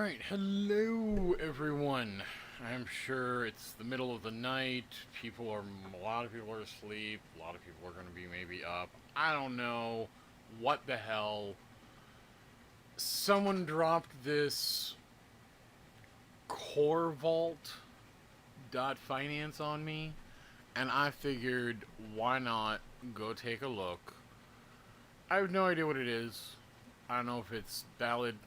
Alright, hello everyone. I'm sure it's the middle of the night. A lot of people are asleep. A lot of people are going to be maybe up. I don't know what the hell. Someone dropped this cVault.finance on me, and I figured why not go take a look. I have no idea what it is. I don't know if it's valid.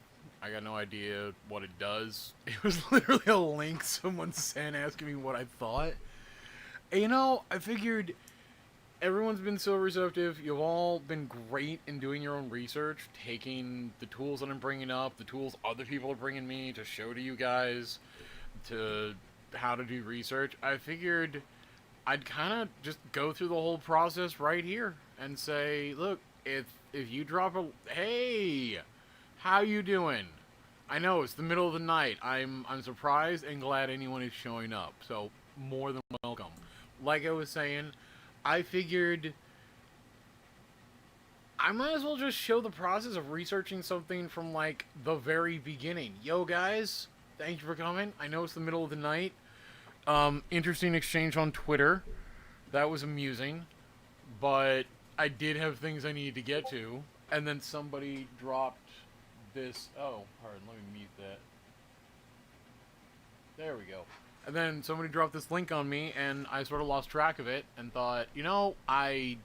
I got no idea what it does. It was literally a link someone sent asking me what I thought. And, I figured everyone's been so receptive. You've all been great in doing your own research, taking the tools that I'm bringing up, the tools other people are bringing me to show to you guys to how to do research. I figured I'd kind of just go through the whole process right here and say, look, if you drop a hey, how you doing? I know it's the middle of the night. I'm surprised and glad anyone is showing up. So more than welcome. Like I was saying, I figured I might as well just show the process of researching something from like the very beginning. Yo guys, thank you for coming. I know it's the middle of the night. Interesting exchange on Twitter. That was amusing. But I did have things I needed to get to. And then somebody dropped this. Oh, pardon, let me mute that. There we go. And then somebody dropped this link on me, and I sort of lost track of it and thought, I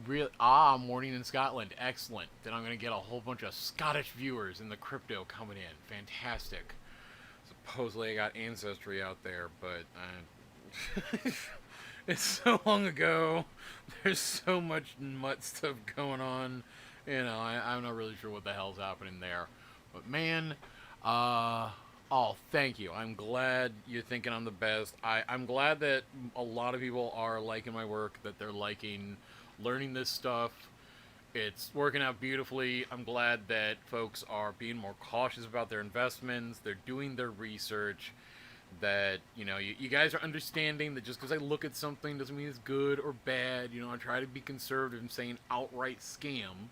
really morning in Scotland, excellent. Then I'm gonna get a whole bunch of Scottish viewers in the crypto coming in, fantastic. Supposedly I got ancestry out there, but it's so long ago. There's so much mutt stuff going on. I'm not really sure what the hell's happening there. But man, oh, thank you. I'm glad you're thinking I'm the best. I'm glad that a lot of people are liking my work, that they're liking learning this stuff. It's working out beautifully. I'm glad that folks are being more cautious about their investments. They're doing their research. That, you guys are understanding that just because I look at something doesn't mean it's good or bad. I try to be conservative in saying outright scam.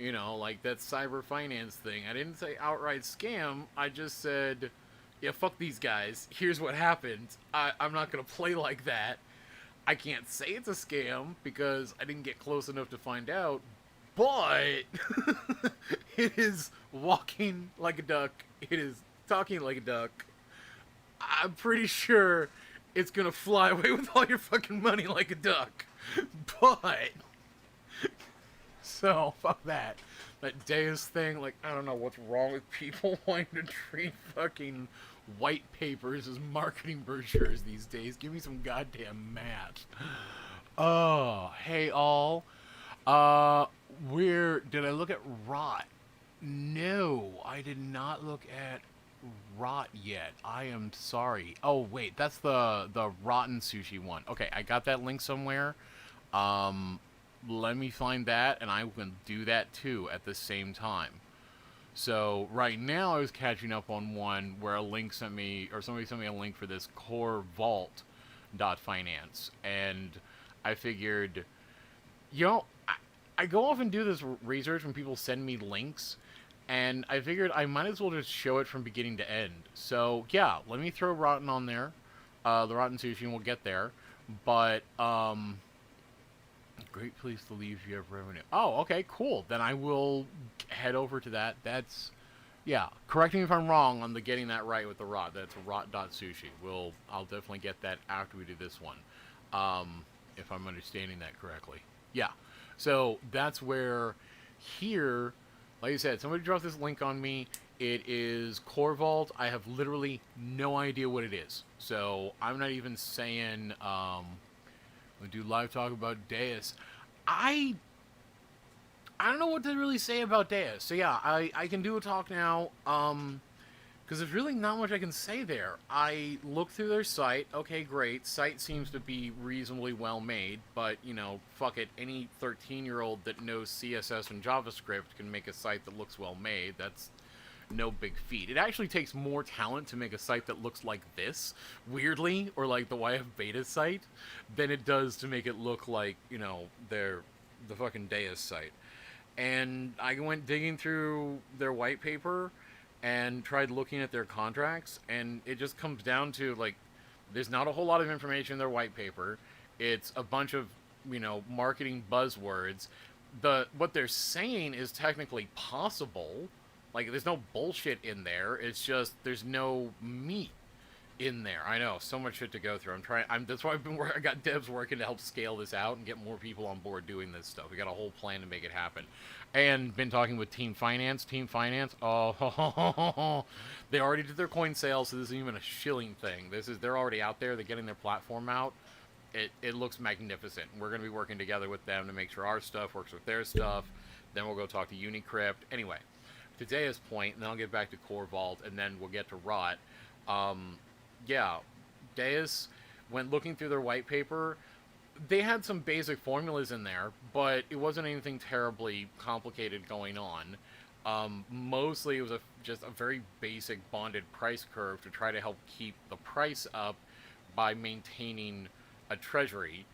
Like that cyber finance thing. I didn't say outright scam. I just said, yeah, fuck these guys. Here's what happened. I'm not going to play like that. I can't say it's a scam because I didn't get close enough to find out. But it is walking like a duck. It is talking like a duck. I'm pretty sure it's going to fly away with all your fucking money like a duck. But so, fuck that. That Deus thing, like, I don't know what's wrong with people wanting to treat fucking white papers as marketing brochures these days. Give me some goddamn math. Oh, hey all. Did I look at rot? No, I did not look at rot yet. I am sorry. Oh, wait, that's the rotten sushi one. Okay, I got that link somewhere. Let me find that, and I can do that too at the same time. So right now I was catching up on one where somebody sent me a link for this cVault.finance, and I figured, I go off and do this research when people send me links, and I figured I might as well just show it from beginning to end. So yeah, let me throw Rotten on there, the Rotten Sushi, and we'll get there. But great place to leave if you have revenue. Oh, okay, cool. Then I will head over to that. Yeah. Correct me if I'm wrong on the getting that right with the rot. That's rot.sushi. I'll definitely get that after we do this one, if I'm understanding that correctly. Yeah. So that's where here, like I said, somebody dropped this link on me. It is cVault. I have literally no idea what it is. So I'm not even saying, we do live talk about Deus. I don't know what to really say about Deus. So yeah, I can do a talk now. Because there's really not much I can say there. I looked through their site. Okay, great. Site seems to be reasonably well made, but, fuck it. Any 13-year-old that knows CSS and JavaScript can make a site that looks well made. That's no big feat. It actually takes more talent to make a site that looks like this, weirdly, or like the YF Beta site, than it does to make it look like, the fucking Deus site. And I went digging through their white paper, and tried looking at their contracts, and it just comes down to, like, there's not a whole lot of information in their white paper. It's a bunch of, marketing buzzwords. What they're saying is technically possible. Like, there's no bullshit in there. It's just there's no meat in there. I know, so much shit to go through. That's why I got devs working to help scale this out and get more people on board doing this stuff. We got a whole plan to make it happen. And been talking with Team Finance. Oh, they already did their coin sale, so this isn't even a shilling thing. They're already out there. They're getting their platform out. It looks magnificent. We're going to be working together with them to make sure our stuff works with their stuff. Then we'll go talk to Unicrypt. Anyway, to Deus point, and then I'll get back to cVault, and then we'll get to Rot. Yeah, Deus, when looking through their white paper, they had some basic formulas in there, but it wasn't anything terribly complicated going on. Mostly it was just a very basic bonded price curve to try to help keep the price up by maintaining a treasury,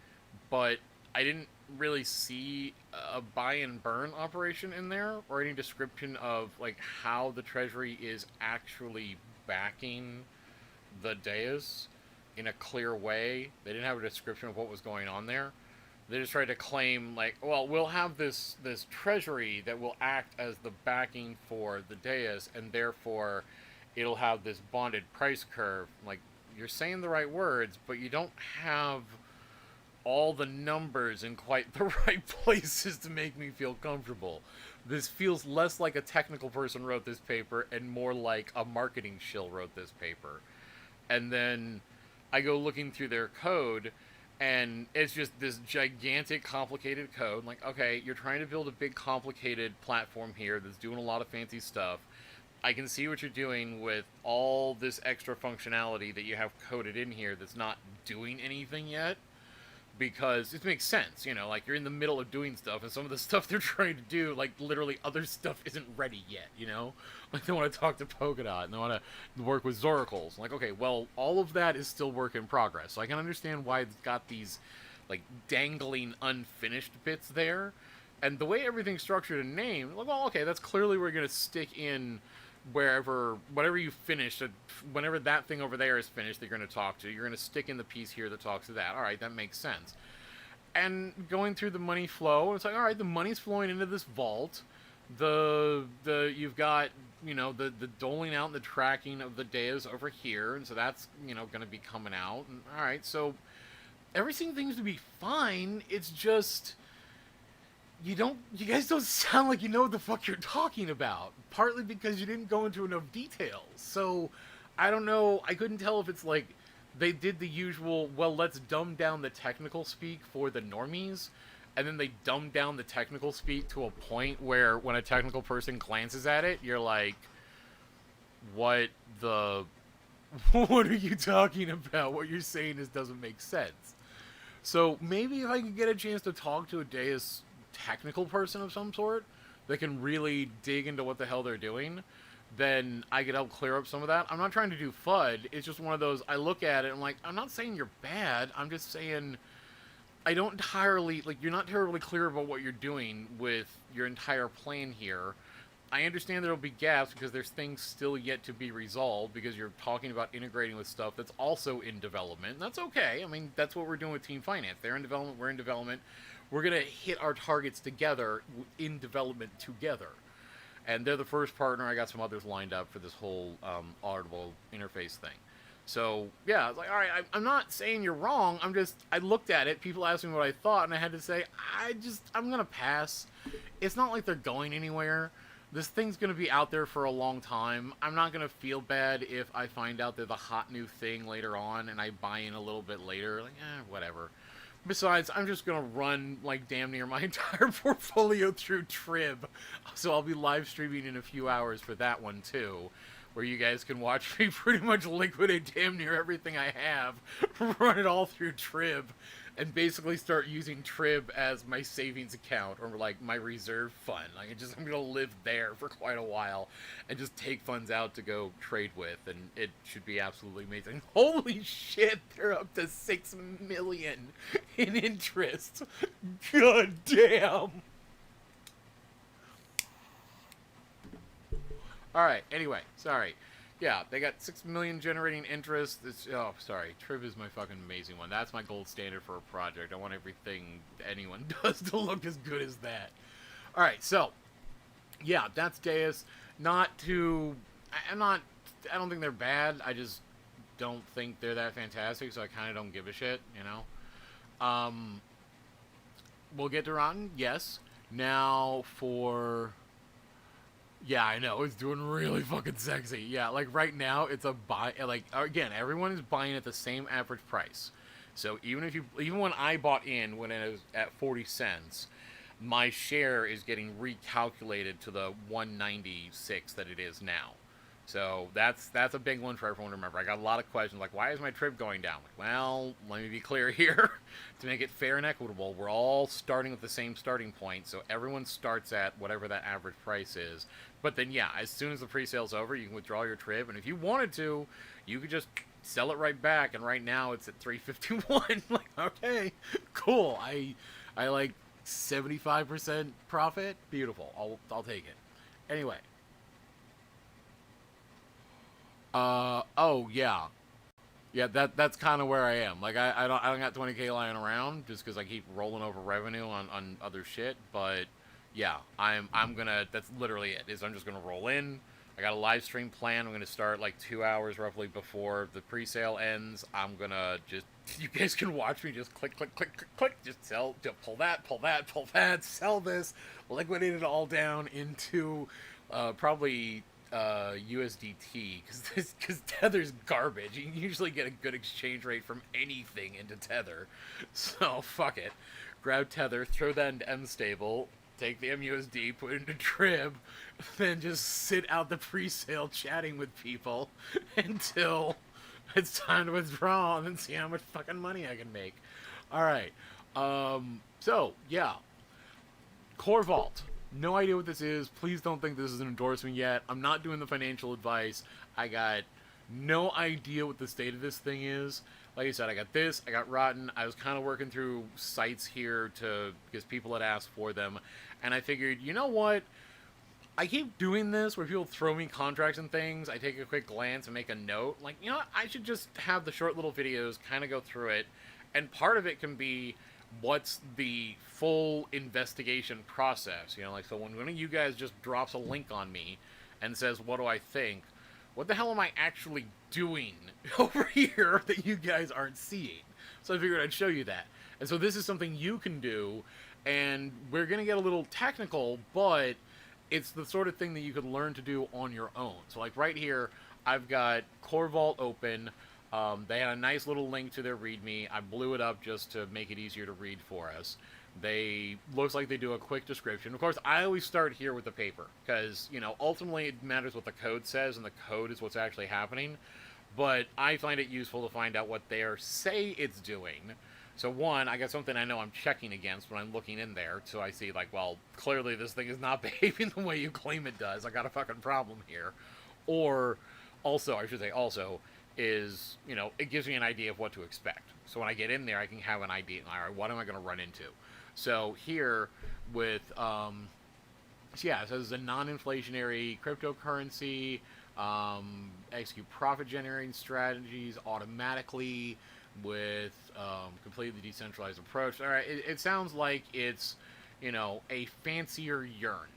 but I didn't really see a buy and burn operation in there, or any description of like how the treasury is actually backing the Deus in a clear way. They didn't have a description of what was going on there. They just tried to claim, like, well, we'll have this treasury that will act as the backing for the Deus, and therefore it'll have this bonded price curve. Like, you're saying the right words, but you don't have all the numbers in quite the right places to make me feel comfortable. This feels less like a technical person wrote this paper and more like a marketing shill wrote this paper. And then I go looking through their code, and it's just this gigantic, complicated code. Like, okay, you're trying to build a big, complicated platform here that's doing a lot of fancy stuff. I can see what you're doing with all this extra functionality that you have coded in here that's not doing anything yet, because it makes sense, like, you're in the middle of doing stuff, and some of the stuff they're trying to do, like, literally other stuff isn't ready yet, Like, they want to talk to Polkadot, and they want to work with Zoracles. Like, okay, well, all of that is still work in progress, so I can understand why it's got these, like, dangling unfinished bits there, and the way everything's structured and named, like, well, okay, that's clearly where you're going to stick in whatever you finish, whenever that thing over there is finished that you're going to talk to, you're going to stick in the piece here that talks to that. All right, that makes sense. And going through the money flow, it's like, all right, the money's flowing into this vault. You've got, the doling out and the tracking of the Deus over here, and so that's, going to be coming out. And, all right, so everything seems to be fine. It's just, you guys don't sound like you know what the fuck you're talking about. Partly because you didn't go into enough details. So, I don't know. I couldn't tell if it's like they did the usual, well, let's dumb down the technical speak for the normies, and then they dumb down the technical speak to a point where when a technical person glances at it, you're like, what are you talking about? What you're saying doesn't make sense. So, maybe if I could get a chance to talk to a Deus technical person of some sort that can really dig into what the hell they're doing, then I could help clear up some of that. I'm not trying to do FUD. It's just one of those, I look at it and I'm like, I'm not saying you're bad. I'm just saying I don't entirely, like, you're not terribly clear about what you're doing with your entire plan here. I understand there'll be gaps because there's things still yet to be resolved because you're talking about integrating with stuff that's also in development. And that's okay. I mean, that's what we're doing with Team Finance. They're in development, we're in development. We're going to hit our targets together in development together. And they're the first partner. I got some others lined up for this whole auditable interface thing. So, yeah, it's like, all right, I'm not saying you're wrong. I looked at it. People asked me what I thought, and I had to say, I'm going to pass. It's not like they're going anywhere. This thing's going to be out there for a long time. I'm not going to feel bad if I find out they're the hot new thing later on, and I buy in a little bit later. Like, whatever. Besides, I'm just going to run, like, damn near my entire portfolio through Trib. So I'll be live streaming in a few hours for that one, too. Where you guys can watch me pretty much liquidate damn near everything I have. Run it all through Trib. And basically start using Trib as my savings account. Or, like, my reserve fund. Like, I'm going to live there for quite a while. And just take funds out to go trade with. And it should be absolutely amazing. Holy shit, they're up to $6 million in interest. God damn. Alright, anyway, sorry. Yeah, they got 6 million generating interest. Oh, sorry. Trib is my fucking amazing one. That's my gold standard for a project. I want everything anyone does to look as good as that. Alright, so, yeah, that's Deus. Not too... I'm not... I don't think they're bad. I just don't think they're that fantastic, so I kind of don't give a shit, you know? We'll get to Rotten, yes. Now for... Yeah, I know. It's doing really fucking sexy. Yeah, like right now, it's a buy. Like again, everyone is buying at the same average price. So even when I bought in when it was at 40 cents, my share is getting recalculated to the 196 that it is now. So that's a big one for everyone to remember. I got a lot of questions like, why is my trib going down? Like, well, let me be clear here. To make it fair and equitable, we're all starting with the same starting point, so everyone starts at whatever that average price is. But then, yeah, as soon as the pre-sale's over, you can withdraw your trib, and if you wanted to, you could just sell it right back. And right now, it's at 351. Like, okay, cool. I like 75% profit. Beautiful. I'll take it. Anyway. Oh yeah, yeah. That's kind of where I am. Like I don't got 20K lying around just because I keep rolling over revenue on other shit. But yeah, I'm gonna. That's literally it. Is I'm just gonna roll in. I got a live stream plan. I'm gonna start like 2 hours roughly before the pre-sale ends. I'm gonna just. You guys can watch me just click, click, click, click, click. Just sell. Just pull that, pull that, pull that. Sell this. Liquidate it all down into probably USDT because Tether's garbage. You can usually get a good exchange rate from anything into Tether, so fuck it. Grab Tether, throw that into MStable, take the MUSD, put it into Trib, then just sit out the pre-sale chatting with people until it's time to withdraw and then see how much fucking money I can make. All right. So yeah, cVault. No idea what this is. Please don't think this is an endorsement yet. I'm not doing the financial advice. I got no idea what the state of this thing is. Like I said, I got this. I got Rotten. I was kind of working through sites here because people had asked for them. And I figured, you know what? I keep doing this where people throw me contracts and things. I take a quick glance and make a note. Like, you know what? I should just have the short little videos, kind of go through it. And part of it can be what's the full investigation process. You know, like, so when one of you guys just drops a link on me and says, what do I think? What the hell am I actually doing over here that you guys aren't seeing? So I figured I'd show you that. And so this is something you can do, and we're going to get a little technical, but it's the sort of thing that you could learn to do on your own. So like right here, I've got cVault open. They had a nice little link to their README. I blew it up just to make it easier to read for us. Looks like they do a quick description. Of course, I always start here with the paper because, you know, ultimately it matters what the code says, and the code is what's actually happening. But I find it useful to find out what they say it's doing. So one, I got something I know I'm checking against when I'm looking in there, so I see like, well, clearly this thing is not behaving the way you claim it does. I got a fucking problem here. Or also, I should say also, is, you know, it gives me an idea of what to expect. So when I get in there, I can have an idea. All right, what am I going to run into? So here with, so yeah, it says a non-inflationary cryptocurrency, execute profit-generating strategies automatically with completely decentralized approach. All right, it sounds like it's, you know, a fancier Yearn.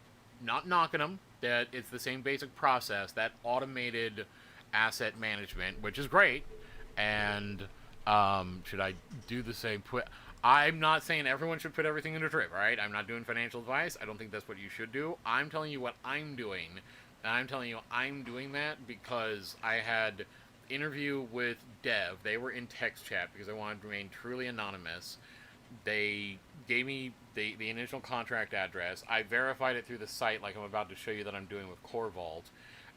Not knocking them, that it's the same basic process, that automated asset management, which is great. And should I do the same? I'm not saying everyone should put everything into Trib, right? I'm not doing financial advice. I don't think that's what you should do. I'm telling you what I'm doing. And I'm telling you I'm doing that because I had interview with Dev. They were in text chat because I wanted to remain truly anonymous. They gave me the initial contract address. I verified it through the site like I'm about to show you that I'm doing with cVault.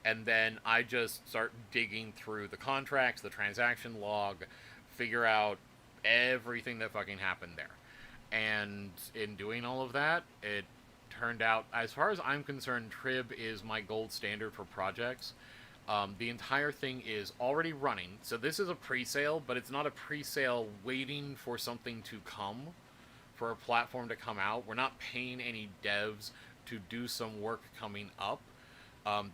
And then I just start digging through the contracts, the transaction log, figure out everything that fucking happened there. And in doing all of that, it turned out, as far as I'm concerned, Trib is my gold standard for projects. The entire thing is already running. So this is a pre-sale, but it's not a pre-sale waiting for something to come, for a platform to come out. We're not paying any devs to do some work coming up.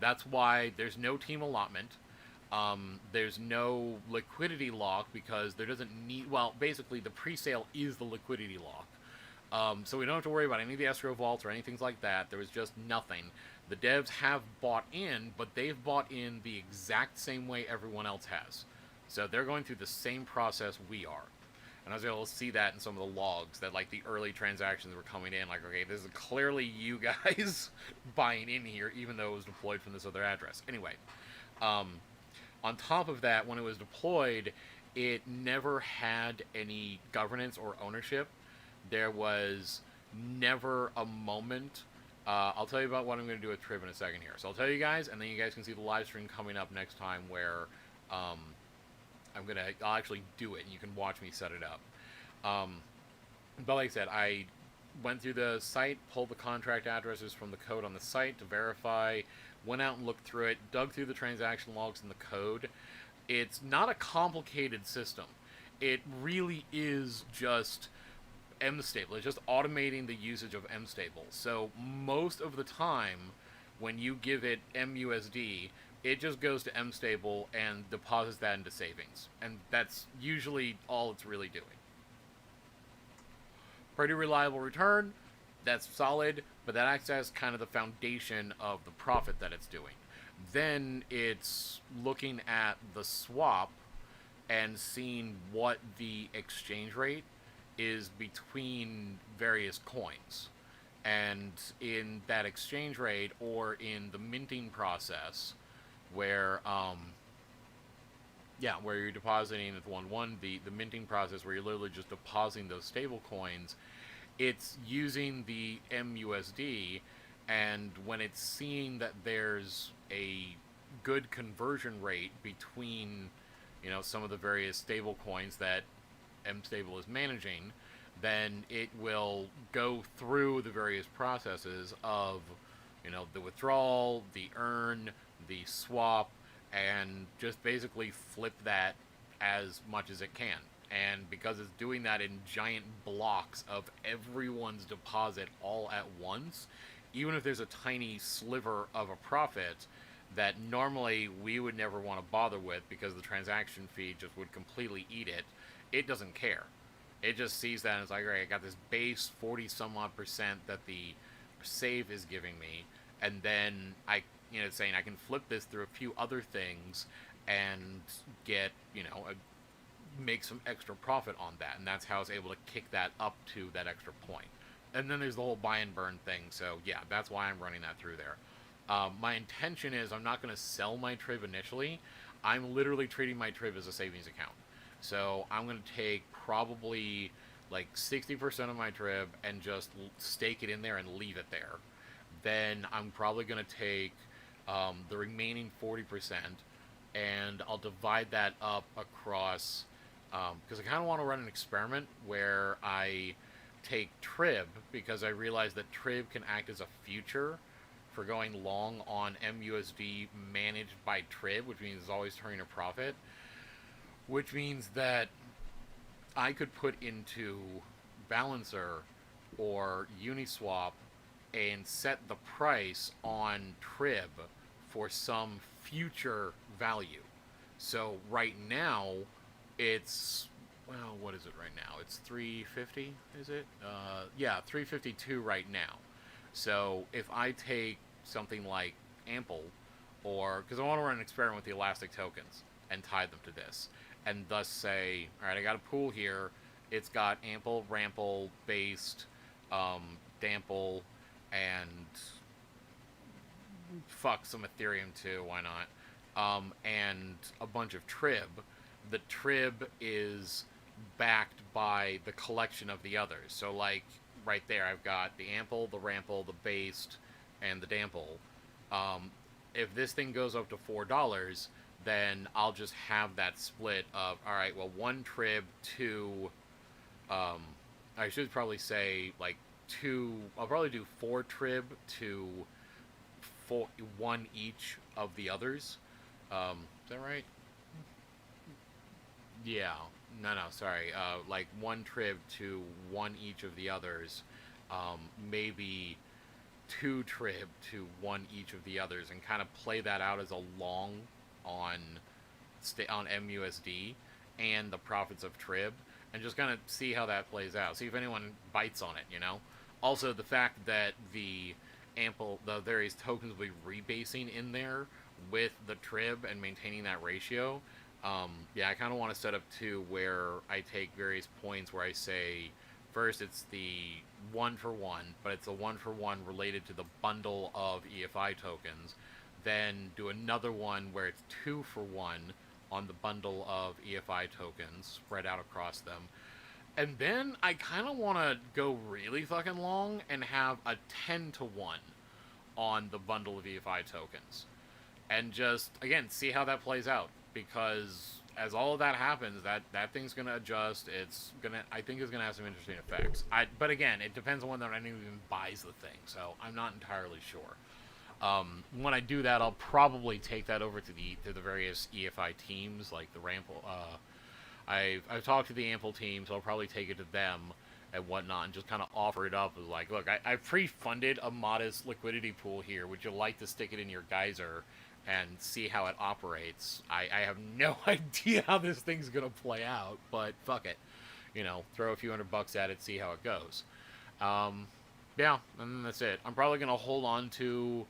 That's why there's no team allotment. There's no liquidity lock because there doesn't need. Well, basically, the pre-sale is the liquidity lock. So we don't have to worry about any of the escrow vaults or anything like that. There was just nothing. The devs have bought in, but they've bought in the exact same way everyone else has. So they're going through the same process we are. And I was able to see that in some of the logs, that like the early transactions were coming in, like, okay, this is clearly you guys buying in here, even though it was deployed from this other address. Anyway, on top of that, when it was deployed, it never had any governance or ownership. There was never a moment. I'll tell you about what I'm going to do with Trib in a second here. So I'll tell you guys, and then you guys can see the live stream coming up next time where I'll actually do it, and you can watch me set it up. But like I said, I went through the site, pulled the contract addresses from the code on the site to verify, went out and looked through it, dug through the transaction logs in the code. It's not a complicated system. It really is just MStable. It's just automating the usage of MStable. So most of the time, when you give it MUSD, it just goes to MStable and deposits that into savings. And that's usually all it's really doing. Pretty reliable return. That's solid, but that acts as kind of the foundation of the profit that it's doing. Then it's looking at the swap and seeing what the exchange rate is between various coins. And in that exchange rate, or in the minting process, where where you're depositing with 1-1, the minting process where you're literally just depositing those stable coins, it's using the MUSD, and when it's seeing that there's a good conversion rate between, some of the various stable coins that MStable is managing, then it will go through the various processes of, the withdrawal, the earn, the swap, and just basically flip that as much as it can. And because it's doing that in giant blocks of everyone's deposit all at once, even if there's a tiny sliver of a profit that normally we would never want to bother with because the transaction fee just would completely eat it, it doesn't care. It just sees that and it's like, all right, I got this base 40 some odd percent that the save is giving me, and then it's saying I can flip this through a few other things and get, make some extra profit on that, and that's how it's able to kick that up to that extra point. And then there's the whole buy and burn thing, so yeah, that's why I'm running that through there. My intention is I'm not going to sell my Trib initially. I'm literally treating my Trib as a savings account. So I'm going to take probably like 60% of my Trib and just stake it in there and leave it there. Then I'm probably going to take the remaining 40%, and I'll divide that up across, because I kind of want to run an experiment where I take Trib, because I realize that Trib can act as a future for going long on MUSD managed by Trib, which means it's always turning a profit, which means that I could put into Balancer or Uniswap and set the price on Trib for some future value. So right now, it's, well, what is it right now? It's 350, is it? Yeah, 352 right now. So if I take something like Ample, or, because I want to run an experiment with the Elastic tokens and tie them to this, and thus say, all right, I got a pool here. It's got Ample, Rample, Based, Dample, and some Ethereum too, why not? And a bunch of Trib. The Trib is backed by the collection of the others. So like right there, I've got the Ample, the Rample, the Based, and the Dample. If this thing goes up to $4, then I'll just have that split of, all right, well, 1 Trib, 2, I should probably say like 2, I'll probably do 4 Trib to 1 each of the others. Is that right? Yeah. No, sorry. Like 1 Trib to 1 each of the others. Maybe 2 Trib to 1 each of the others and kind of play that out as a long on MUSD and the profits of Trib, and just kind of see how that plays out. See if anyone bites on it, you know? Also, the fact that the various tokens will be rebasing in there with the Trib and maintaining that ratio. Yeah, I kind of want to set up too where I take various points where I say, first it's the 1-for-1, but it's a 1-for-1 related to the bundle of EFI tokens. Then do another one where it's 2-for-1 on the bundle of EFI tokens spread out across them. And then I kind of want to go really fucking long and have a 10-to-1 on the bundle of EFI tokens. And just, again, see how that plays out. Because as all of that happens, that thing's going to adjust. I think it's going to have some interesting effects. But again, it depends on whether anyone even buys the thing. So I'm not entirely sure. When I do that, I'll probably take that over to the various EFI teams, like the Rample. I've talked to the Ample team, so I'll probably take it to them and whatnot, and just kind of offer it up as like, look, I've pre-funded a modest liquidity pool here. Would you like to stick it in your geyser and see how it operates? I have no idea how this thing's gonna play out, but fuck it, you know, throw a few $100 at it, see how it goes. Yeah, and then that's it. I'm probably gonna hold on to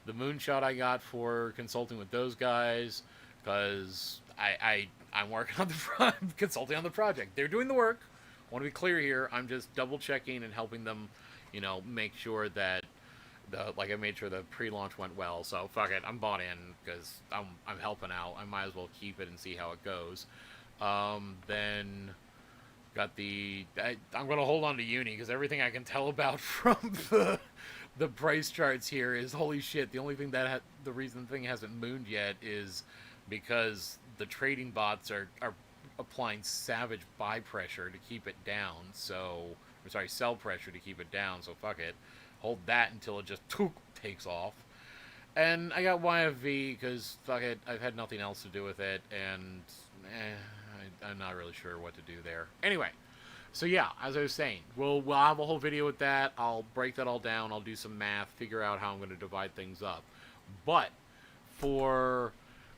the moonshot I got for consulting with those guys, because I'm working on consulting on the project. They're doing the work. I want to be clear here. I'm just double checking and helping them, you know, make sure that I made sure the pre-launch went well. So fuck it, I'm bought in because I'm helping out. I might as well keep it and see how it goes. Then got I'm gonna hold on to Uni because everything I can tell about from the price charts here is holy shit. The only thing the reason the thing hasn't mooned yet is because the trading bots are applying savage buy pressure to keep it down. Sell pressure to keep it down. So fuck it. Hold that until it just takes off. And I got YFV because fuck it. I've had nothing else to do with it, and I'm not really sure what to do there. Anyway, so yeah, as I was saying, we'll have a whole video with that. I'll break that all down. I'll do some math, figure out how I'm going to divide things up. But for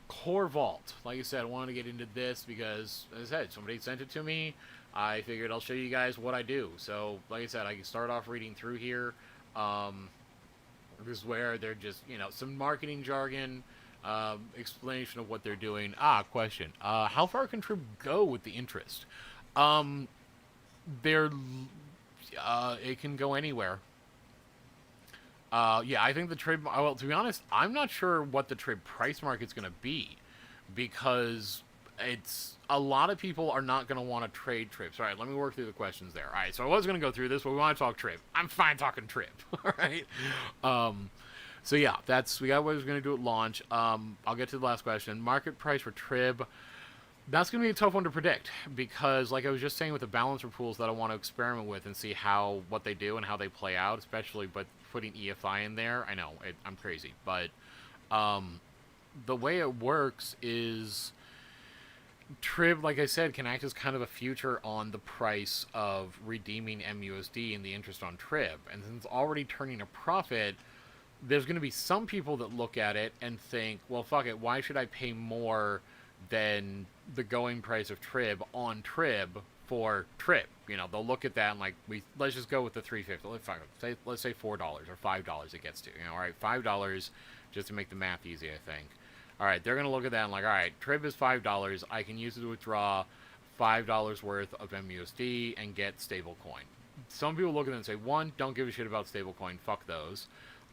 Core Vault, like I said, I wanted to get into this because, as I said, somebody sent it to me. I figured I'll show you guys what I do. So, like I said, I can start off reading through here. This is where they're just, you know, some marketing jargon, explanation of what they're doing. Question. How far can Trib go with the interest? It can go anywhere. Yeah, I think the Trib, well, to be honest, I'm not sure what the Trib price market's going to be, because a lot of people are not going to want to trade Tribs. All right, let me work through the questions there. All right, so I was going to go through this, but we want to talk Trib. I'm fine talking Trib. All right. So yeah, we got what I was going to do at launch. I'll get to the last question. Market price for Trib. That's going to be a tough one to predict because, like I was just saying, with the balancer pools that I want to experiment with and see what they do and how they play out, especially but putting EFI in there. I know I'm crazy, but the way it works is Trib, like I said, can act as kind of a future on the price of redeeming MUSD and the interest on Trib, and since it's already turning a profit, there's going to be some people that look at it and think, well, fuck it, why should I pay more than the going price of Trib on Trib for Trib? You know, they'll look at that and like, let's just go with the 350. Let's say $4 or $5 it gets to. You know, all right, $5 just to make the math easy, I think. All right, they're going to look at that and like, all right, Trib is $5. I can use it to withdraw $5 worth of MUSD and get stablecoin. Some people look at it and say, one, don't give a shit about stablecoin. Fuck those.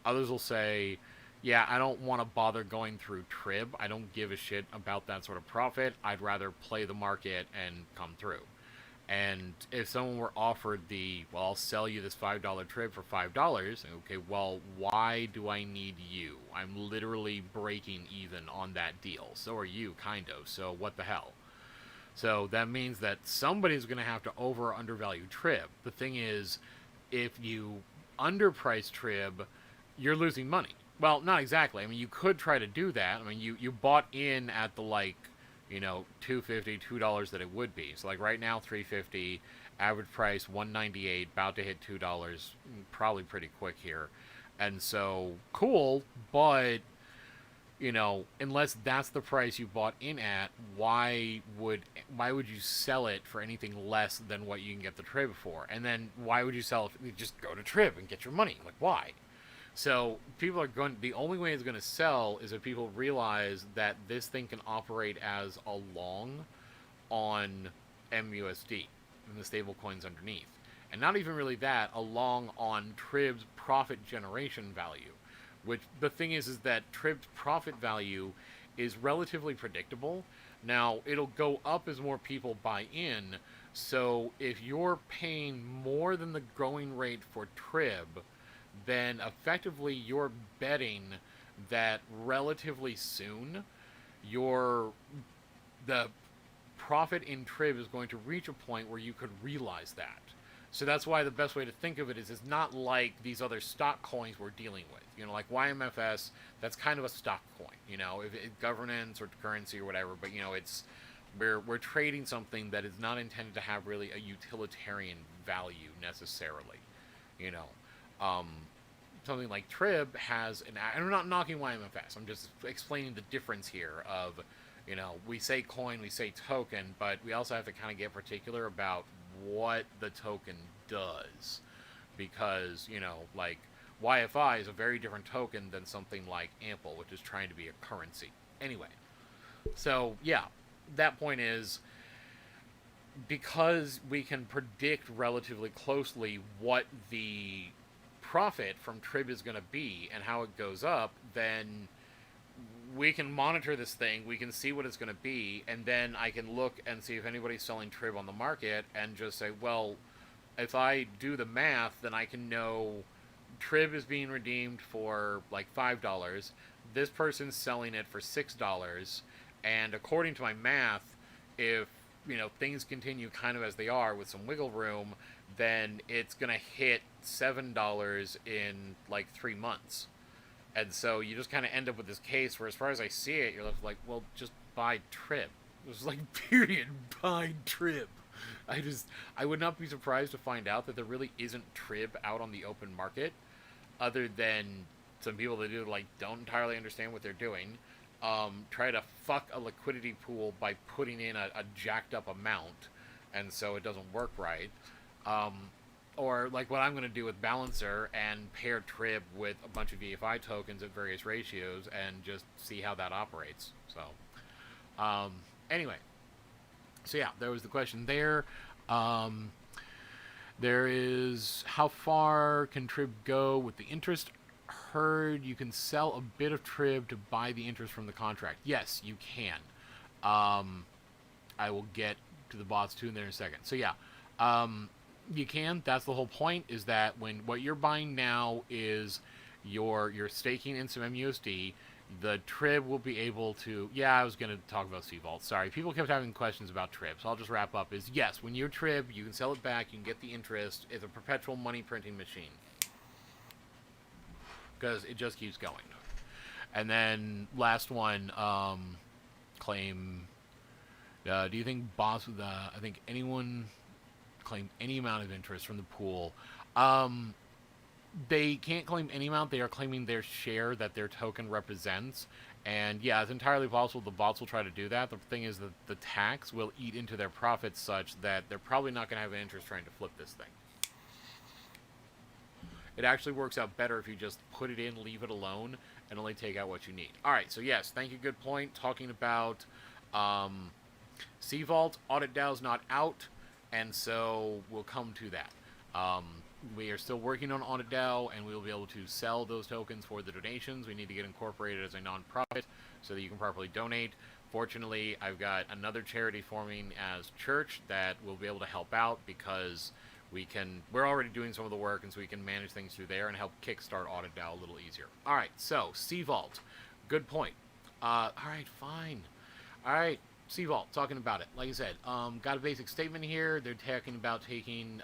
Others will say, yeah, I don't want to bother going through Trib. I don't give a shit about that sort of profit. I'd rather play the market and come through. And if someone were offered well, I'll sell you this $5 Trib for $5, okay, well, why do I need you? I'm literally breaking even on that deal. So are you, kind of. So what the hell? So that means that somebody's going to have to over or undervalue Trib. The thing is, if you underprice Trib, you're losing money. Well, not exactly. I mean, you could try to do that. I mean, you bought in at the, like, you know, $2.50, $2 that it would be. So, like, right now, $3.50, average price $1.98, about to hit $2, probably pretty quick here. And so, cool, but unless that's the price you bought in at, why would you sell it for anything less than what you can get the Trib for? And then why would you sell it? Just go to Trib and get your money. Like, why? So people are going. The only way it's going to sell is if people realize that this thing can operate as a long on MUSD and the stable coins underneath, and not even really that, a long on Trib's profit generation value. Which the thing is that Trib's profit value is relatively predictable. Now it'll go up as more people buy in. So if you're paying more than the going rate for Trib, then effectively you're betting that relatively soon your the profit in Trib is going to reach a point where you could realize that. So that's why the best way to think of it is it's not like these other stock coins we're dealing with. Like YMFS, that's kind of a stock coin. If governance or currency or whatever. But it's we're trading something that is not intended to have really a utilitarian value necessarily. You know, um, Something like Trib has an. I'm not knocking YMFS. I'm just explaining the difference here of, we say coin, we say token, but we also have to kind of get particular about what the token does, because like YFI is a very different token than something like Ample, which is trying to be a currency. Anyway, so yeah, that point is, because we can predict relatively closely what the profit from Trib is going to be and how it goes up, then we can monitor this thing, we can see what it's going to be, and then I can look and see if anybody's selling Trib on the market and just say, well, if I do the math, then I can know Trib is being redeemed for like $5, this person's selling it for $6, and according to my math, if things continue kind of as they are with some wiggle room, then it's going to hit $7 in like 3 months. And so you just kind of end up with this case where, as far as I see it, you're left like, well, just buy Trib. It was like, period, buy Trib. I would not be surprised to find out that there really isn't Trib out on the open market, other than some people that don't entirely understand what they're doing, try to fuck a liquidity pool by putting in a jacked up amount, and so it doesn't work right. Or like what I'm going to do with Balancer and pair Trib with a bunch of VFI tokens at various ratios and just see how that operates. So, anyway. So yeah, there was the question there. There is, how far can Trib go with the interest? Heard you can sell a bit of Trib to buy the interest from the contract. Yes, you can. I will get to the bots too in there in a second. So yeah, you can. That's the whole point, is that when what you're buying now is you're staking in some MUSD, the Trib will be able to... Yeah, I was going to talk about cVault. Sorry, people kept having questions about Trib, so I'll just wrap up. Is yes, when you're Trib, you can sell it back, you can get the interest. It's a perpetual money printing machine, because it just keeps going. And then last one, claim... do you think boss... I think anyone claim any amount of interest from the pool? They can't claim any amount. They are claiming their share that their token represents. And yeah, it's entirely possible the bots will try to do that. The thing is that the tax will eat into their profits such that they're probably not going to have an interest trying to flip this thing. It actually works out better if you just put it in, leave it alone, and only take out what you need. Alright, so yes, thank you, good point. Talking about cVault, Audit DAO's not out, and so we'll come to that. We are still working on Audit DAO, and we will be able to sell those tokens for the donations. We need to get incorporated as a non-profit so that you can properly donate. Fortunately, I've got another charity forming as Church that will be able to help out, because we're already doing some of the work, and so we can manage things through there and help kickstart Audit DAO a little easier. Alright, so cVault. Good point. Alright, fine. Alright, cVault, talking about it. Like I said, got a basic statement here. They're talking about taking...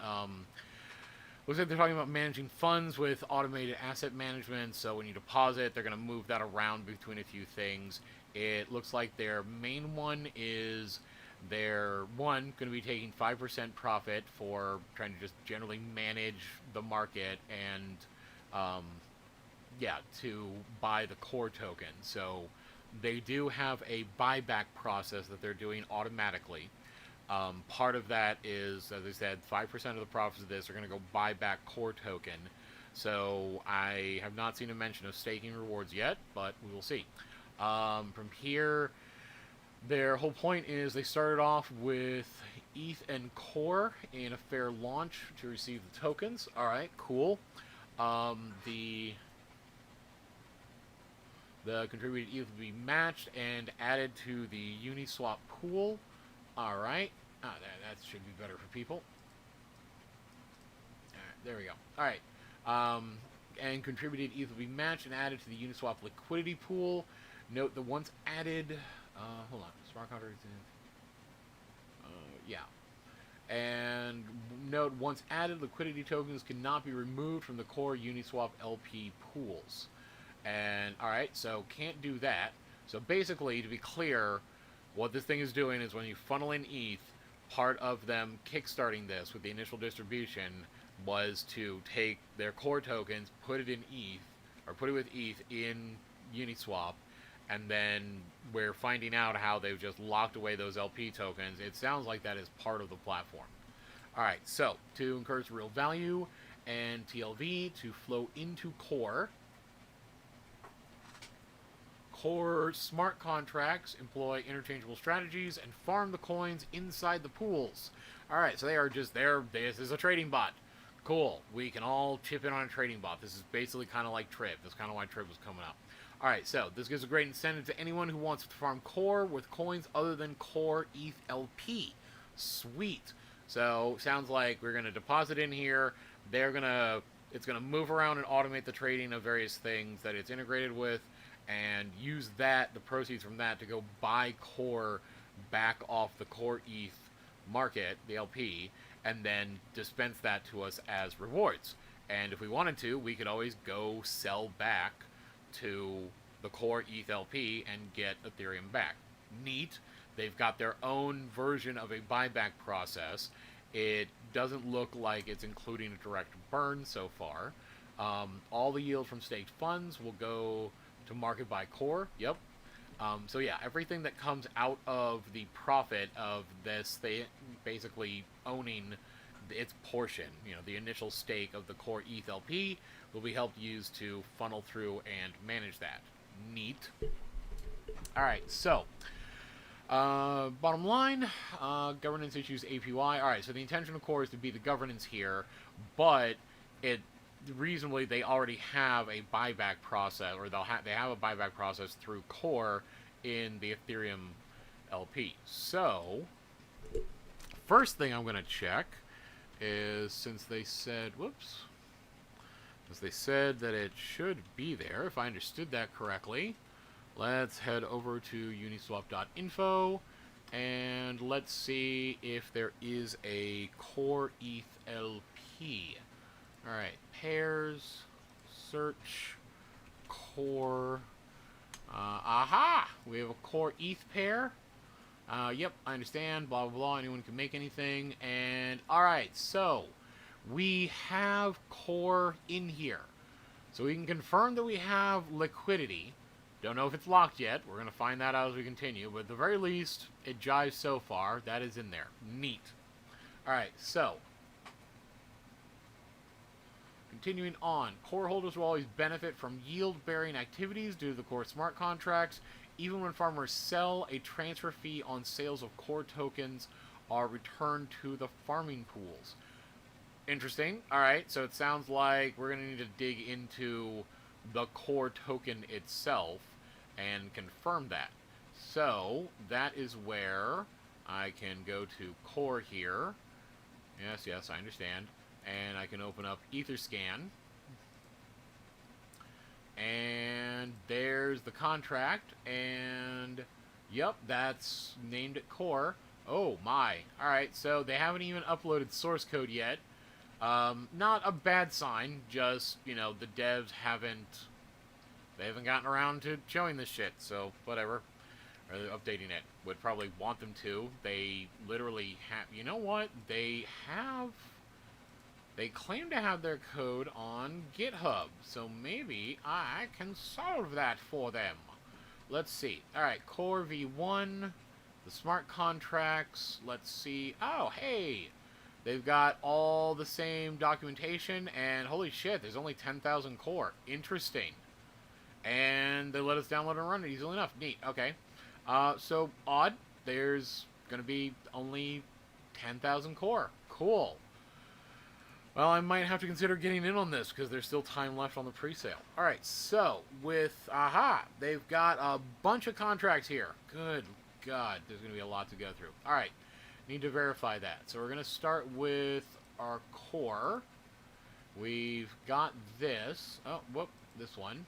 looks like they're talking about managing funds with automated asset management. So when you deposit, they're going to move that around between a few things. It looks like their main one is they're, going to be taking 5% profit for trying to just generally manage the market and yeah, to buy the core token. So they do have a buyback process that they're doing automatically. Part of that is, as I said, 5% of the profits of this are going to go buy back core token. So I have not seen a mention of staking rewards yet, but we will see. From here, their whole point is they started off with ETH and Core in a fair launch to receive the tokens. All right, cool. The contributed ETH will be matched and added to the Uniswap pool. All right. That should be better for people. All right, there we go. All right. And contributed ETH will be matched and added to the Uniswap liquidity pool. Note that once added, hold on, smart contracts. Yeah. And note, once added, liquidity tokens cannot be removed from the core Uniswap LP pools. And all right, so can't do that. So basically, to be clear, what this thing is doing is when you funnel in ETH, part of them kickstarting this with the initial distribution was to take their core tokens, put it in ETH, or put it with ETH in Uniswap, and then we're finding out how they've just locked away those LP tokens. It sounds like that is part of the platform. All right, so to encourage real value and TLV to flow into Core, Core smart contracts employ interchangeable strategies and farm the coins inside the pools. All right, so they are just there. This is a trading bot. Cool. We can all chip in on a trading bot. This is basically kind of like Trib. That's kind of why Trib was coming up. All right, so this gives a great incentive to anyone who wants to farm Core with coins other than Core ETH LP. Sweet. So sounds like we're gonna deposit in here. It's gonna move around and automate the trading of various things that it's integrated with, and use the proceeds from that, to go buy Core back off the Core ETH market, the LP, and then dispense that to us as rewards. And if we wanted to, we could always go sell back to the Core ETH LP and get Ethereum back. Neat. They've got their own version of a buyback process. It doesn't look like it's including a direct burn so far. All the yield from staked funds will go to market by Core. Yep. So yeah, everything that comes out of the profit of this, they basically owning its portion, the initial stake of the Core ETH LP, will be helped use to funnel through and manage that. Neat. All right, so bottom line, governance issues APY. All right, so the intention, of course, is to be the governance here, but reasonably they already have a buyback process, or they have a buyback process through Core in the Ethereum LP. So first thing I'm going to check is, since they said that it should be there, if I understood that correctly, let's head over to uniswap.info and let's see if there is a Core ETH LP. Alright, pairs, search, Core, aha! We have a Core ETH pair. Yep, I understand, blah, blah, blah, anyone can make anything, and alright, so we have Core in here. So we can confirm that we have liquidity. Don't know if it's locked yet. We're going to find that out as we continue, but at the very least, it jives so far. That is in there. Neat. Alright, so continuing on, Core holders will always benefit from yield-bearing activities due to the Core smart contracts. Even when farmers sell, a transfer fee on sales of Core tokens are returned to the farming pools. Interesting. Alright, so it sounds like we're going to need to dig into the Core token itself and confirm that. So that is where I can go to Core here. Yes, I understand. And I can open up Etherscan. And there's the contract. And yep, that's named it Core. Oh my. Alright, so they haven't even uploaded source code yet. Not a bad sign, just, the devs haven't gotten around to showing this shit, so whatever. Or they're updating it. Would probably want them to. They literally have, you know what? They have They claim to have their code on GitHub, so maybe I can solve that for them. Let's see. Alright, Core V1, the smart contracts, let's see. Oh, hey! They've got all the same documentation, and holy shit, there's only 10,000 core. Interesting. And they let us download and run it easily enough. Neat. Okay. So, odd. There's going to be only 10,000 core. Cool. Well, I might have to consider getting in on this because there's still time left on the pre-sale. Alright, so with they've got a bunch of contracts here. Good God, there's going to be a lot to go through. Alright, need to verify that. So we're going to start with our core. We've got this. Oh, whoop, this one.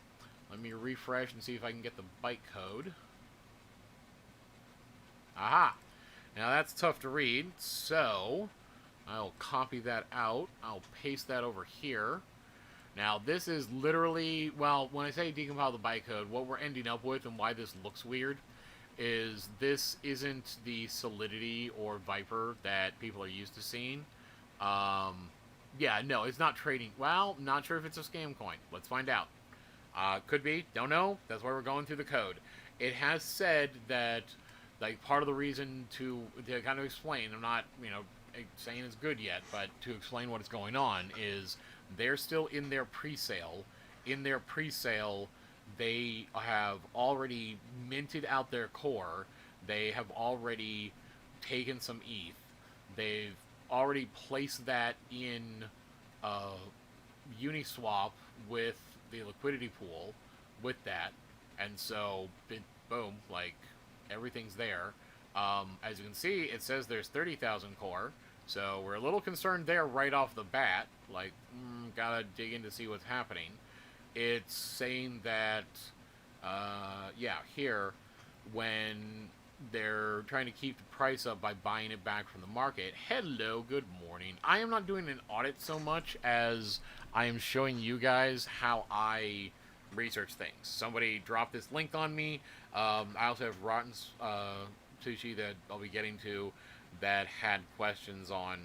Let me refresh and see if I can get the bytecode. Aha! Now that's tough to read, so I'll copy that out. I'll paste that over here. Now this is literally, well, when I say decompile the bytecode, what we're ending up with and why this looks weird is this isn't the Solidity or Viper that people are used to seeing. Yeah, no, it's not trading. Well, not sure if it's a scam coin. Let's find out. Could be. Don't know. That's why we're going through the code. It has said that, like, part of the reason to kind of explain, I'm not, saying it's good yet, but to explain what is going on is they're still in their pre-sale. In their pre-sale, they have already minted out their core. They have already taken some ETH. They've already placed that in Uniswap with the liquidity pool with that, and so boom, like everything's there. As you can see, it says there's 30,000 core, so we're a little concerned there right off the bat. Like, gotta dig in to see what's happening. It's saying that, here, when they're trying to keep the price up by buying it back from the market. Hello, good morning. I am not doing an audit so much as I am showing you guys how I research things. Somebody dropped this link on me. I also have Rotten Sushi that I'll be getting to that had questions on,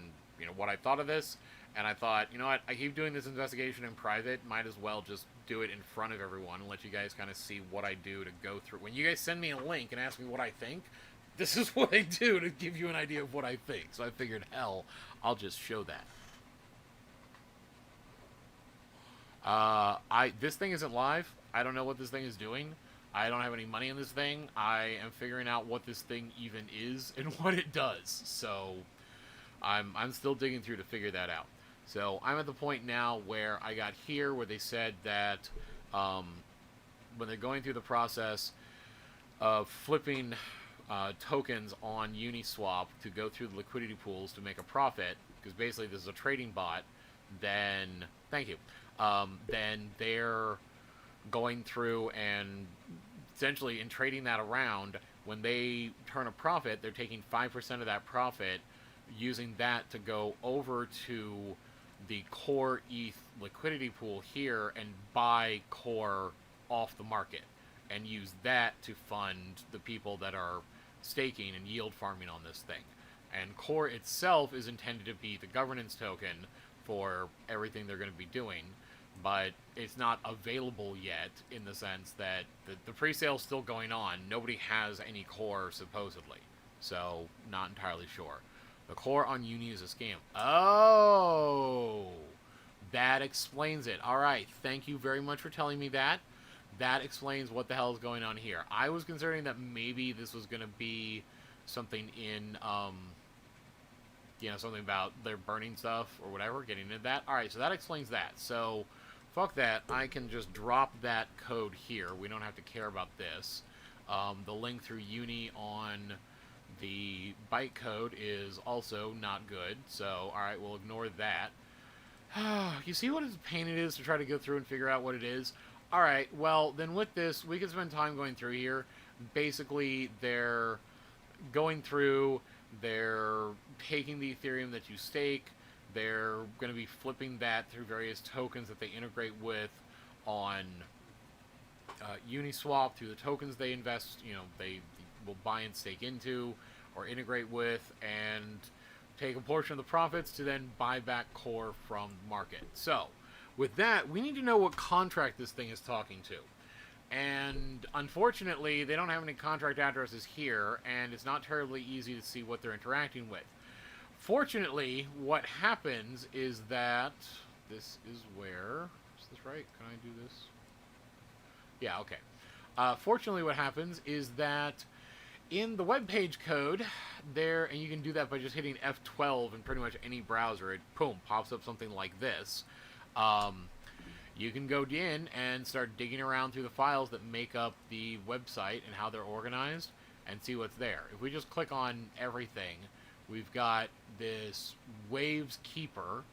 what I thought of this. And I thought, you know what, I keep doing this investigation in private, might as well just do it in front of everyone and let you guys kind of see what I do to go through. When you guys send me a link and ask me what I think, this is what I do to give you an idea of what I think. So I figured, hell, I'll just show that. This thing isn't live. I don't know what this thing is doing. I don't have any money in this thing. I am figuring out what this thing even is and what it does. So I'm still digging through to figure that out. So I'm at the point now where I got here where they said that when they're going through the process of flipping tokens on Uniswap to go through the liquidity pools to make a profit, because basically this is a trading bot, then, thank you, then they're going through and essentially in trading that around, when they turn a profit, they're taking 5% of that profit, using that to go over to the core ETH liquidity pool here and buy core off the market and use that to fund the people that are staking and yield farming on this thing. And core itself is intended to be the governance token for everything they're going to be doing, but it's not available yet in the sense that the pre-sale is still going on. Nobody has any core supposedly, so not entirely sure. The core on Uni is a scam. Oh, that explains it. All right, thank you very much for telling me that. That explains what the hell is going on here. I was considering that maybe this was going to be something in, something about their burning stuff or whatever, getting into that. All right, so that explains that. So, fuck that. I can just drop that code here. We don't have to care about this. The link through Uni on the bytecode is also not good, so alright, we'll ignore that. You see what a pain it is to try to go through and figure out what it is? Alright, well, then with this, we can spend time going through here. Basically, they're going through, they're taking the Ethereum that you stake, they're going to be flipping that through various tokens that they integrate with on Uniswap, through the tokens they invest, they will buy and stake into or integrate with, and take a portion of the profits to then buy back core from market. So, with that, we need to know what contract this thing is talking to. And unfortunately, they don't have any contract addresses here, and it's not terribly easy to see what they're interacting with. Fortunately, what happens is that this is where... Is this right? Can I do this? Yeah, okay. Fortunately, what happens is that in the web page code there, and you can do that by just hitting F12 in pretty much any browser, it, boom, pops up something like this. You can go in and start digging around through the files that make up the website and how they're organized and see what's there. If we just click on everything, we've got this Waves Keeper.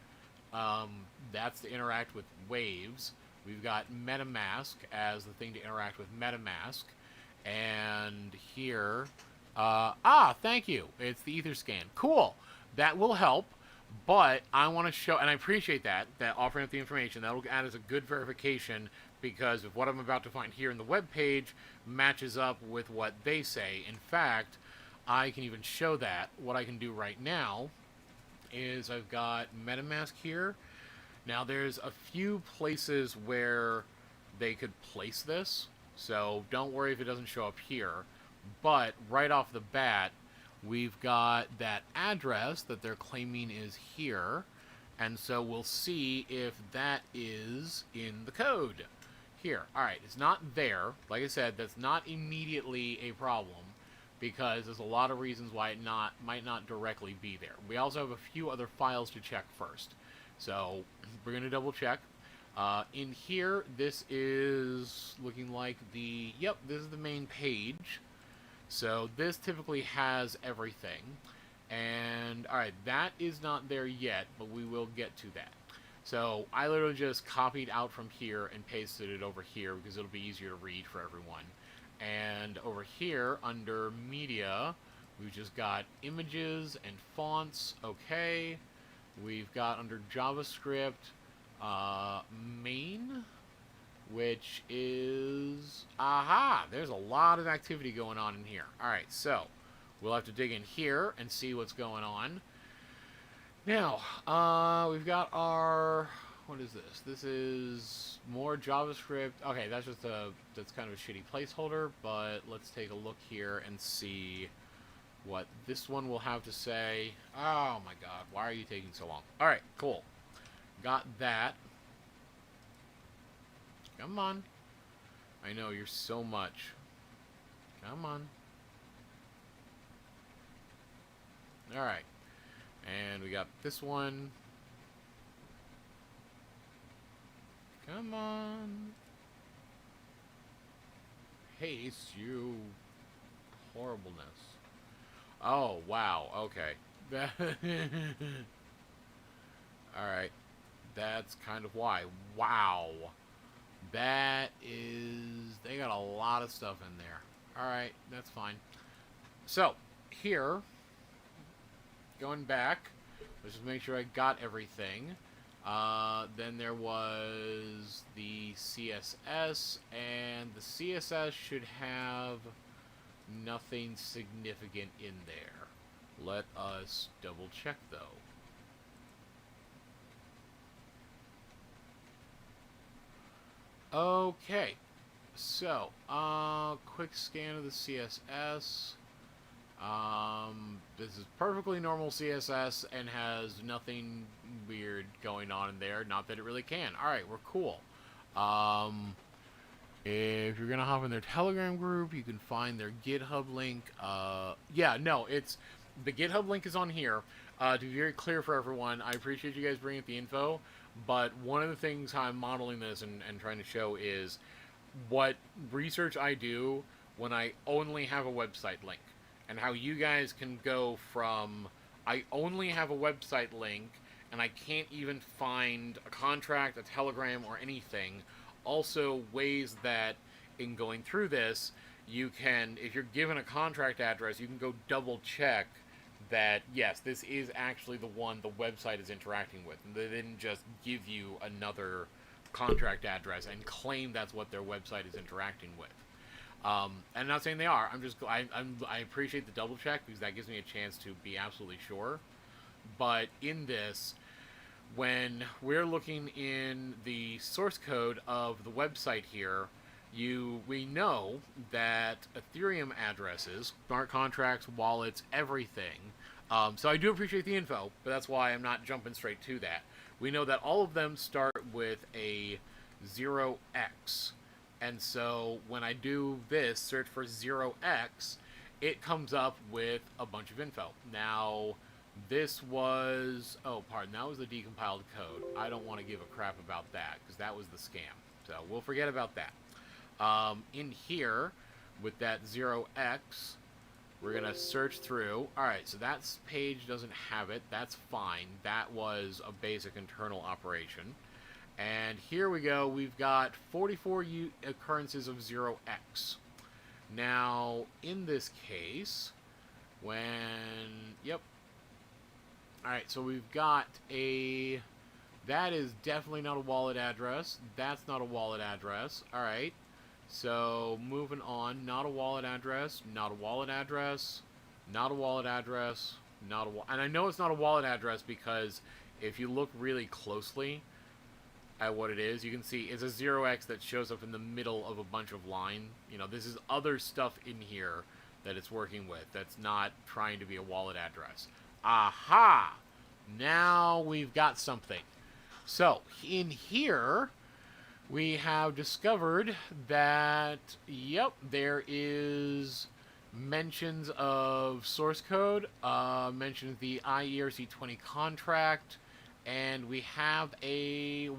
That's to interact with Waves. We've got MetaMask as the thing to interact with MetaMask. And here, thank you. It's the Etherscan. Cool. That will help. But I want to show, and I appreciate that offering up the information. That will add as a good verification, because if what I'm about to find here in the web page matches up with what they say. In fact, I can even show that. What I can do right now is I've got MetaMask here. Now, there's a few places where they could place this, so don't worry if it doesn't show up here. But right off the bat, we've got that address that they're claiming is here, and so we'll see if that is in the code here. Alright, it's not there. Like I said, that's not immediately a problem, because there's a lot of reasons why it might not directly be there. We also have a few other files to check first. So, we're going to double check. In here, this is looking like the... Yep, this is the main page. So this typically has everything. And, alright, that is not there yet, but we will get to that. So I literally just copied out from here and pasted it over here because it'll be easier to read for everyone. And over here, under Media, we've just got images and fonts. Okay. We've got under JavaScript, main, which is, there's a lot of activity going on in here. Alright, so we'll have to dig in here and see what's going on. Now, we've got our, what is this? This is more JavaScript. Okay, that's kind of a shitty placeholder, but let's take a look here and see what this one will have to say. Oh my god, why are you taking so long? Alright, cool. Got that. Come on. I know, you're so much. Come on. Alright. And we got this one. Come on. Haste you. Horribleness. Oh, wow. Okay. Alright. That's kind of why. Wow. That is... They got a lot of stuff in there. Alright, that's fine. So, here, going back, let's just make sure I got everything. Then there was the CSS, and the CSS should have nothing significant in there. Let us double check, though. Okay, so, quick scan of the CSS. This is perfectly normal CSS and has nothing weird going on in there. Not that it really can. Alright, we're cool. If you're gonna hop in their Telegram group, you can find their GitHub link. Yeah, no, it's... The GitHub link is on here. To be very clear for everyone, I appreciate you guys bringing up the info, but one of the things how I'm modeling this and trying to show is what research I do when I only have a website link, and how you guys can go from I only have a website link and I can't even find a contract, a telegram, or anything. Also, ways that in going through this, you can, if you're given a contract address, you can go double check that, yes, this is actually the one the website is interacting with. And they didn't just give you another contract address and claim that's what their website is interacting with. And I'm not saying they are. I appreciate the double check because that gives me a chance to be absolutely sure. but in this, when we're looking in the source code of the website here, we know that Ethereum addresses, smart contracts, wallets, everything. So I do appreciate the info, but that's why I'm not jumping straight to that. We know that all of them start with a 0x. And so when I do this, search for 0x, it comes up with a bunch of info. Now, this was, oh, pardon, that was the decompiled code. I don't want to give a crap about that, because that was the scam. So we'll forget about that. In here, with that 0x, we're going to search through. Alright, so that page doesn't have it. That's fine. That was a basic internal operation. And here we go. We've got 44 occurrences of 0x. Now, in this case, yep. Alright, so we've got that is definitely not a wallet address. That's not a wallet address. Alright. So, moving on, not a wallet address, not a wallet address, not a wallet address, not a wallet. And I know it's not a wallet address because if you look really closely at what it is, you can see it's a 0x that shows up in the middle of a bunch of line. You know, this is other stuff in here that it's working with that's not trying to be a wallet address. Aha! Now we've got something. So, in here, we have discovered that, yep, there is mentions of source code, mentions the IERC20 contract, and we have a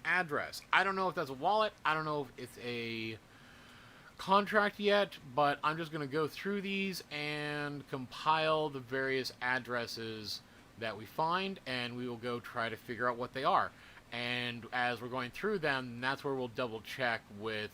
address. I don't know if that's a wallet. I don't know if it's a contract yet, but I'm just going to go through these and compile the various addresses that we find, and we will go try to figure out what they are. And as we're going through them, that's where we'll double check with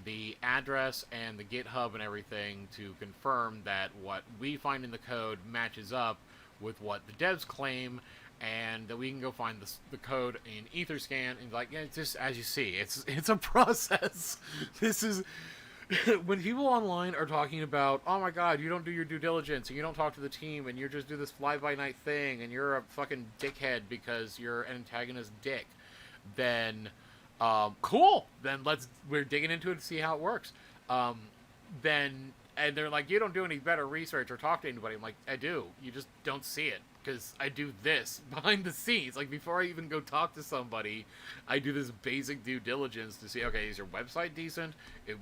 the address and the GitHub and everything to confirm that what we find in the code matches up with what the devs claim, and that we can go find the code in Etherscan and like, yeah, it's just, as you see, it's a process. This is when people online are talking about, oh my god, you don't do your due diligence and you don't talk to the team and you just do this fly-by-night thing and you're a fucking dickhead because you're an antagonist dick, then cool, then we're digging into it to see how it works. And they're like, you don't do any better research or talk to anybody. I'm like, I do, you just don't see it, because I do this behind the scenes. Like, before I even go talk to somebody, I do this basic due diligence to see, okay, is your website decent?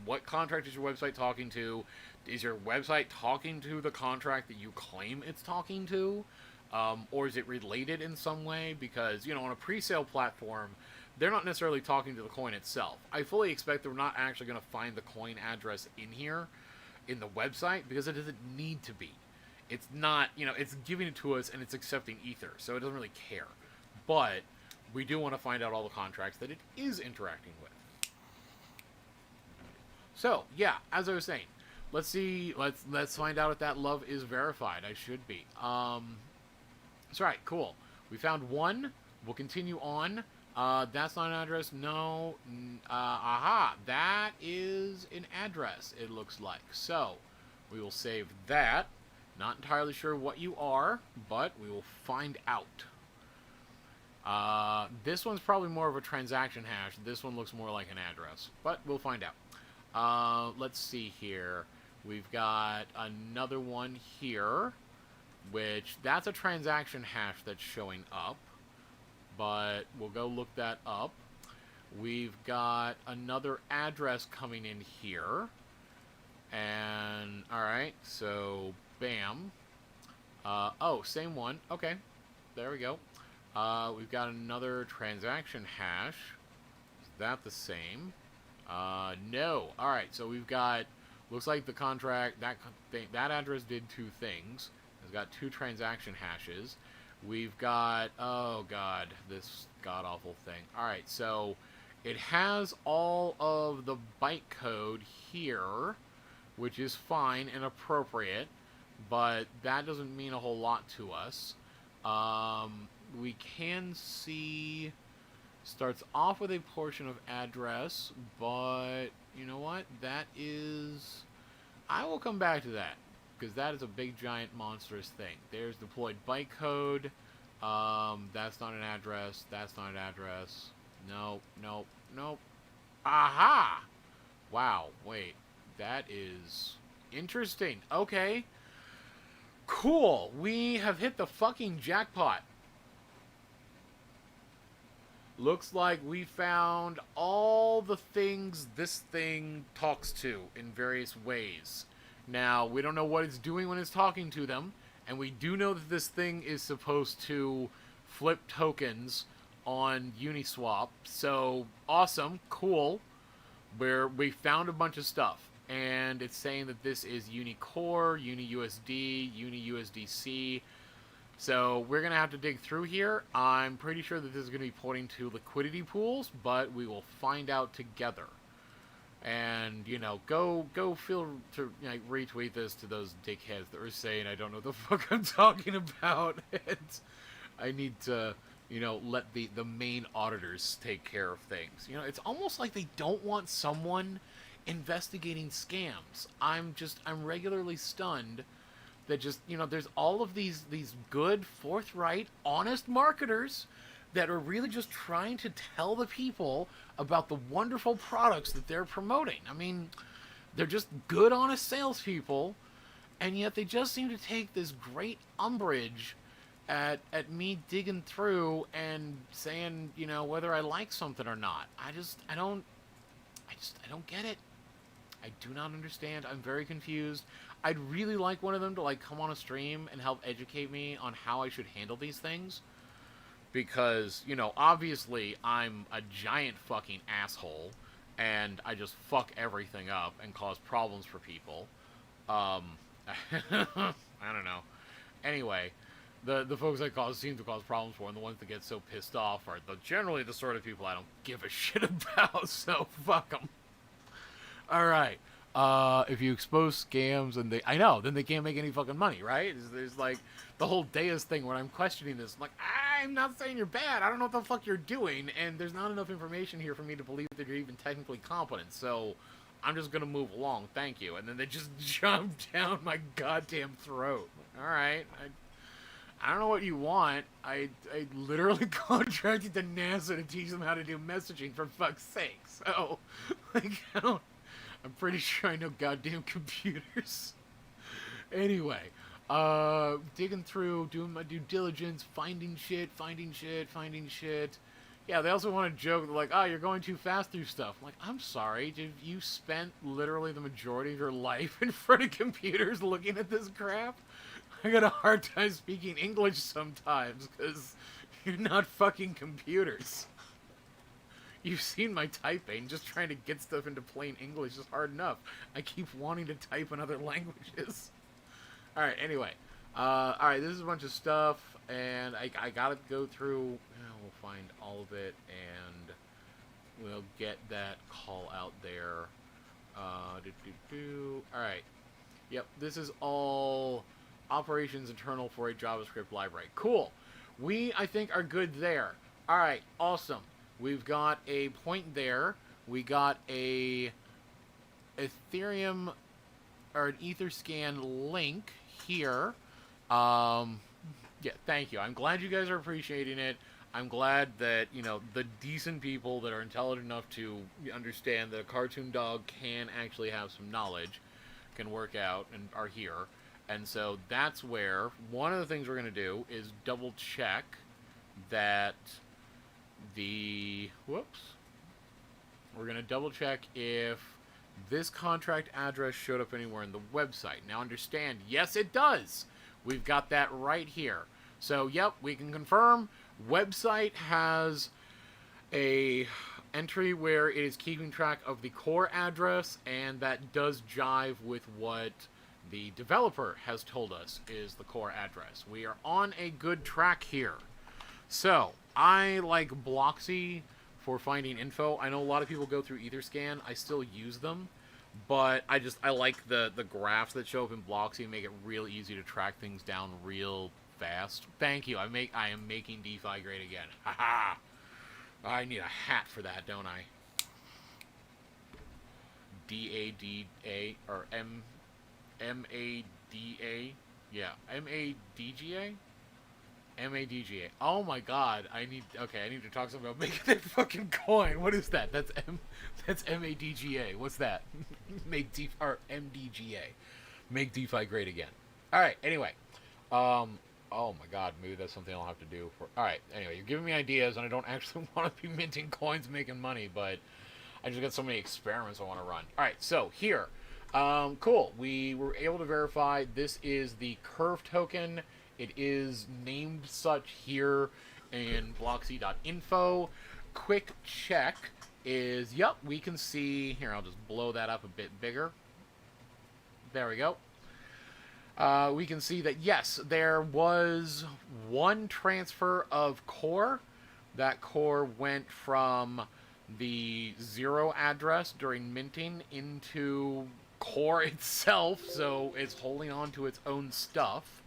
What contract is your website talking to? Is your website talking to the contract that you claim it's talking to? Or is it related in some way? Because, you know, on a pre-sale platform, they're not necessarily talking to the coin itself. I fully expect they're not actually going to find the coin address in here, in the website, because it doesn't need to be. It's not, you know, it's giving it to us and it's accepting Ether, so it doesn't really care. But we do want to find out all the contracts that it is interacting with. So, yeah, as I was saying, let's see, let's find out if that love is verified. I should be. That's right, cool. We found one. We'll continue on. That's not an address. No. Aha. That is an address, it looks like. So, we will save that. Not entirely sure what you are, but we will find out. This one's probably more of a transaction hash. This one looks more like an address, but we'll find out. Let's see here. We've got another one here, which that's a transaction hash that's showing up, but we'll go look that up. We've got another address coming in here, and alright, so bam. Oh, same one. Okay, there we go. We've got another transaction hash. Is that the same? No. Alright, so we've got, looks like the contract, that address did two things. It's got two transaction hashes. We've got, oh god, this god-awful thing. Alright, so it has all of the bytecode here, which is fine and appropriate, but that doesn't mean a whole lot to us. We can see, starts off with a portion of address, but you know what? That is, I will come back to that, because that is a big, giant, monstrous thing. There's deployed bytecode. That's not an address. That's not an address. Nope, nope, nope. Aha! Wow, wait. That is interesting. Okay. Cool. We have hit the fucking jackpot. Looks like we found all the things this thing talks to in various ways. Now, we don't know what it's doing when it's talking to them, and we do know that this thing is supposed to flip tokens on Uniswap. So, awesome, cool. We found a bunch of stuff, and it's saying that this is Unicore, UniUSD, UniUSDC. So we're going to have to dig through here. I'm pretty sure that this is going to be pointing to liquidity pools, but we will find out together. And, you know, go feel to retweet this to those dickheads that were saying I don't know what the fuck I'm talking about. And I need to, you know, let the main auditors take care of things. You know, it's almost like they don't want someone investigating scams. I'm regularly stunned that just, you know, there's all of these good, forthright, honest marketers that are really just trying to tell the people about the wonderful products that they're promoting. I mean, they're just good, honest salespeople, and yet they just seem to take this great umbrage at me digging through and saying, you know, whether I like something or not. I don't get it. I do not understand. I'm very confused. I'd really like one of them to, like, come on a stream and help educate me on how I should handle these things. Because, you know, obviously I'm a giant fucking asshole, and I just fuck everything up and cause problems for people. I don't know. Anyway, the folks I seem to cause problems for, and the ones that get so pissed off are generally the sort of people I don't give a shit about, so fuck them. Alright. If you expose scams and then they can't make any fucking money, right? There's like the whole Deus thing when I'm questioning this. I'm like, I'm not saying you're bad. I don't know what the fuck you're doing, and there's not enough information here for me to believe that you're even technically competent. So I'm just gonna move along. Thank you. And then they just jump down my goddamn throat. All right. I don't know what you want. I literally contracted to NASA to teach them how to do messaging, for fuck's sake. So, like, I'm pretty sure I know goddamn computers. Anyway, digging through, doing my due diligence, finding shit. Yeah, they also want to joke, like, oh, you're going too fast through stuff. I'm like, I'm sorry, you spent literally the majority of your life in front of computers looking at this crap? I got a hard time speaking English sometimes, because you're not fucking computers. You've seen my typing. Just trying to get stuff into plain English is hard enough. I keep wanting to type in other languages. Alright, anyway. Alright, this is a bunch of stuff, and I gotta go through. We'll find all of it, and we'll get that call out there. Alright. Yep, this is all operations internal for a JavaScript library. Cool. We, I think, are good there. Alright, awesome. We've got a point there. We got a Ethereum or an Etherscan link here. Yeah, thank you. I'm glad you guys are appreciating it. I'm glad that, you know, the decent people that are intelligent enough to understand that a cartoon dog can actually have some knowledge, can work out, and are here. And so that's where one of the things we're going to do is double check that we're going to double check if this contract address showed up anywhere in the website. Now understand, yes it does. We've got that right here. So yep, we can confirm website has a entry where it is keeping track of the core address, and that does jive with what the developer has told us is the core address. We are on a good track here. So I like Bloxy for finding info. I know a lot of people go through Etherscan. I still use them, but I like the graphs that show up in Bloxy and make it real easy to track things down real fast. Thank you. I am making DeFi great again. Haha. I need a hat for that, don't I? DADA or MADA M-A-D-A? Yeah, M-A-D-G-A? M-A-D-G-A. Oh my god, I need to talk something about making that fucking coin. What is that? That's M-A-D-G-A. What's that? Or M-D-G-A. Make DeFi great again. Alright, anyway. Oh my god, maybe that's something I'll have to do for... Alright, anyway, you're giving me ideas, and I don't actually want to be minting coins making money, but I just got so many experiments I want to run. Alright, so here. Cool. We were able to verify this is the Curve token. It is named such here in blockc.info. Quick check is, yep, we can see... Here, I'll just blow that up a bit bigger. There we go. We can see that, yes, there was one transfer of core. That core went from the 0 address during minting into core itself, so it's holding on to its own stuff.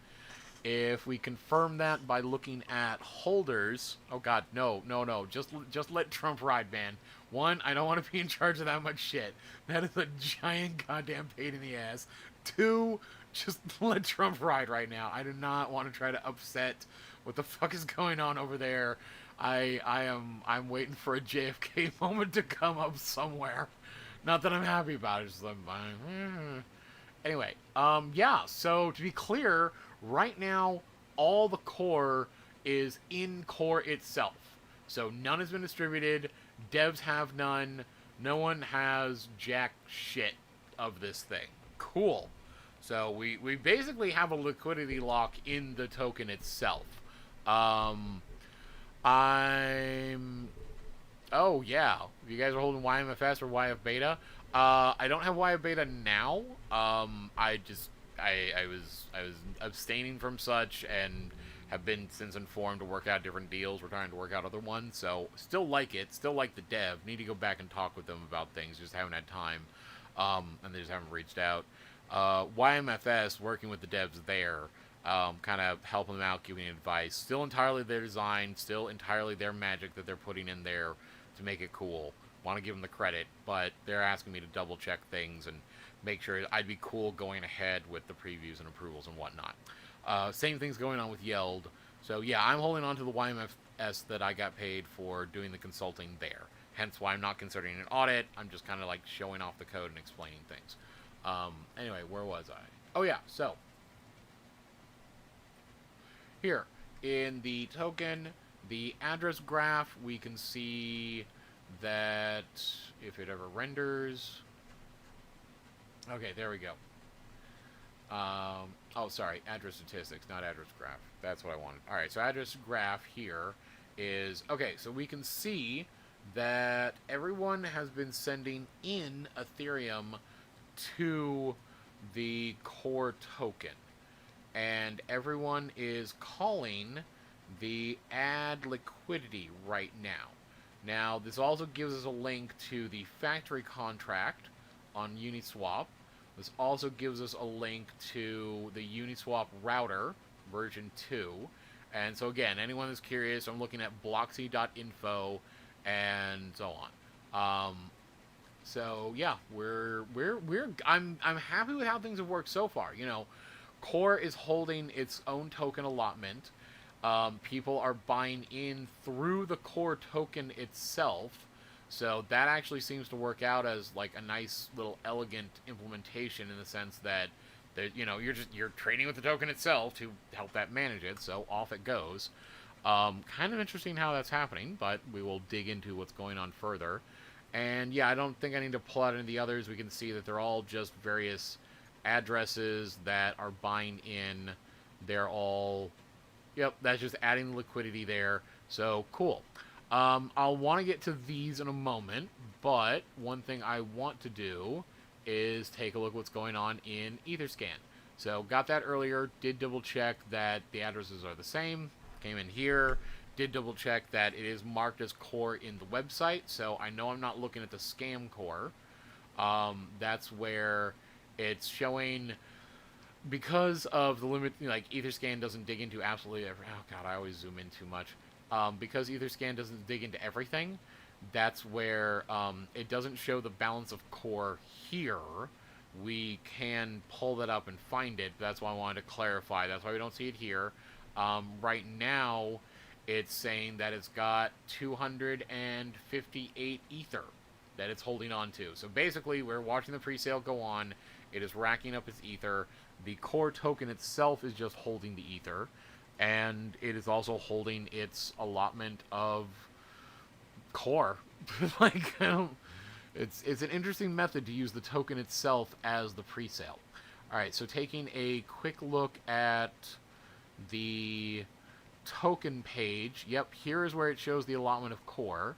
If we confirm that by looking at holders... Oh, God, no. Just let Trump ride, man. One, I don't want to be in charge of that much shit. That is a giant goddamn pain in the ass. Two, just let Trump ride right now. I do not want to try to upset what the fuck is going on over there. I'm waiting for a JFK moment to come up somewhere. Not that I'm happy about it. Just like, anyway, yeah. So to be clear, right now all the core is in core itself. So none has been distributed. Devs have none. No one has jack shit of this thing. Cool. So we basically have a liquidity lock in the token itself. Oh, yeah. You guys are holding YMFS or YF Beta? I don't have YF Beta now. I was abstaining from such and have been since informed to work out different deals. We're trying to work out other ones. So still like it. Still like the dev. Need to go back and talk with them about things. Just haven't had time. And they just haven't reached out. YMFS, working with the devs there, kind of helping them out, giving advice. Still entirely their design, still entirely their magic that they're putting in there to make it cool. Want to give them the credit, but they're asking me to double check things and make sure I'd be cool going ahead with the previews and approvals and whatnot. Same thing's going on with Yeld. So yeah, I'm holding on to the YMFS that I got paid for doing the consulting there. Hence why I'm not considering an audit. I'm just kind of like showing off the code and explaining things. Anyway, where was I? Oh yeah, so here in the token, the address graph, we can see that if it ever renders. Okay, there we go. Oh, sorry, address statistics, not address graph. That's what I wanted. All right, so address graph here is, okay, so we can see that everyone has been sending in Ethereum to the core token, and everyone is calling the add liquidity right now. Now, this also gives us a link to the factory contract on Uniswap. This also gives us a link to the Uniswap router version 2. And so again, anyone that's curious, I'm looking at blockc.info and so on. So yeah, I'm happy with how things have worked so far. You know, Core is holding its own token allotment. People are buying in through the Core token itself. So that actually seems to work out as like a nice little elegant implementation in the sense that you're trading with the token itself to help that manage it. So off it goes. Kind of interesting how that's happening, but we will dig into what's going on further. And yeah, I don't think I need to pull out any of the others. We can see that they're all just various addresses that are buying in. They're all, yep, that's just adding liquidity there. So cool. I'll want to get to these in a moment, but one thing I want to do is take a look at what's going on in Etherscan. So got that earlier, did double check that the addresses are the same, came in here, did double check that it is marked as core in the website, so I know I'm not looking at the scam core. That's where it's showing, because of the limit, like Etherscan doesn't dig into absolutely every, oh god, I always zoom in too much. Because Etherscan doesn't dig into everything, that's where it doesn't show the balance of core here, we can pull that up and find it. That's why I wanted to clarify. That's why we don't see it here. Right now, it's saying that it's got 258 ether that it's holding on to. So basically, we're watching the pre-sale go on. It is racking up its ether. The core token itself is just holding the ether. And it is also holding its allotment of core. Like, it's an interesting method to use the token itself as the pre-sale. Alright, so taking a quick look at the token page. Yep, here is where it shows the allotment of core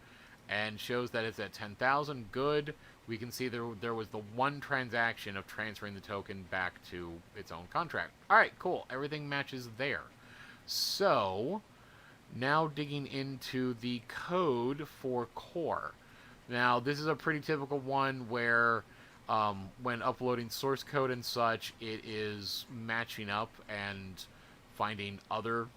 and shows that it's at 10,000. Good. We can see there was the one transaction of transferring the token back to its own contract. Alright, cool. Everything matches there. So, now digging into the code for core. Now, this is a pretty typical one where when uploading source code and such, it is matching up and finding other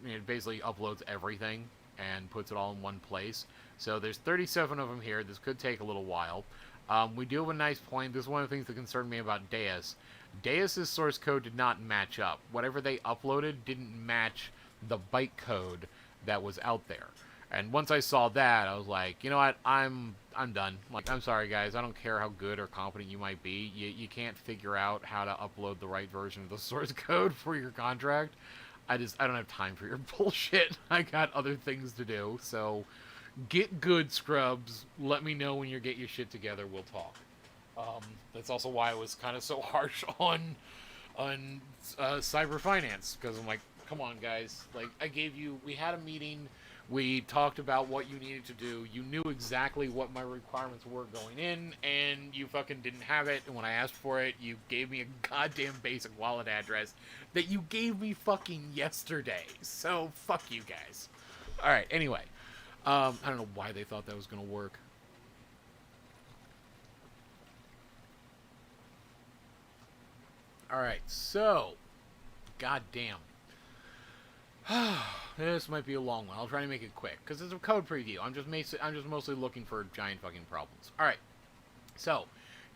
it basically uploads everything and puts it all in one place. So there's 37 of them here. This could take a little while. We do have a nice point. This is one of the things that concerned me about Deus. Deus's source code did not match up. Whatever they uploaded didn't match the bytecode that was out there. And once I saw that, I was like, you know what, I'm done. Like, I'm sorry, guys. I don't care how good or competent you might be. You can't figure out how to upload the right version of the source code for your contract. I don't have time for your bullshit. I got other things to do. So, get good, scrubs. Let me know when you get your shit together. We'll talk. That's also why I was kind of so harsh on cyber finance, because I'm like, come on, guys. Like, we had a meeting. We talked about what you needed to do. You knew exactly what my requirements were going in, and you fucking didn't have it. And when I asked for it, you gave me a goddamn basic wallet address that you gave me fucking yesterday. So, fuck you guys. Alright, anyway. I don't know why they thought that was going to work. Alright, so. Goddamn. This might be a long one. I'll try to make it quick, because it's a code preview. I'm just mostly looking for giant fucking problems. Alright, so,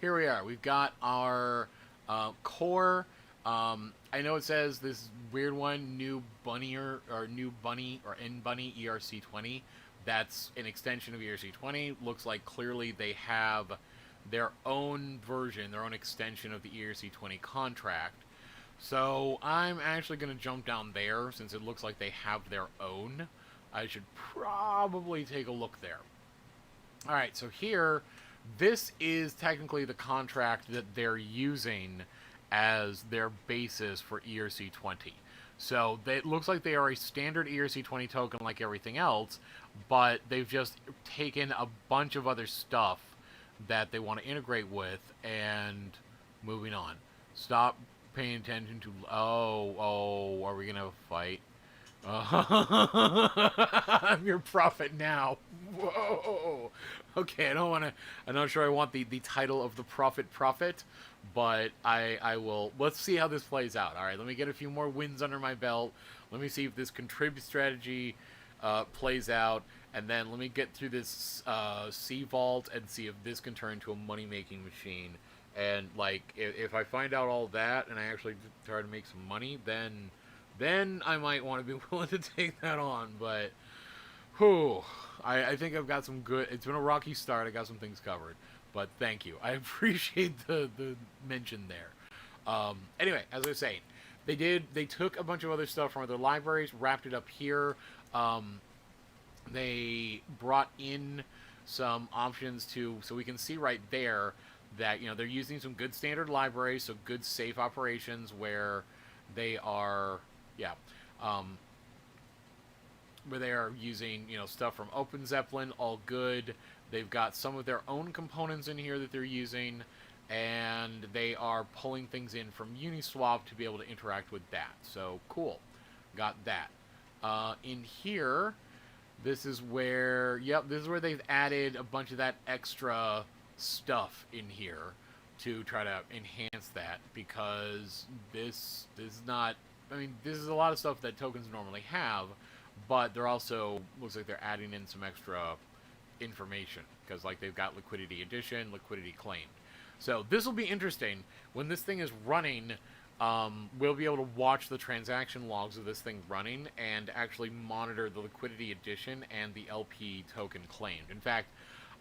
here we are. We've got our core. I know it says this weird one, new bunny or NBunny ERC20. That's an extension of ERC20. Looks like clearly they have their own version, their own extension of the ERC20 contract. So I'm actually going to jump down there, since it looks like they have their own. I should probably take a look there. Alright, so here, this is technically the contract that they're using as their basis for ERC20. So it looks like they are a standard ERC20 token like everything else, but they've just taken a bunch of other stuff that they want to integrate with, and moving on. Stop paying attention to... Oh, are we gonna fight? I'm your prophet now. Whoa. Okay, I'm not sure I want the title of the prophet, but I will... Let's see how this plays out. Alright, let me get a few more wins under my belt. Let me see if this contrib strategy plays out, and then let me get through this cVault and see if this can turn into a money-making machine. And, like, if I find out all that and I actually try to make some money, then I might want to be willing to take that on. But, whew, I think I've got some good... It's been a rocky start. I got some things covered. But thank you. I appreciate the mention there. Anyway, as I was saying, they took a bunch of other stuff from other libraries, wrapped it up here. They brought in some options so we can see right there that, you know, they're using some good standard libraries, so good safe operations where they are, where they are using, you know, stuff from OpenZeppelin, all good. They've got some of their own components in here that they're using, and they are pulling things in from Uniswap to be able to interact with that. So, cool. Got that. In here, this is where, this is where they've added a bunch of that extra stuff in here to try to enhance that, because this is not... I mean, this is a lot of stuff that tokens normally have, but they're also... looks like they're adding in some extra information, because, like, they've got liquidity addition, liquidity claimed. So this will be interesting. When this thing is running, we'll be able to watch the transaction logs of this thing running and actually monitor the liquidity addition and the LP token claimed. In fact,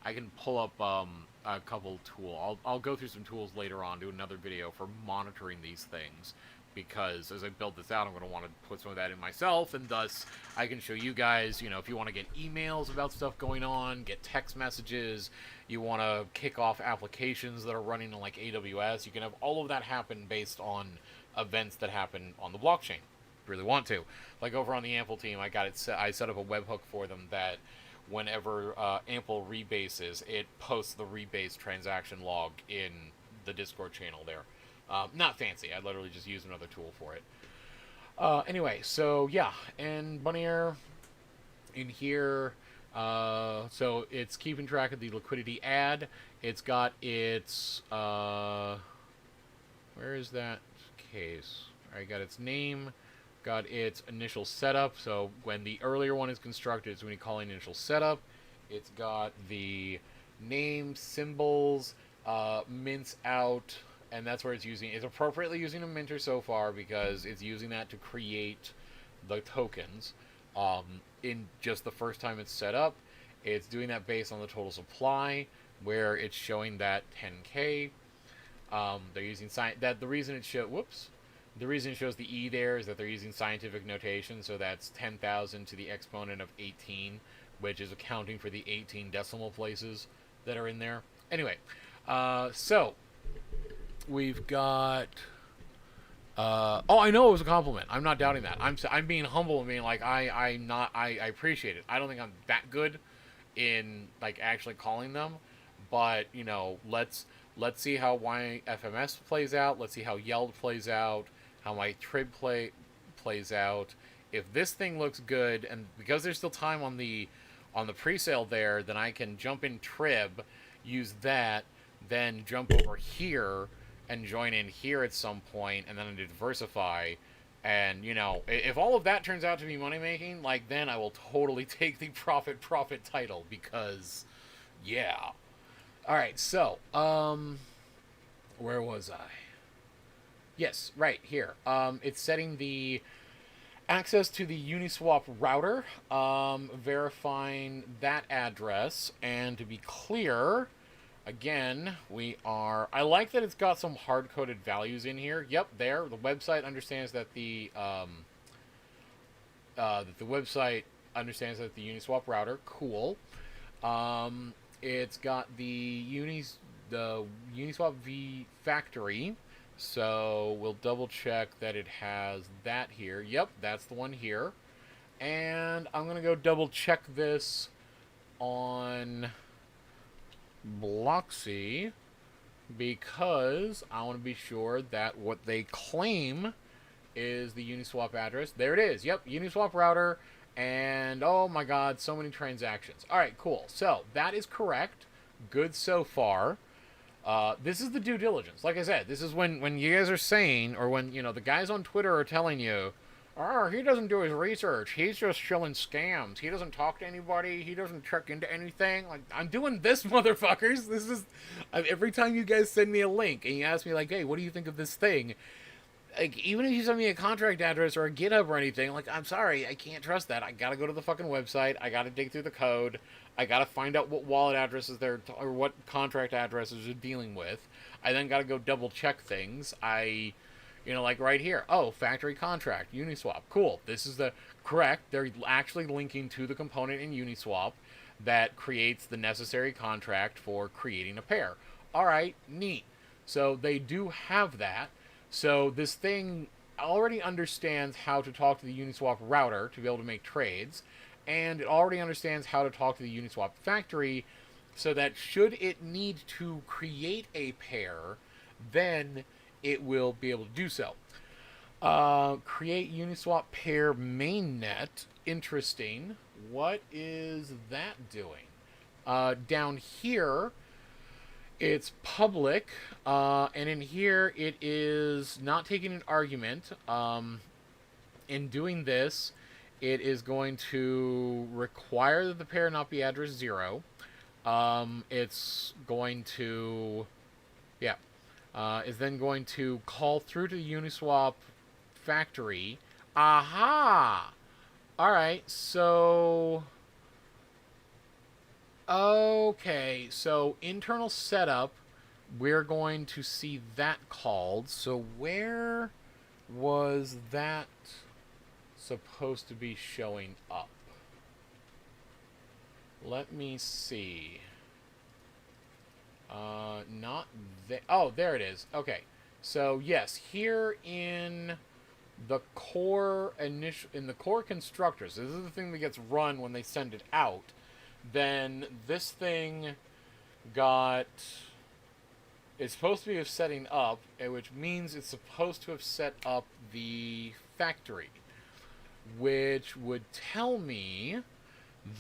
I can pull up a couple tools. I'll go through some tools later on, do another video for monitoring these things, because as I build this out, I'm going to want to put some of that in myself, and thus I can show you guys, you know, if you want to get emails about stuff going on, get text messages, you want to kick off applications that are running on like AWS, you can have all of that happen based on events that happen on the blockchain. Really want to. Like over on the Ample team, I set up a webhook for them that whenever Ample rebases, it posts the rebase transaction log in the Discord channel there. Not fancy. I literally just use another tool for it. Anyway, so yeah, and Bunny Air in here. So it's keeping track of the liquidity add. It's got its where is that case? I got its name, got its initial setup. So when the earlier one is constructed, it's when you call in initial setup. It's got the name, symbols, mints out. And that's where it's appropriately using a minter so far, because it's using that to create the tokens. In just the first time it's set up, it's doing that based on the total supply, where it's showing that 10K. They're using the reason it shows the E there is that they're using scientific notation, so that's 10,000 to the exponent of 18, which is accounting for the 18 decimal places that are in there. Anyway, so we've got. I know it was a compliment. I'm not doubting that. I'm being humble and being like I appreciate it. I don't think I'm that good in like actually calling them, but you know, let's see how YFMS plays out. Let's see how Yeld plays out. How my Trib plays out. If this thing looks good, and because there's still time on the pre-sale there, then I can jump in Trib, use that, then jump over here and join in here at some point, and then diversify. And, you know, if all of that turns out to be money-making, like, then I will totally take the profit title, because, yeah. Alright, so, where was I? Yes, right, here. It's setting the access to the Uniswap router, verifying that address, and to be clear, again, I like that it's got some hard-coded values in here. Yep, there. The website understands that the Uniswap router. Cool. It's got the Uniswap V factory. So we'll double check that it has that here. Yep, that's the one here. And I'm gonna go double check this on Bloxy, because I want to be sure that what they claim is the Uniswap address. There it is. Yep, Uniswap router. And oh my god, so many transactions. Alright, cool. So that is correct. Good so far. This is the due diligence. Like I said, this is when you guys are saying, or when, you know, the guys on Twitter are telling you, oh, he doesn't do his research. He's just shilling scams. He doesn't talk to anybody. He doesn't check into anything. Like, I'm doing this, motherfuckers. This is... every time you guys send me a link and you ask me, like, hey, what do you think of this thing? Like, even if you send me a contract address or a GitHub or anything, like, I'm sorry, I can't trust that. I gotta go to the fucking website. I gotta dig through the code. I gotta find out what wallet addresses they're... or what contract addresses they're dealing with. I then gotta go double check things. You know, like right here. Oh, factory contract, Uniswap. Cool. This is the correct. They're actually linking to the component in Uniswap that creates the necessary contract for creating a pair. All right, neat. So they do have that. So this thing already understands how to talk to the Uniswap router to be able to make trades. And it already understands how to talk to the Uniswap factory, so that should it need to create a pair, then it will be able to do so. Create Uniswap pair mainnet. Interesting. What is that doing? Down here, it's public, and in here it is not taking an argument. In doing this, it is going to require that the pair not be address 0. It's going to... Yeah. Is then going to call through to the Uniswap factory. Aha! Alright, so... Okay, so internal setup, we're going to see that called. So where was that supposed to be showing up? Let me see. Not there. Oh, there it is. Okay. So yes, here in the core in the core constructors, this is the thing that gets run when they send it out. Then this thing got it's supposed to be setting up, which means it's supposed to have set up the factory, which would tell me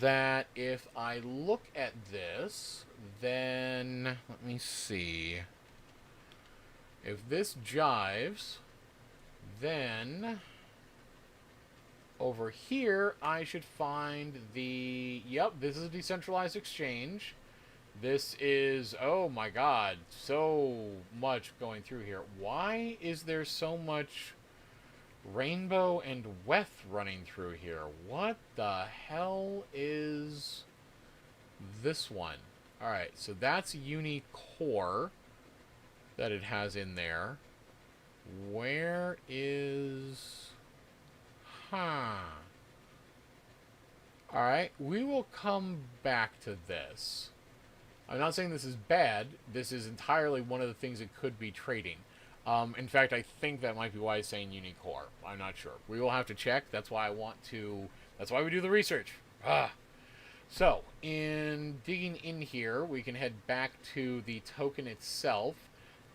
that if I look at this, then let me see. If this jives, then over here I should find the... Yep, this is a decentralized exchange. This is... Oh my god, so much going through here. Why is there so much Rainbow and Weth running through here? What the hell is this one? Alright, so that's Uni Core that it has in there. Where is... Huh. Alright, we will come back to this. I'm not saying this is bad. This is entirely one of the things it could be trading. In fact, I think that might be why it's saying Unicore. I'm not sure. We will have to check. That's why I want to... That's why we do the research. So, in digging in here, we can head back to the token itself.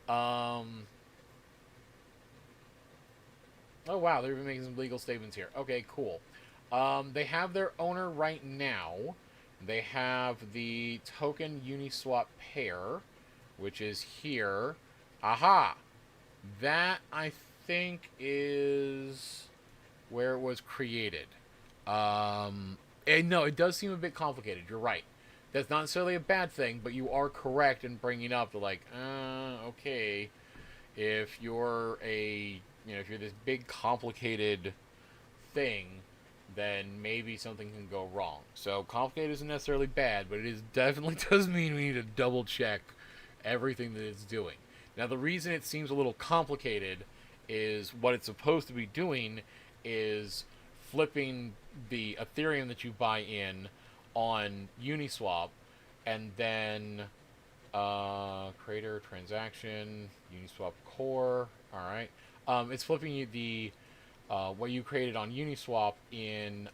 Oh, wow. They're even making some legal statements here. Okay, cool. They have their owner right now. They have the token Uniswap pair, which is here. Aha! That, I think, is where it was created. No, it does seem a bit complicated. You're right. That's not necessarily a bad thing, but you are correct in bringing up the, like, okay, if you're if you're this big, complicated thing, then maybe something can go wrong. So complicated isn't necessarily bad, but it definitely does mean we need to double check everything that it's doing. Now the reason it seems a little complicated is what it's supposed to be doing is flipping the Ethereum that you buy in on Uniswap, and then creator transaction Uniswap core. All right, it's flipping you the what you created on Uniswap in,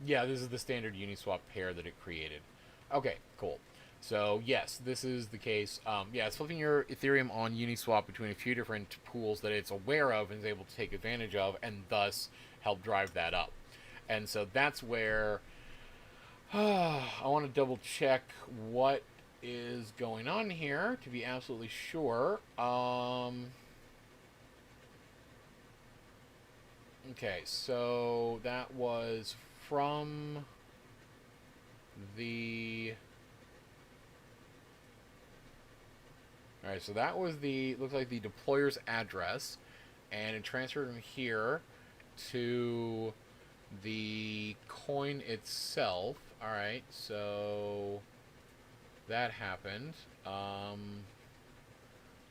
yeah, this is the standard Uniswap pair that it created. Okay, cool. So, yes, this is the case. Yeah, it's flipping your Ethereum on Uniswap between a few different pools that it's aware of and is able to take advantage of, and thus help drive that up. And so that's where I want to double check what is going on here to be absolutely sure. Okay, so that was from the... Alright, so that was the... Looks like the deployer's address. And it transferred from here to the coin itself. Alright, so... That happened.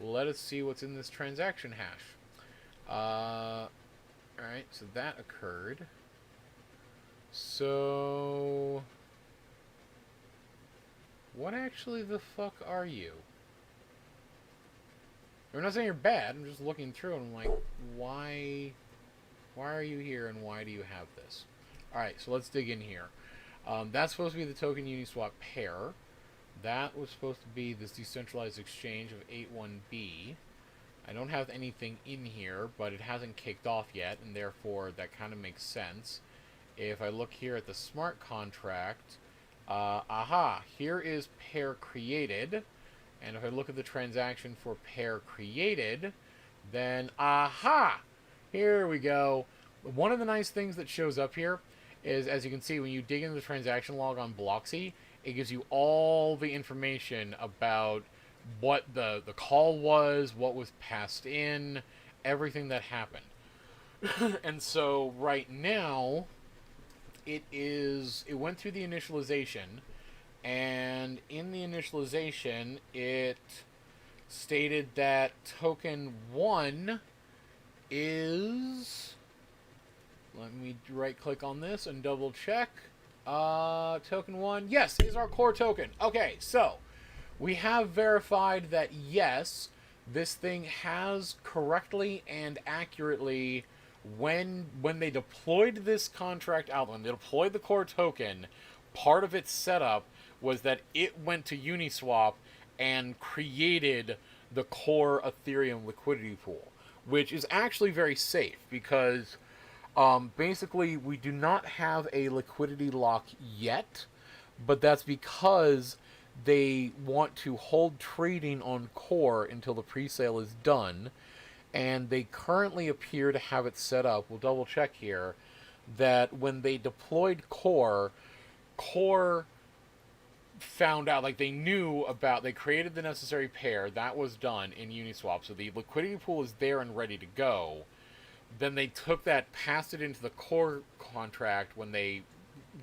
Let us see what's in this transaction hash. Alright, so that occurred. So... What actually the fuck are you? I'm not saying you're bad, I'm just looking through and I'm like, why are you here and why do you have this? Alright, so let's dig in here. That's supposed to be the token Uniswap pair. That was supposed to be this decentralized exchange of 81B. I don't have anything in here, but it hasn't kicked off yet, and therefore that kind of makes sense. If I look here at the smart contract, here is pair created. And if I look at the transaction for pair created, then here we go. One of the nice things that shows up here is, as you can see, when you dig into the transaction log on Bloxy, It gives you all the information about what the call was, what was passed in, everything that happened. And so right now, it went through the initialization, and in the initialization, it stated that token 1 is, let me right click on this and double check. Token 1, yes, is our core token. Okay, so we have verified that yes, this thing has correctly and accurately, when they deployed this contract out, when they deployed the core token, part of its setup was that it went to Uniswap and created the core Ethereum liquidity pool, which is actually very safe because basically we do not have a liquidity lock yet, but that's because they want to hold trading on core until the pre-sale is done, and they currently appear to have it set up, we'll double check here, that when they deployed core found out, like, they knew about, they created the necessary pair, that was done in Uniswap, so the liquidity pool is there and ready to go. Then they took that, passed it into the core contract when they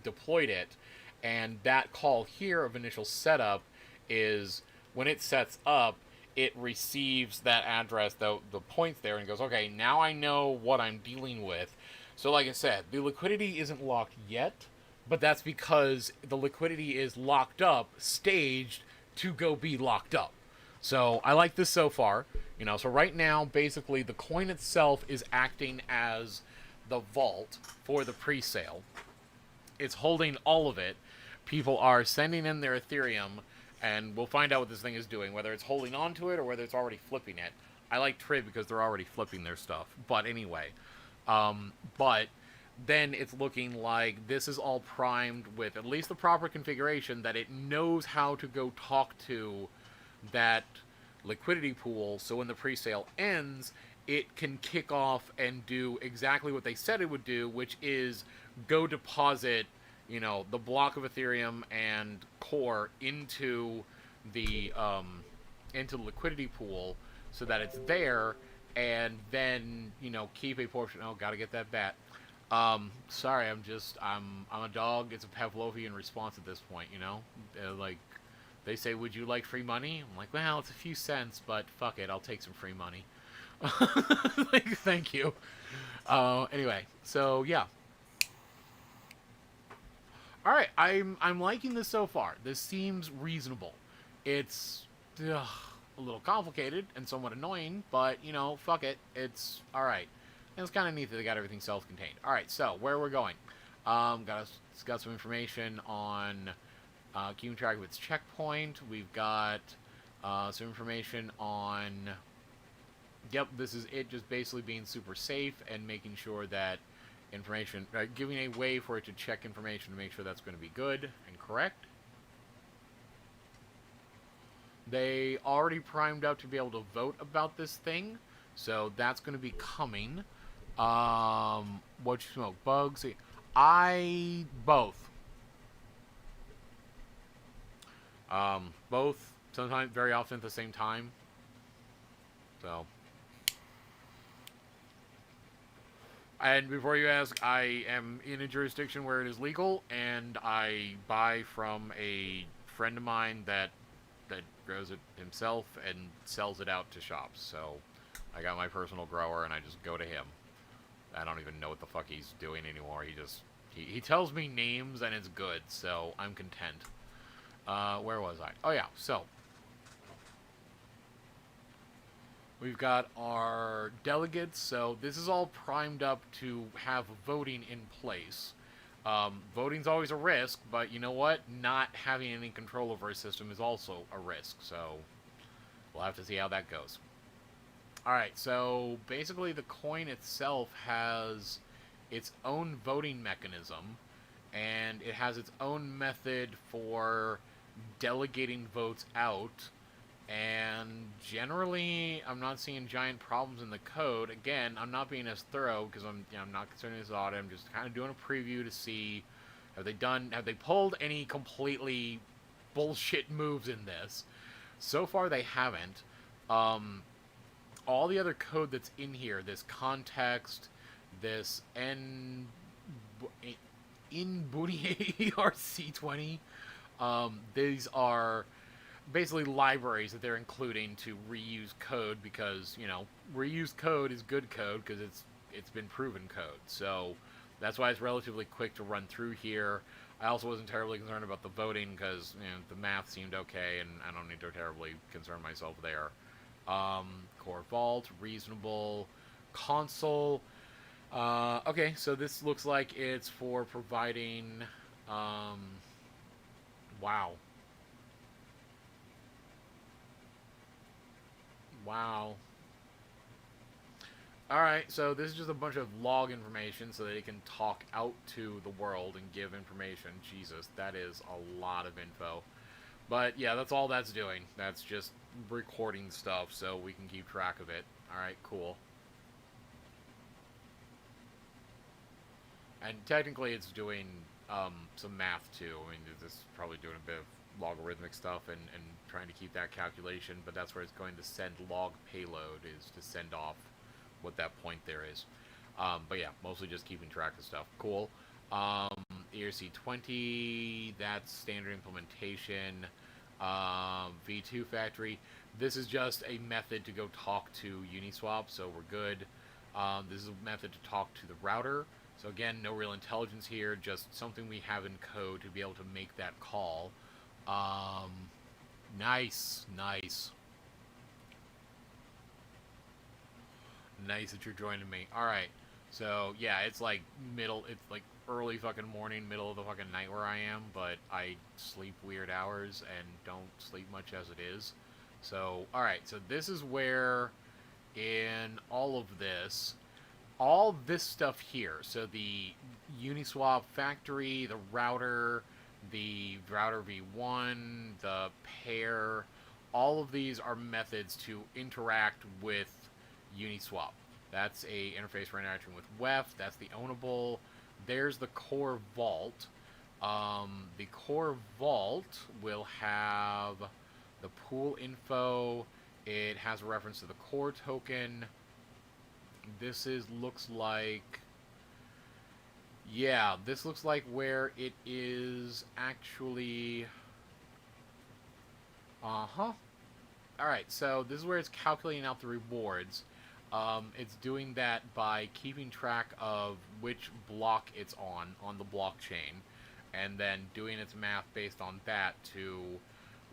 deployed it, and that call here of initial setup is when it sets up, it receives that address, the points there, and goes, okay, now I know what I'm dealing with. So like I said, the liquidity isn't locked yet, but that's because the liquidity is locked up, staged to go be locked up. So I like this so far. So right now, basically, the coin itself is acting as the vault for the pre-sale. It's holding all of it. People are sending in their Ethereum, and we'll find out what this thing is doing, whether it's holding on to it or whether it's already flipping it. I like Trib because they're already flipping their stuff. But anyway, but then it's looking like this is all primed with at least the proper configuration, that it knows how to go talk to that liquidity pool, so when the pre-sale ends, it can kick off and do exactly what they said it would do, which is go deposit, the block of Ethereum and core into the liquidity pool, so that it's there, and then keep a portion. Oh, gotta get that bat. Sorry, I'm a dog. It's a Pavlovian response at this point. Like, they say, would you like free money? I'm like, well, it's a few cents, but fuck it, I'll take some free money. Like, thank you. Anyway, so yeah. All right, I'm liking this so far. This seems reasonable. It's a little complicated and somewhat annoying, but fuck it. It's all right. And it's kind of neat that they got everything self-contained. All right, so where we're going? Got some information on keeping track of its checkpoint. We've got some information on. Yep, this is it. Just basically being super safe and making sure that information, giving a way for it to check information to make sure that's going to be good and correct. They already primed up to be able to vote about this thing, so that's going to be coming. What you smoke? Bugs? Both. Both, sometimes, very often at the same time. So. And before you ask, I am in a jurisdiction where it is legal, and I buy from a friend of mine that grows it himself and sells it out to shops. So I got my personal grower, and I just go to him. I don't even know what the fuck he's doing anymore. He tells me names, and it's good, so I'm content. Where was I? Oh yeah, so we've got our delegates, so this is all primed up to have voting in place. Voting's always a risk, but you know what? Not having any control over a system is also a risk, so we'll have to see how that goes. Alright, so basically the coin itself has its own voting mechanism, and it has its own method for delegating votes out. And generally, I'm not seeing giant problems in the code. Again, I'm not being as thorough because I'm not considering this audit. I'm just kind of doing a preview to see, Have they pulled any completely bullshit moves in this? So far, they haven't. All the other code that's in here, this context, this in Boonie ERC20, these are basically libraries that they're including to reuse code because, you know, reused code is good code because it's been proven code. So that's why it's relatively quick to run through here. I also wasn't terribly concerned about the voting because, you know, the math seemed okay, and I don't need to terribly concern myself there. Core vault, reasonable, console. Okay, so this looks like it's for providing. Wow. Wow. Alright, so this is just a bunch of log information so that it can talk out to the world and give information. Jesus, that is a lot of info. But yeah, that's all that's doing. That's just recording stuff so we can keep track of it. Alright, cool. And technically it's doing some math too. I mean, this is probably doing a bit of logarithmic stuff and trying to keep that calculation, but that's where it's going to send log payload, is to send off what that point there is. But yeah, mostly just keeping track of stuff. Cool. ERC20, that's standard implementation. V2 factory. This is just a method to go talk to Uniswap, so we're good. This is a method to talk to the router. So again, no real intelligence here, just something we have in code to be able to make that call. Nice, nice. Nice that you're joining me. Alright, so yeah, it's like early fucking morning, middle of the fucking night where I am, but I sleep weird hours and don't sleep much as it is. So, alright, so this is where in all this stuff here, so the Uniswap factory, the router v1, the pair, all of these are methods to interact with Uniswap. That's a interface for interacting with WEF. That's the ownable. There's the core vault. The core vault will have the pool info. It has a reference to the core token. This looks like, yeah, this looks like where it is actually, Alright, so this is where it's calculating out the rewards. It's doing that by keeping track of which block it's on the blockchain, and then doing its math based on that to,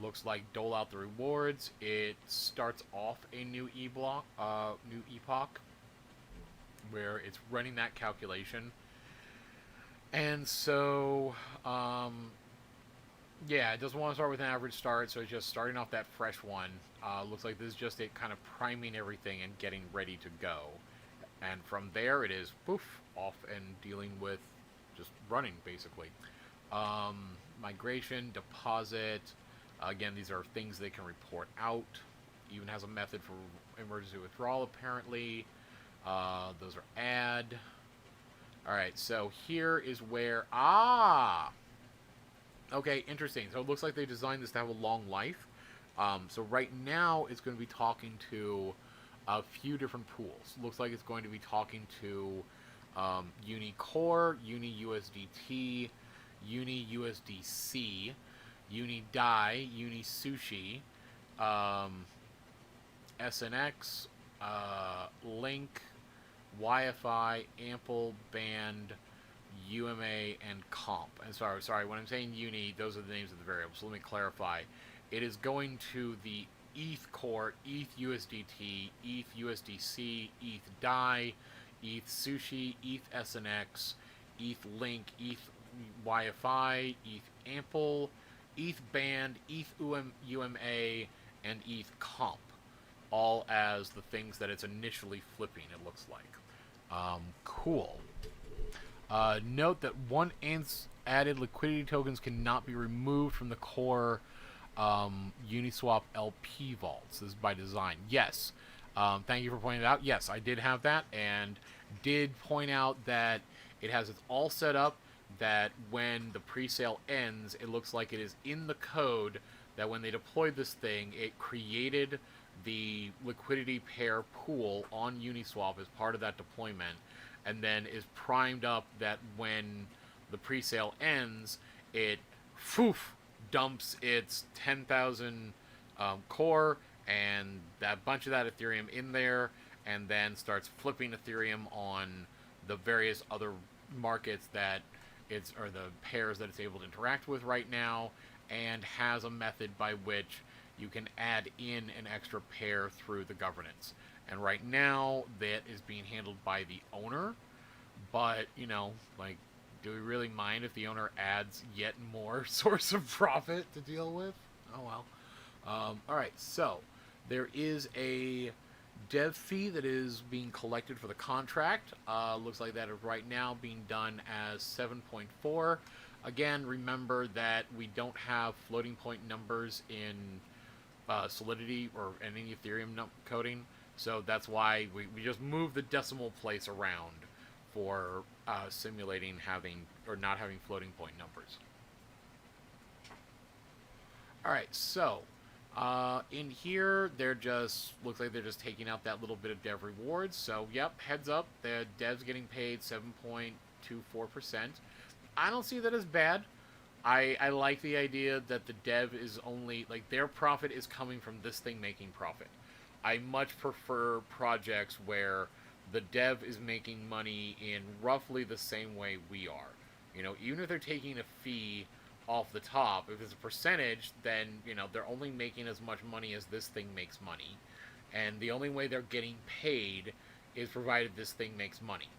looks like, dole out the rewards. It starts off a new epoch, where it's running that calculation. And so, yeah, it doesn't want to start with an average start, so it's just starting off that fresh one. Looks like this is just it kind of priming everything and getting ready to go. And from there, it is, poof, off and dealing with just running, basically. Migration, deposit. Again, these are things they can report out. Even has a method for emergency withdrawal, apparently. Those are add. Alright, so here is where... Okay, interesting. So it looks like they designed this to have a long life. So right now, it's going to be talking to a few different pools. Looks like it's going to be talking to Uni Core, Uni USDT, Uni USDC, Uni Dai, Uni Sushi, SNX, Link, YFI, Ample, Band, UMA, and Comp. And sorry, when I'm saying Uni, those are the names of the variables. So let me clarify. It is going to the ETH Core, ETH USDT, ETH USDC, ETH DAI, ETH Sushi, ETH SNX, ETH Link, ETH YFI, ETH Ample, ETH Band, ETH UMA, and ETH Comp. All as the things that it's initially flipping, it looks like. Cool. Note that one added liquidity tokens cannot be removed from the core Uniswap LP vaults. This is by design. Yes. Thank you for pointing it out. Yes, I did have that, and did point out that it has it all set up that when the pre-sale ends, it looks like it is in the code that when they deployed this thing, it created the liquidity pair pool on Uniswap as part of that deployment, and then is primed up that when the pre-sale ends, it dumps its 10,000 core and that bunch of that Ethereum in there, and then starts flipping Ethereum on the various other markets that it's, or the pairs that it's able to interact with right now, and has a method by which you can add in an extra pair through the governance. And right now, that is being handled by the owner, but, you know, like, do we really mind if the owner adds yet more source of profit to deal with? Oh well. Alright, so there is a dev fee that is being collected for the contract. Looks like that is right now being done as 7.4. Again, remember that we don't have floating point numbers in Solidity or any Ethereum coding, so that's why we just move the decimal place around for simulating having or not having floating point numbers. Alright, so in here, they're just, looks like they're just taking out that little bit of dev rewards. So, yep, heads up, the dev's getting paid 7.24%. I don't see that as bad. I like the idea that the dev is only, like, their profit is coming from this thing making profit. I much prefer projects where the dev is making money in roughly the same way we are. You know, even if they're taking a fee off the top, if it's a percentage, then, you know, they're only making as much money as this thing makes money. And the only way they're getting paid is provided this thing makes money.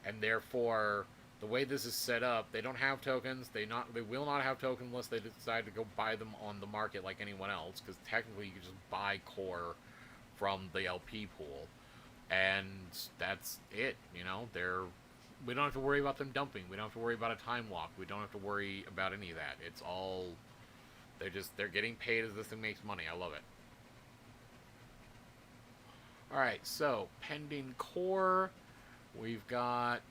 And therefore, the way this is set up, they don't have tokens. They will not have tokens unless they decide to go buy them on the market like anyone else, because technically you can just buy core from the LP pool. And that's it, you know, we don't have to worry about them dumping. We don't have to worry about a time lock. We don't have to worry about any of that. It's all, they're getting paid as this thing makes money. I love it. Alright, so, pending core, we've got,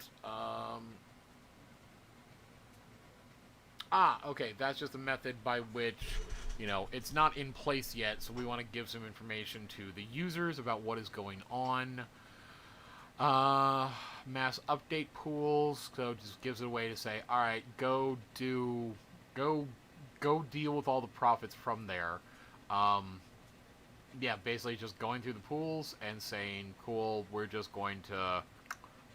okay, that's just a method by which, you know, it's not in place yet, so we want to give some information to the users about what is going on. Mass update pools, so it just gives it a way to say, alright, go deal with all the profits from there. Yeah, basically just going through the pools and saying, cool, we're just going to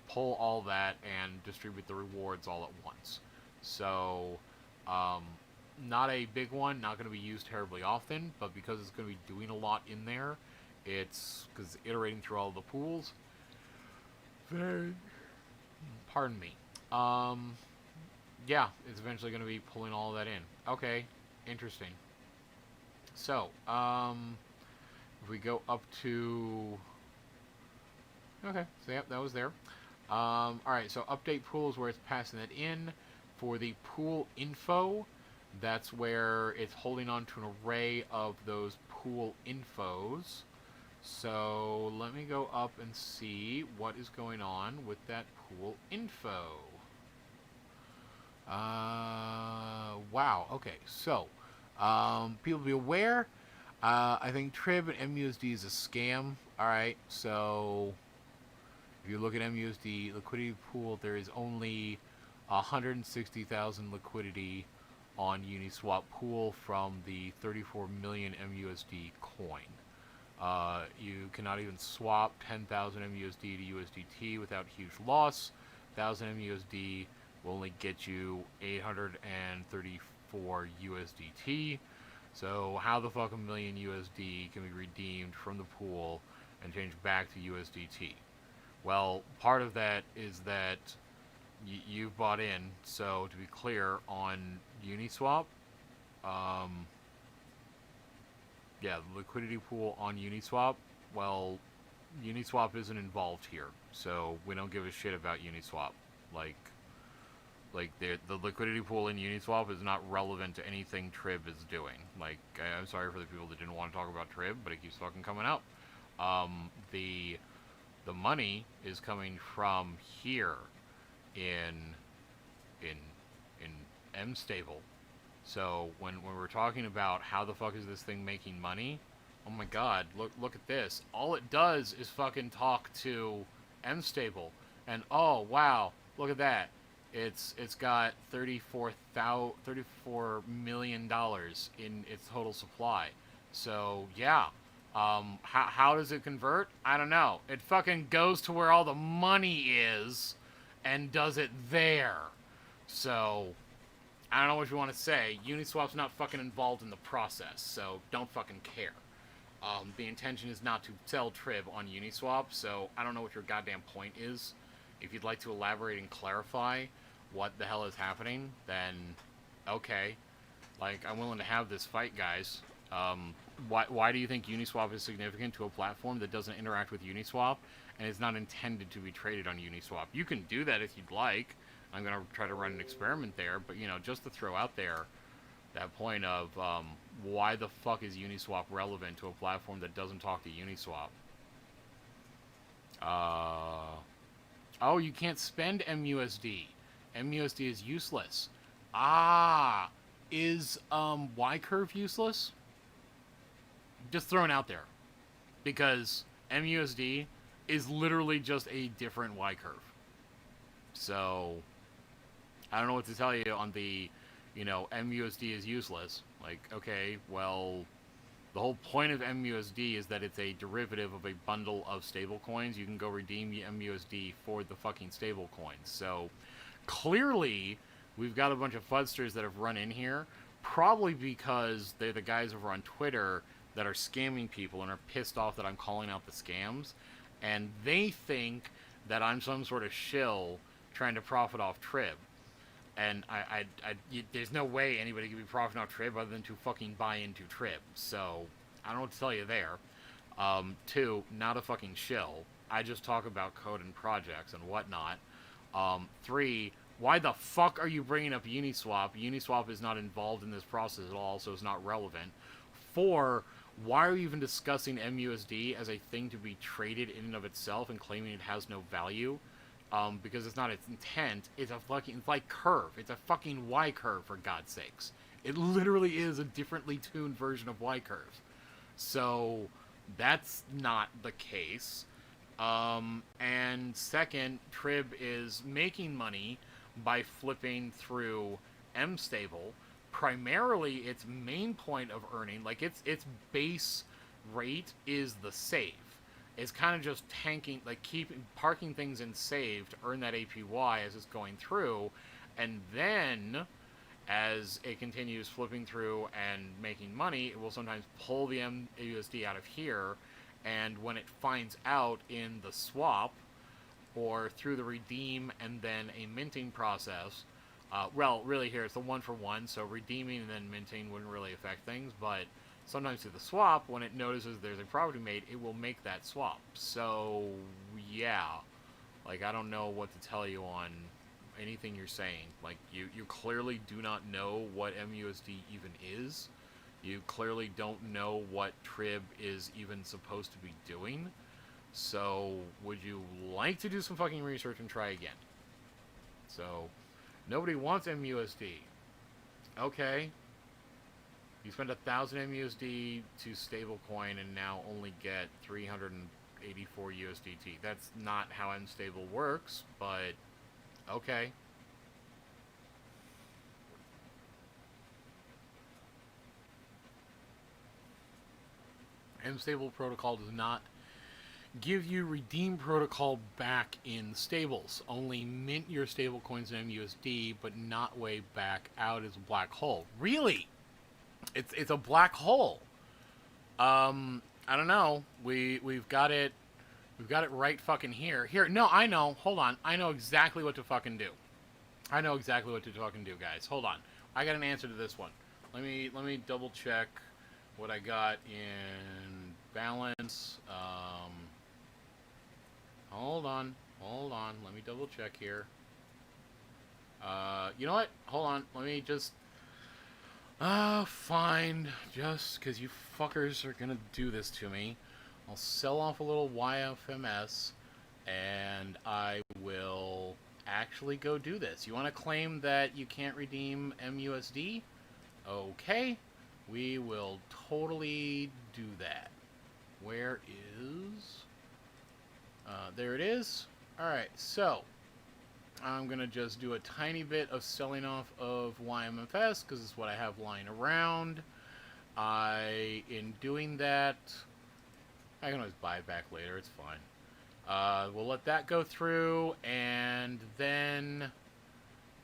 pull all that and distribute the rewards all at once. So, not a big one, not going to be used terribly often, but because it's going to be doing a lot in there, it's, because it's iterating through all the pools, pardon me. Yeah, it's eventually going to be pulling all of that in. Okay, interesting. So, if we go up to, okay, so yep, that was there. Alright, so update pools where it's passing that in. For the pool info, that's where it's holding on to an array of those pool infos. So let me go up and see what is going on with that pool info. Wow, okay, so people be aware, I think Trib and MUSD is a scam. Alright, so if you look at MUSD liquidity pool, there is only 160,000 liquidity on Uniswap pool from the 34 million MUSD coin. You cannot even swap 10,000 MUSD to USDT without huge loss. 1,000 MUSD will only get you 834 USDT. So how the fuck a million USD can be redeemed from the pool and changed back to USDT? Well, part of that is that you've bought in. So to be clear, on Uniswap, yeah, the liquidity pool on Uniswap, well, Uniswap isn't involved here, so we don't give a shit about Uniswap. Like the liquidity pool in Uniswap is not relevant to anything Trib is doing. Like, I'm sorry for the people that didn't want to talk about Trib, but it keeps fucking coming up. The money is coming from here in in MStable. So when we're talking about how the fuck is this thing making money, oh my god, look at this. All it does is fucking talk to MStable, and oh wow, look at that. It's got $34 million in its total supply. So yeah, how does it convert? I don't know. It fucking goes to where all the money is, and does it there. So I don't know what you want to say. Uniswap's not fucking involved in the process, so don't fucking care. The intention is not to sell Trib on Uniswap, so I don't know what your goddamn point is. If you'd like to elaborate and clarify what the hell is happening, then okay. Like, I'm willing to have this fight, guys. Why do you think Uniswap is significant to a platform that doesn't interact with Uniswap and is not intended to be traded on Uniswap? You can do that if you'd like. I'm going to try to run an experiment there, but, you know, just to throw out there that point of why the fuck is Uniswap relevant to a platform that doesn't talk to Uniswap? Oh, you can't spend MUSD. MUSD is useless. Ah, is Y-curve useless? Just thrown out there. Because MUSD is literally just a different Y-curve. So I don't know what to tell you on the, you know, MUSD is useless. Like, okay, well, the whole point of MUSD is that it's a derivative of a bundle of stablecoins. You can go redeem MUSD for the fucking stablecoins. So clearly, we've got a bunch of fudsters that have run in here, probably because they're the guys over on Twitter that are scamming people and are pissed off that I'm calling out the scams, and they think that I'm some sort of shill trying to profit off Trib. And there's no way anybody can be profiting off Trib other than to fucking buy into Trib. So, I don't know what to tell you there. 2, not a fucking shill. I just talk about code and projects and whatnot. 3, why the fuck are you bringing up Uniswap? Uniswap is not involved in this process at all, so it's not relevant. 4, why are you even discussing MUSD as a thing to be traded in and of itself and claiming it has no value? Because it's not its intent. It's like curve. It's a fucking Y curve, for God's sakes. It literally is a differently tuned version of Y curve. So that's not the case. And second, Trib is making money by flipping through MStable. Primarily, its main point of earning, like its base rate, is the save. It's kind of just tanking, like parking things in save to earn that APY as it's going through, and then as it continues flipping through and making money, it will sometimes pull the MUSD out of here, and when it finds out in the swap or through the redeem and then a minting process, well, really here it's the 1-for-1, so redeeming and then minting wouldn't really affect things, but sometimes through the swap, when it notices there's a profit made, it will make that swap. So, yeah. Like, I don't know what to tell you on anything you're saying. Like, you clearly do not know what MUSD even is. You clearly don't know what Trib is even supposed to be doing. So, would you like to do some fucking research and try again? So, nobody wants MUSD. Okay. You spend 1,000 MUSD to stablecoin and now only get 384 USDT. That's not how MStable works, but okay. MStable protocol does not give you redeem protocol back in stables. Only mint your stablecoins in MUSD, but not way back out as a black hole. Really? It's a black hole. I don't know. We've got it right fucking here. Here, no, I know. Hold on. I know exactly what to fucking do. I know exactly what to fucking do, guys. Hold on. I got an answer to this one. Let me double check what I got in balance. Hold on. Let me double check here. You know what? Hold on. Let me just. Fine. Just because you fuckers are gonna do this to me, I'll sell off a little YFMS, and I will add actually go do this. You want to claim that you can't redeem MUSD? Okay, we will totally do that. Where is... there it is. Alright, so I'm going to just do a tiny bit of selling off of YMFS because it's what I have lying around. In doing that, I can always buy it back later. It's fine. We'll let that go through, and then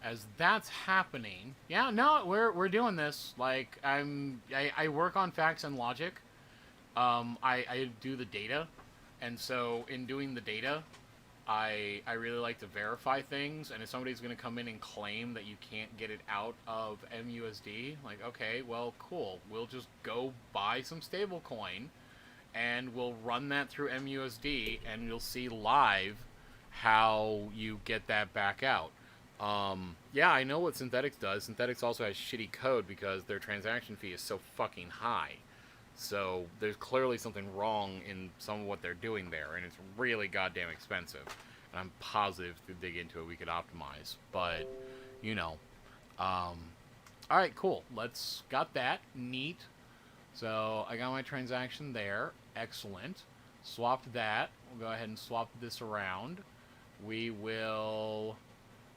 as that's happening, yeah, no, we're doing this. Like I work on facts and logic. I do the data, and so in doing the data, I really like to verify things, and if somebody's going to come in and claim that you can't get it out of MUSD, like, okay, well, cool. We'll just go buy some stablecoin, and we'll run that through MUSD, and you'll see live how you get that back out. Yeah, I know what Synthetics does. Synthetics also has shitty code because their transaction fee is so fucking high. So there's clearly something wrong in some of what they're doing there, and it's really goddamn expensive. And I'm positive to dig into it we could optimize. But, you know. Alright, cool. Got that. Neat. So I got my transaction there. Excellent. Swapped that. We'll go ahead and swap this around. We will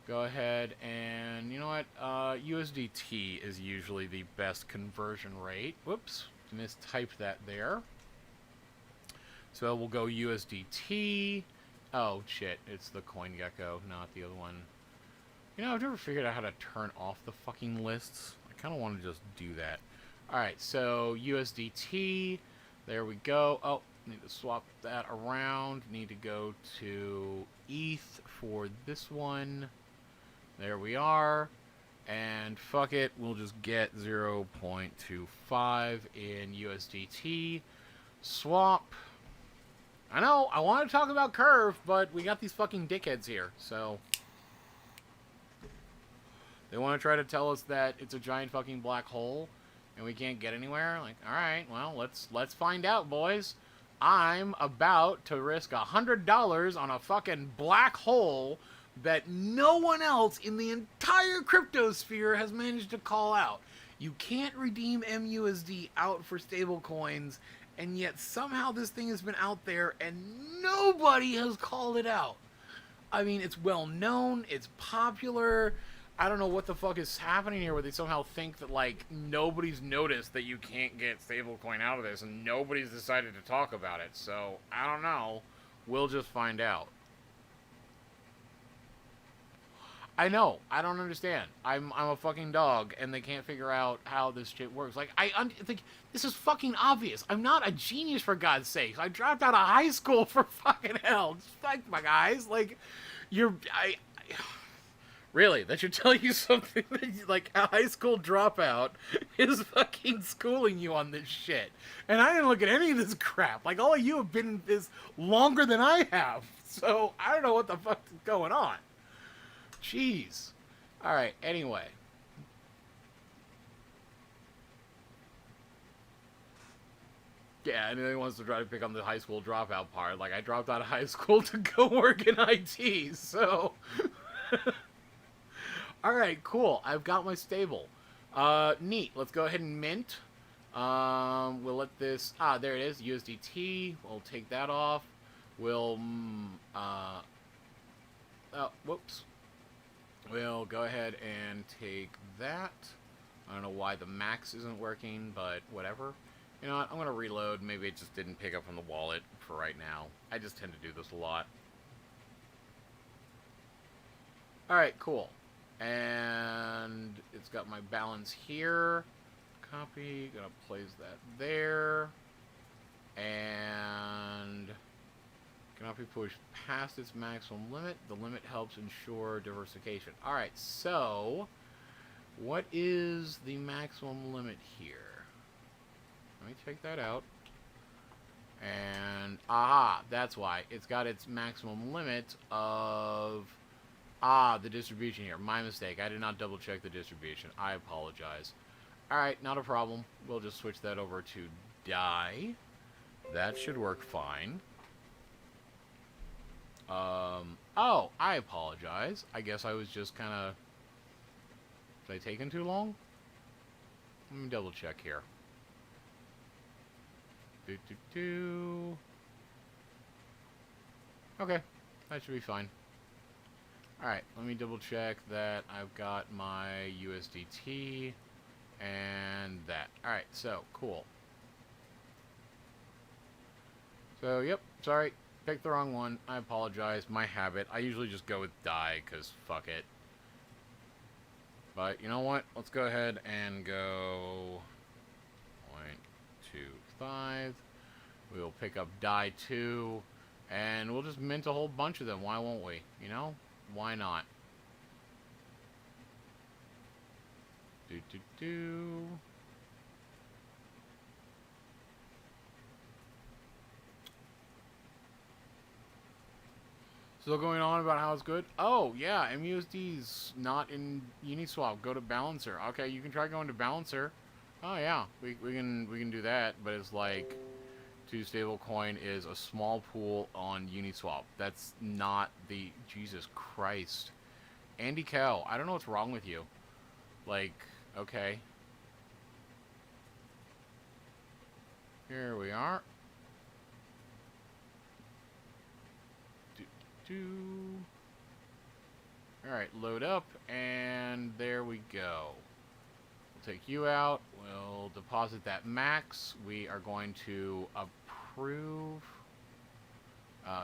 go ahead and, you know what? USDT is usually the best conversion rate. Whoops. Mistyped that there. So we'll go USDT. Oh, shit. It's the CoinGecko, not the other one. You know, I've never figured out how to turn off the fucking lists. I kind of want to just do that. Alright, so USDT. There we go. Oh, need to swap that around. Need to go to ETH for this one. There we are. And fuck it, we'll just get 0.25 in USDT. Swap. I know, I want to talk about Curve, but we got these fucking dickheads here, so... They want to try to tell us that it's a giant fucking black hole, and we can't get anywhere? Like, alright, well, let's find out, boys. I'm about to risk $100 on a fucking black hole that no one else in the entire cryptosphere has managed to call out. You can't redeem MUSD out for stablecoins, and yet somehow this thing has been out there and nobody has called it out. I mean, it's well known, it's popular. I don't know what the fuck is happening here where they somehow think that, like, nobody's noticed that you can't get stablecoin out of this and nobody's decided to talk about it. So, I don't know. We'll just find out. I know. I don't understand. I'm a fucking dog, and they can't figure out how this shit works. Like, I think this is fucking obvious. I'm not a genius, for God's sake. I dropped out of high school, for fucking hell. Like, my guys, like, really, that should tell you something. That, like, a high school dropout is fucking schooling you on this shit. And I didn't look at any of this crap. Like, all of you have been in this longer than I have. So, I don't know what the fuck is going on. Jeez. Alright, anyway. Yeah, anyone wants to try to pick on the high school dropout part. Like, I dropped out of high school to go work in IT, so... Alright, cool. I've got my stable. Neat. Let's go ahead and mint. We'll let this... Ah, there it is. USDT. We'll take that off. We'll... oh, whoops. We'll go ahead and take that. I don't know why the max isn't working, but whatever. You know what? I'm going to reload. Maybe it just didn't pick up from the wallet for right now. I just tend to do this a lot. Alright, cool. And it's got my balance here. Copy. Gonna place that there. And... cannot be pushed past its maximum limit. The limit helps ensure diversification. Alright, so what is the maximum limit here? Let me take that out. And, aha, that's why. It's got its maximum limit of, the distribution here. My mistake. I did not double check the distribution. I apologize. Alright, not a problem. We'll just switch that over to DAI. That should work fine. Oh, I apologize. I guess I was just kind of... Was I taking too long? Let me double check here. Okay, that should be fine. Alright, let me double check that I've got my USDT and that. Alright, so, cool. So, yep, sorry, picked the wrong one. I apologize, my habit. I usually just go with DAI, because fuck it. But, you know what? Let's go ahead and go 0.25. We'll pick up DAI 2, and we'll just mint a whole bunch of them. Why won't we? You know? Why not? Still going on about how it's good? Oh, yeah, MUSD's not in Uniswap. Go to Balancer. Okay, you can try going to Balancer. Oh, yeah, we can do that, but it's like... stablecoin is a small pool on Uniswap. That's not the... Jesus Christ. Andy Cow, I don't know what's wrong with you. Like, okay. Here we are. Alright, load up, and there we go. We'll take you out. We'll deposit that max. We are going to approve.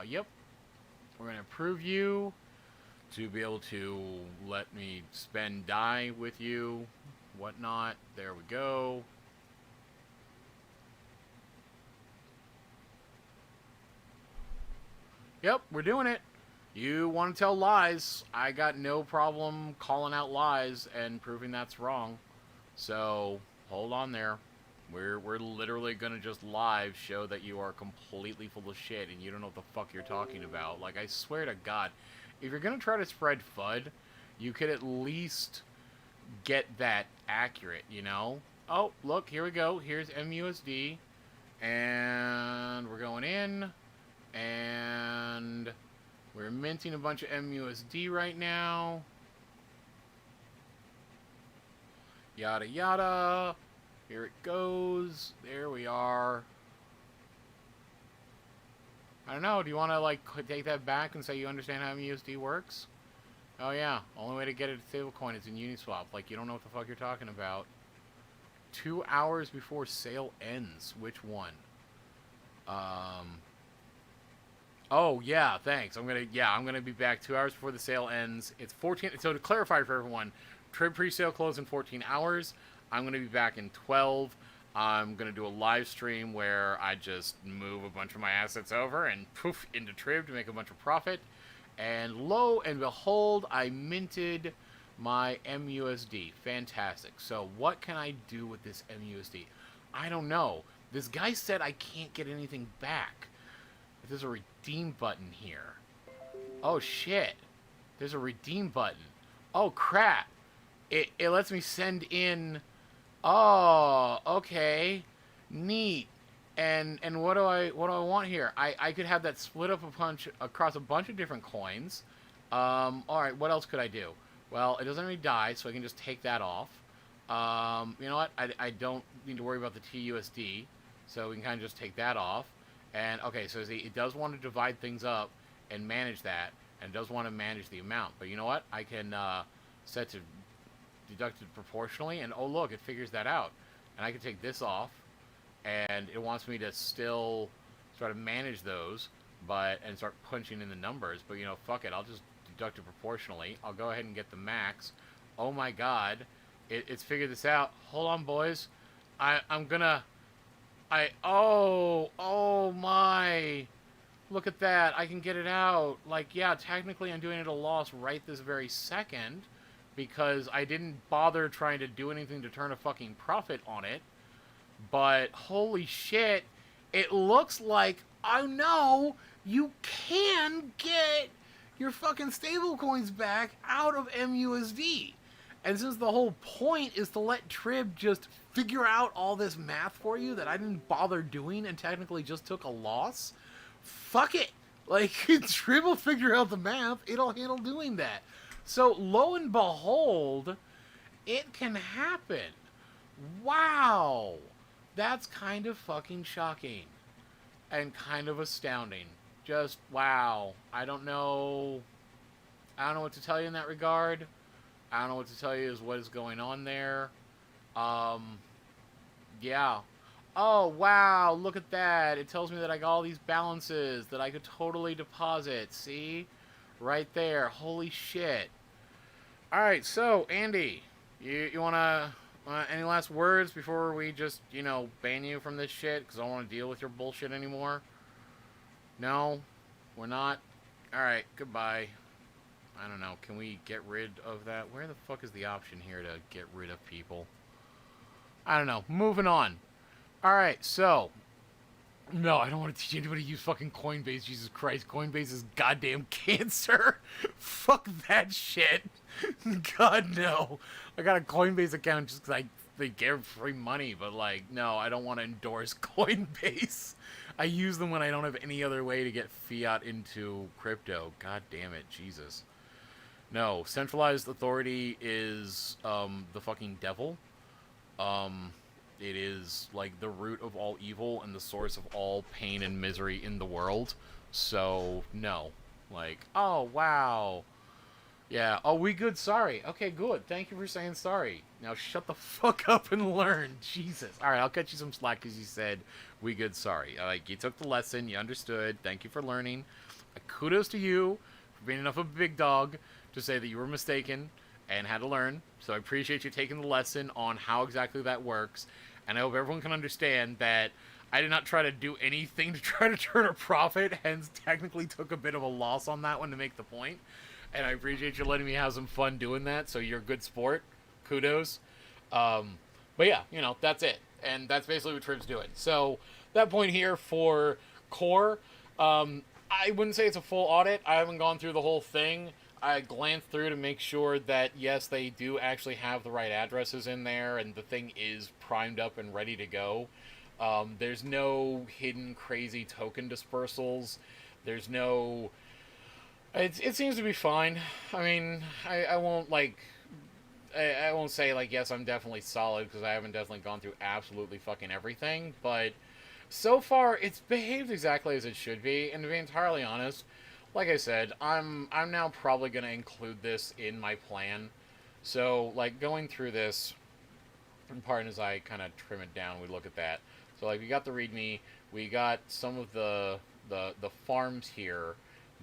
Yep. We're going to approve you to be able to let me spend DAI with you, whatnot. There we go. Yep, we're doing it. You want to tell lies, I got no problem calling out lies and proving that's wrong. So, hold on there. We're literally going to just live show that you are completely full of shit and you don't know what the fuck you're talking about. Like, I swear to God, if you're going to try to spread FUD, you could at least get that accurate, you know? Oh, look, here we go. Here's MUSD. And we're going in. And we're minting a bunch of MUSD right now. Yada yada. Here it goes. There we are. I don't know. Do you want to, like, take that back and say you understand how MUSD works? Oh, yeah. Only way to get it to stablecoin is in Uniswap. Like, you don't know what the fuck you're talking about. 2 hours before sale ends. Which one? Oh, yeah, thanks. I'm gonna be back 2 hours before the sale ends. It's 14... So, to clarify for everyone, Trib pre-sale close in 14 hours. I'm gonna be back in 12. I'm gonna do a live stream where I just move a bunch of my assets over and poof into Trib to make a bunch of profit. And lo and behold, I minted my MUSD. Fantastic. So, what can I do with this MUSD? I don't know. This guy said I can't get anything back. There's a redeem button here. Oh, shit. There's a redeem button. Oh, crap. It lets me send in... Oh, okay. Neat. And what do I want here? I could have that split up across a bunch of different coins. Alright, what else could I do? Well, it doesn't really die, so I can just take that off. You know what? I don't need to worry about the TUSD, so we can kind of just take that off. And, okay, so see, it does want to divide things up and manage that, and it does want to manage the amount. But you know what? I can set to deduct it proportionally, and oh, look, it figures that out. And I can take this off, and it wants me to still sort of manage those, and start punching in the numbers. But, you know, fuck it. I'll just deduct it proportionally. I'll go ahead and get the max. Oh, my God. It's figured this out. Hold on, boys. I'm gonna... Oh my, look at that, I can get it out. Like, yeah, technically I'm doing it at a loss right this very second, because I didn't bother trying to do anything to turn a fucking profit on it, but holy shit, it looks like, oh no, you can get your fucking stablecoins back out of MUSD. And since the whole point is to let Trib just figure out all this math for you that I didn't bother doing and technically just took a loss, fuck it. Like, Trib will figure out the math. It'll handle doing that. So, lo and behold, it can happen. Wow. That's kind of fucking shocking. And kind of astounding. Just, wow. I don't know what to tell you in that regard. I don't know what to tell you is what is going on there. Yeah. Oh, wow, look at that. It tells me that I got all these balances that I could totally deposit. See? Right there. Holy shit. Alright, so, Andy, you wanna... any last words before we just, ban you from this shit? Because I don't want to deal with your bullshit anymore? No? We're not? Alright, goodbye. I don't know. Can we get rid of that? Where the fuck is the option here to get rid of people? I don't know. Moving on. Alright, so... No, I don't want to teach anybody to use fucking Coinbase. Jesus Christ, Coinbase is goddamn cancer. Fuck that shit. God, no. I got a Coinbase account just because they give free money, but, like, no, I don't want to endorse Coinbase. I use them when I don't have any other way to get fiat into crypto. God damn it, Jesus. No, centralized authority is, the fucking devil. It is, like, the root of all evil and the source of all pain and misery in the world. So, no. Like, oh, wow. Yeah, oh, we good, sorry. Okay, good. Thank you for saying sorry. Now shut the fuck up and learn. Jesus. Alright, I'll cut you some slack because you said, we good, sorry. Like, you took the lesson, you understood. Thank you for learning. Kudos to you for being enough of a big dog to say that you were mistaken and had to learn. So I appreciate you taking the lesson on how exactly that works. And I hope everyone can understand that I did not try to do anything to try to turn a profit, hence technically took a bit of a loss on that one to make the point. And I appreciate you letting me have some fun doing that, so you're a good sport. Kudos. But yeah, that's it. And that's basically what Trib's doing. So, that point here for Core, I wouldn't say it's a full audit. I haven't gone through the whole thing. I glanced through to make sure that, yes, they do actually have the right addresses in there, and the thing is primed up and ready to go. There's no hidden crazy token dispersals. There's no... It seems to be fine. I mean, I won't, I won't say, yes, I'm definitely solid, because I haven't definitely gone through absolutely fucking everything, but so far, it's behaved exactly as it should be, and to be entirely honest, like I said, I'm now probably going to include this in my plan. So, going through this, and pardon as I kind of trim it down, we look at that. So, we got the README, we got some of the farms here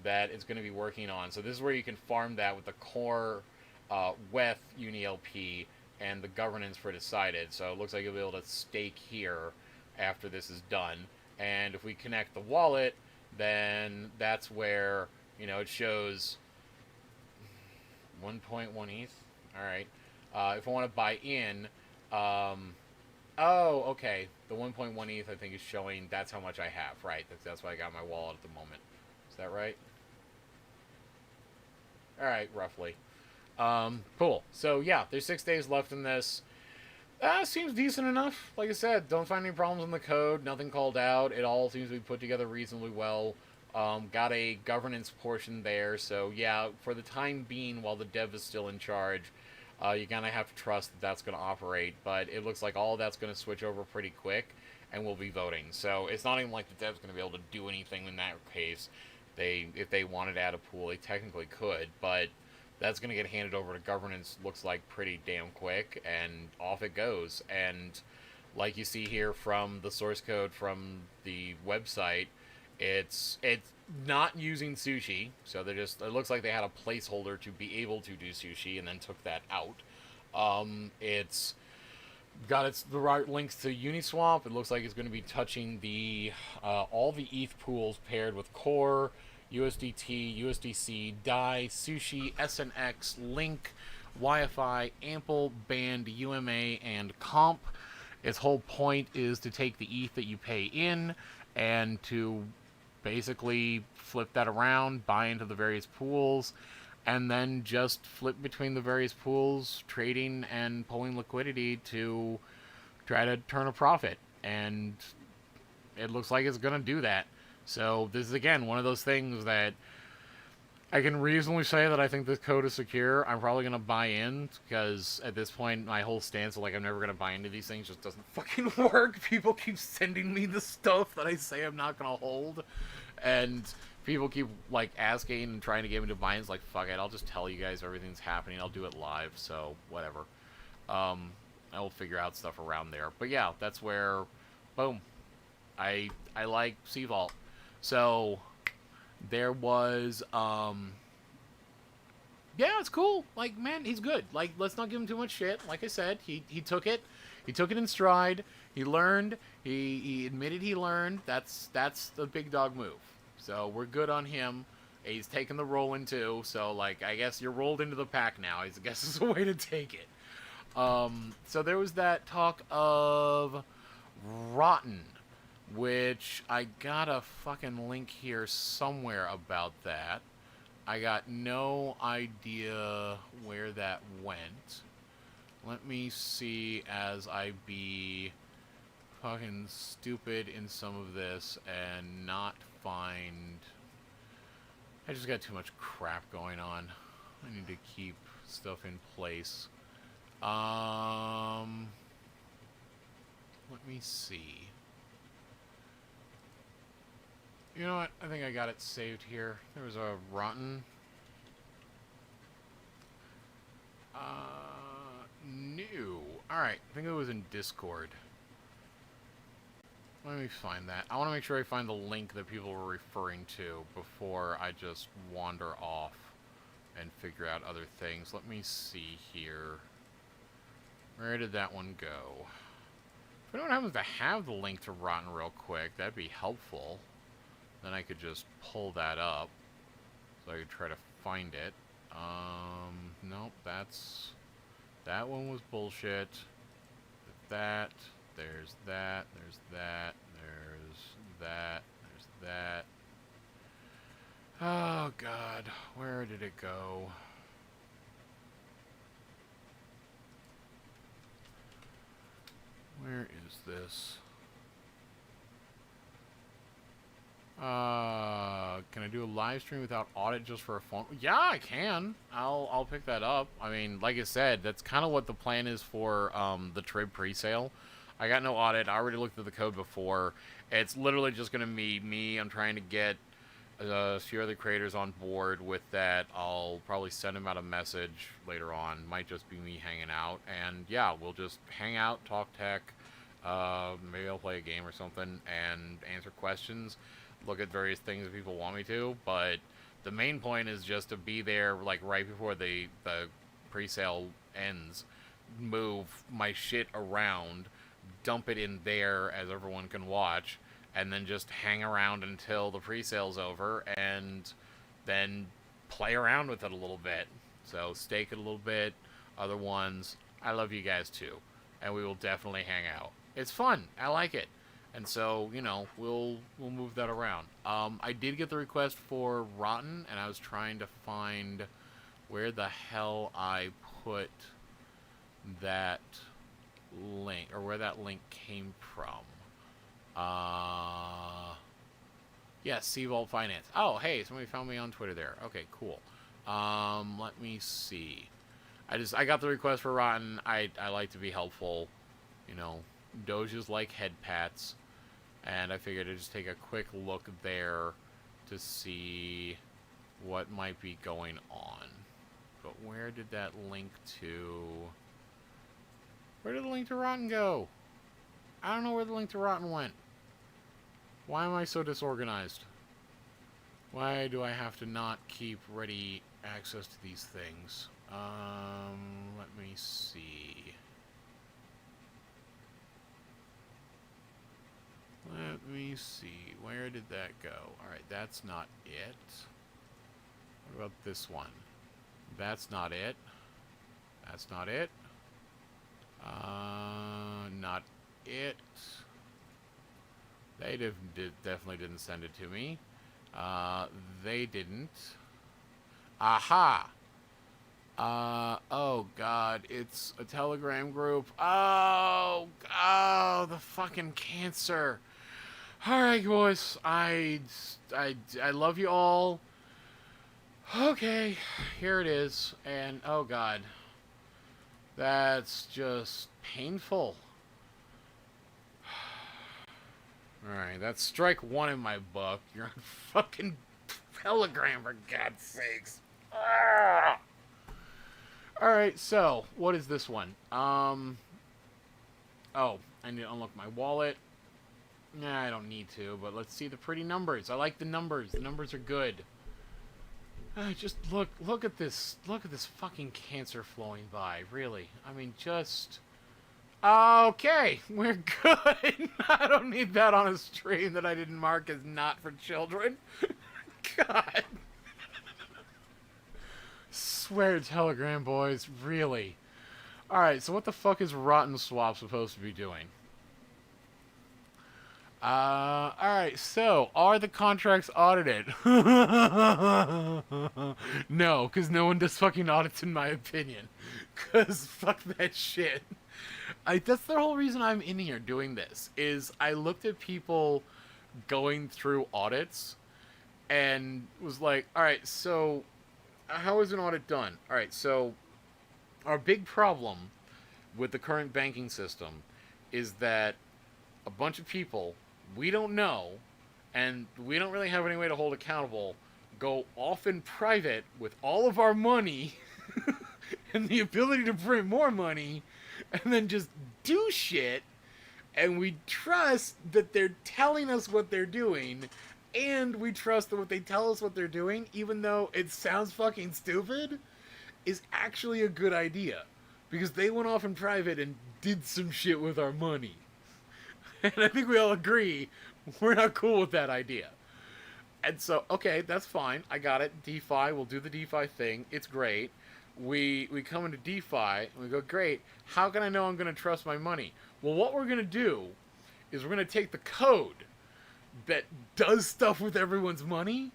that it's going to be working on. So this is where you can farm that with the core WETH UniLP and the governance for decided. So it looks like you'll be able to stake here after this is done. And if we connect the wallet, then that's where, it shows 1.1 ETH. Alright. If I want to buy in, oh, okay. The 1.1 ETH I think is showing that's how much I have. Right. That's why I got my wallet at the moment. Is that right? Alright, roughly. Cool. So, yeah, there's 6 days left in this. Seems decent enough. Like I said, don't find any problems in the code. Nothing called out. It all seems to be put together reasonably well. Got a governance portion there. So, yeah, for the time being, while the dev is still in charge, you're going to have to trust that that's going to operate. But it looks like all that's going to switch over pretty quick, and we'll be voting. So, it's not even like the dev's going to be able to do anything in that case. If they wanted to add a pool, they technically could, but that's going to get handed over to governance, looks like, pretty damn quick, and off it goes. And like you see here from the source code from the website, it's not using sushi, so it looks like they had a placeholder to be able to do sushi and then took that out. It's got the right links to Uniswap. It looks like it's going to be touching all the ETH pools paired with Core, USDT, USDC, DAI, Sushi, SNX, Link, Wi-Fi, Ample, Band, UMA, and Comp. Its whole point is to take the ETH that you pay in and to basically flip that around, buy into the various pools, and then just flip between the various pools, trading and pulling liquidity to try to turn a profit. And it looks like it's going to do that. So this is, again, one of those things that I can reasonably say that I think this code is secure. I'm probably going to buy in because at this point, my whole stance of, like, I'm never going to buy into these things just doesn't fucking work. People keep sending me the stuff that I say I'm not going to hold. And people keep, like, asking and trying to get me to buy in. It's like, fuck it, I'll just tell you guys everything's happening. I'll do it live, so whatever. I will figure out stuff around there. But yeah, that's where, boom, I like cVault. So there was yeah, it's cool. Like, man, he's good. Like, let's not give him too much shit. Like I said, he took it. He took it in stride. He learned. He admitted he learned. That's the big dog move. So we're good on him. He's taken the role in too. So, like, I guess you're rolled into the pack now. I guess is a way to take it. So there was that talk of Rotten, which I got a fucking link here somewhere about that. I got no idea where that went. Let me see as I be fucking stupid in some of this and not find... I just got too much crap going on. I need to keep stuff in place. Let me see. You know what? I think I got it saved here. There was a Rotten. New. Alright, I think it was in Discord. Let me find that. I want to make sure I find the link that people were referring to before I just wander off and figure out other things. Let me see here. Where did that one go? If anyone happens to have the link to Rotten real quick, that'd be helpful. Then I could just pull that up, so I could try to find it. Nope, that one was bullshit. There's that, there's that, there's that, there's that. Oh God, where did it go? Where is this? Can I do a live stream without audit just for a phone? Yeah, I can. I'll pick that up. I mean, like I said, that's kind of what the plan is for the Trib pre-sale. I got no audit. I already looked at the code before. It's literally just gonna be me. I'm trying to get a few other creators on board with that. I'll probably send them out a message later on. Might just be me hanging out, and yeah, we'll just hang out, talk tech. Maybe I'll play a game or something and answer questions. Look at various things that people want me to, but the main point is just to be there, like, right before the pre-sale ends, move my shit around, dump it in there as everyone can watch, and then just hang around until the pre-sale's over, and then play around with it a little bit. So stake it a little bit. Other ones, I love you guys too, and we will definitely hang out. It's fun. I like it. And so, you know, we'll move that around. I did get the request for Rotten, and I was trying to find where the hell I put that link, or where that link came from. Yeah, cVault Finance. Oh, hey, somebody found me on Twitter there. Okay, cool. Let me see. I got the request for Rotten. I like to be helpful. You know, Doges like head pats. And I figured I'd just take a quick look there to see what might be going on. But where did that link to... Where did the link to Rotten go? I don't know where the link to Rotten went. Why am I so disorganized? Why do I have to not keep ready access to these things? Let me see. Let me see. Where did that go? Alright, that's not it. What about this one? That's not it. That's not it. Not it. They definitely didn't send it to me. They didn't. Aha! Oh God, it's a Telegram group. Oh, the fucking cancer. Alright, boys. I love you all. Okay, here it is. And, oh god. That's just painful. Alright, that's strike one in my book. You're on fucking Telegram, for God's sakes. Alright, so, what is this one? Oh, I need to unlock my wallet. Nah, I don't need to, but let's see the pretty numbers. I like the numbers. The numbers are good. Just look at this. Look at this fucking cancer flowing by. Really. I mean, just... Okay, we're good. I don't need that on a stream that I didn't mark as not for children. God. Swear to Telegram, boys. Really. Alright, so what the fuck is Rotten Swap supposed to be doing? Alright, so, are the contracts audited? No, because no one does fucking audits in my opinion. Because fuck that shit. That's the whole reason I'm in here doing this, is I looked at people going through audits and was like, alright, so, how is an audit done? Alright, so, our big problem with the current banking system is that a bunch of people we don't know, and we don't really have any way to hold accountable, go off in private with all of our money and the ability to print more money, and then just do shit, and we trust that they're telling us what they're doing, and we trust that what they tell us what they're doing, even though it sounds fucking stupid, is actually a good idea. Because they went off in private and did some shit with our money. And I think we all agree we're not cool with that idea. And so, okay, that's fine. I got it. DeFi, we'll do the DeFi thing. It's great. We come into DeFi, and we go, great. How can I know I'm going to trust my money? Well, what we're going to do is we're going to take the code that does stuff with everyone's money,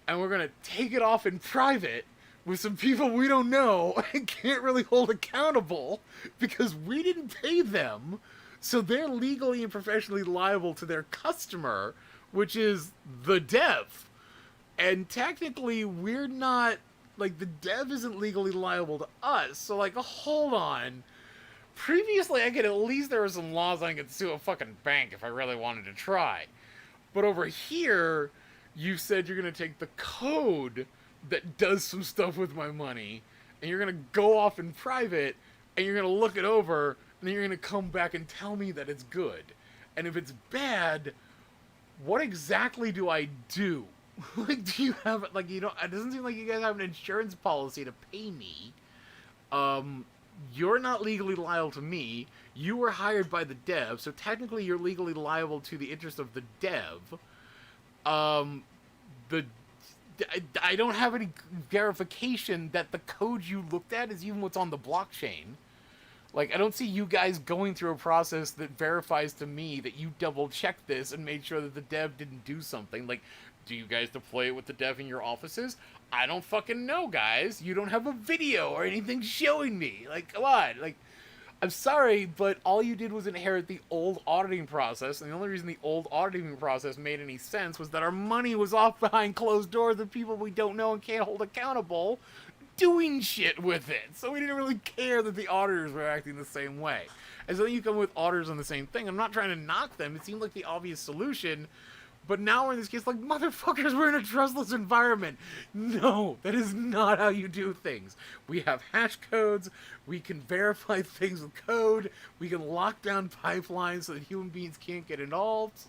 and we're going to take it off in private with some people we don't know and can't really hold accountable because we didn't pay them. So they're legally and professionally liable to their customer, which is the dev. And technically, we're not, like, the dev isn't legally liable to us. So, like, hold on. Previously, at least there were some laws I could sue a fucking bank if I really wanted to try. But over here, you said you're going to take the code that does some stuff with my money, and you're going to go off in private, and you're going to look it over, and then you're going to come back and tell me that it's good. And if it's bad, what exactly do I do? Like, do you have, like, you know, it doesn't seem like you guys have an insurance policy to pay me. You're not legally liable to me. You were hired by the dev, so technically you're legally liable to the interest of the dev. I don't have any verification that the code you looked at is even what's on the blockchain. Like, I don't see you guys going through a process that verifies to me that you double-checked this and made sure that the dev didn't do something. Like, do you guys deploy it with the dev in your offices? I don't fucking know, guys. You don't have a video or anything showing me. Like, come on. Like, I'm sorry, but all you did was inherit the old auditing process, and the only reason the old auditing process made any sense was that our money was off behind closed doors with people we don't know and can't hold accountable doing shit with it. So we didn't really care that the auditors were acting the same way. And so then you come with auditors on the same thing. I'm not trying to knock them. It seemed like the obvious solution. But now we're in this case like, motherfuckers, we're in a trustless environment. No, that is not how you do things. We have hash codes. We can verify things with code. We can lock down pipelines so that human beings can't get involved,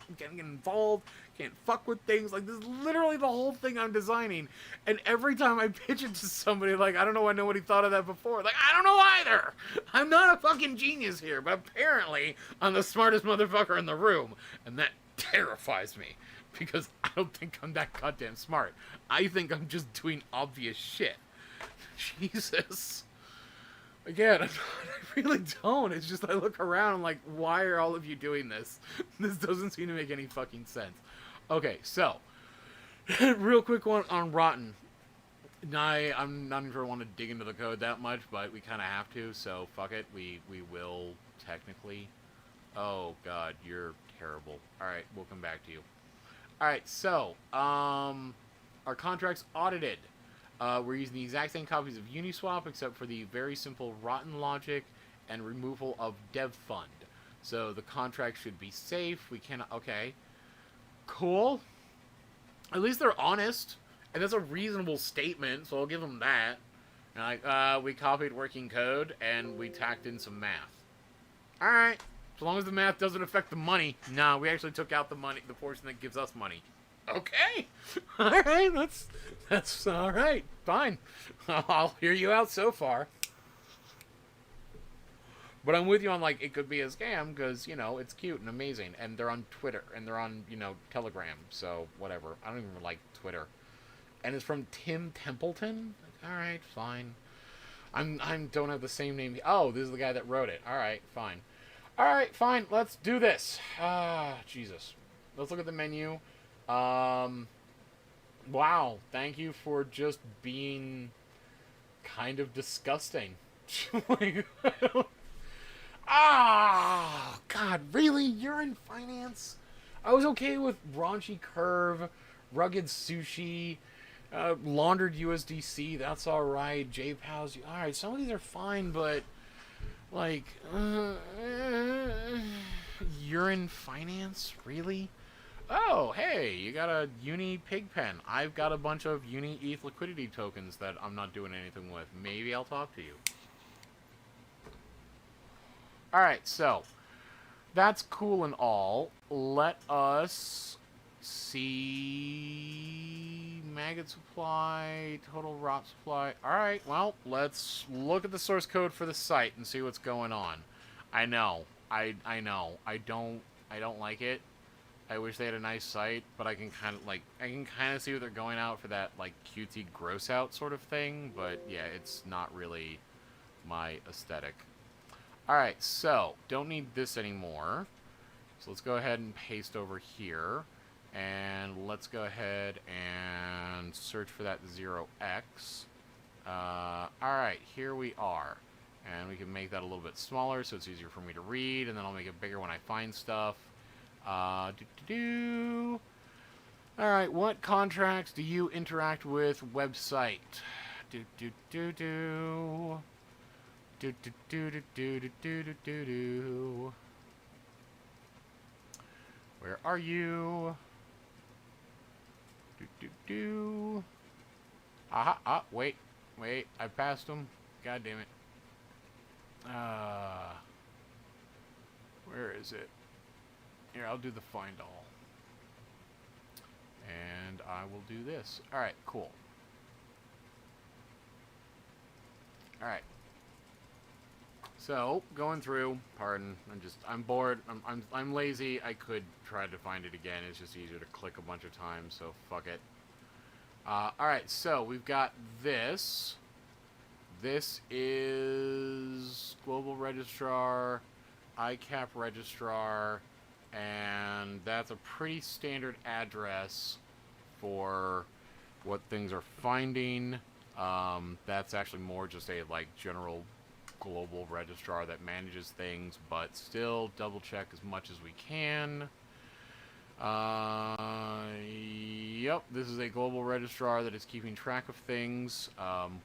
can't fuck with things. Like, this is literally the whole thing I'm designing. And every time I pitch it to somebody, like, I don't know, nobody thought of that before. Like, I don't know either. I'm not a fucking genius here, but apparently I'm the smartest motherfucker in the room. And that terrifies me, because I don't think I'm that goddamn smart. I think I'm just doing obvious shit. Jesus. Again, I really don't. It's just I look around and I'm like, why are all of you doing this? This doesn't seem to make any fucking sense. Okay, so, real quick one on Rotten. I'm not even sure I want to dig into the code that much, but we kind of have to, so fuck it. We will technically. Oh god, you're terrible. Alright, we'll come back to you. Alright, so, our contract's audited. We're using the exact same copies of Uniswap, except for the very simple rotten logic and removal of dev fund. So the contract should be safe. We cannot... Okay. Cool. At least they're honest. And that's a reasonable statement, so I'll give them that. And like, we copied working code, and we tacked in some math. Alright. As long as the math doesn't affect the money. No, we actually took out the money, the portion that gives us money. Okay. Alright, that's alright. Fine. I'll hear you out so far. But I'm with you on, like, it could be a scam, because, you know, it's cute and amazing. And they're on Twitter, and they're on, you know, Telegram, so whatever. I don't even like Twitter. And it's from Tim Templeton? Alright, fine. I don't have the same name. Oh, this is the guy that wrote it. Alright, fine. Alright, fine. Let's do this. Jesus. Let's look at the menu. Wow. Thank you for just being kind of disgusting. Like, God, really? You're in finance? I was okay with raunchy curve, rugged sushi, laundered USDC. That's all right. JPOWs. All right, some of these are fine, but like, you're in finance, really? Oh, hey, you got a Uni Pigpen. I've got a bunch of Uni ETH liquidity tokens that I'm not doing anything with. Maybe I'll talk to you. Alright, so that's cool and all. Let us see maggot supply, total rot supply. Alright, well, let's look at the source code for the site and see what's going on. I know. I know. I don't like it. I wish they had a nice site, but I can kind of see what they're going out for, that like cutesy gross out sort of thing, but yeah, it's not really my aesthetic. Alright, so, don't need this anymore. So let's go ahead and paste over here. And let's go ahead and search for that 0x. Alright, here we are. And we can make that a little bit smaller so it's easier for me to read. And then I'll make it bigger when I find stuff. Alright, what contracts do you interact with website? Where are you? Aha, wait, I passed him. God damn it. Where is it? Here, I'll do the find all. And I will do this. Alright, cool. Alright. So, going through, pardon, I'm bored, I'm lazy, I could try to find it again, it's just easier to click a bunch of times, so fuck it. Alright, so we've got this. This is Global Registrar, ICAP Registrar, and that's a pretty standard address for what things are finding. That's actually more just a, like, general global registrar that manages things, but still double check as much as we can. Yep, this is a global registrar that is keeping track of things.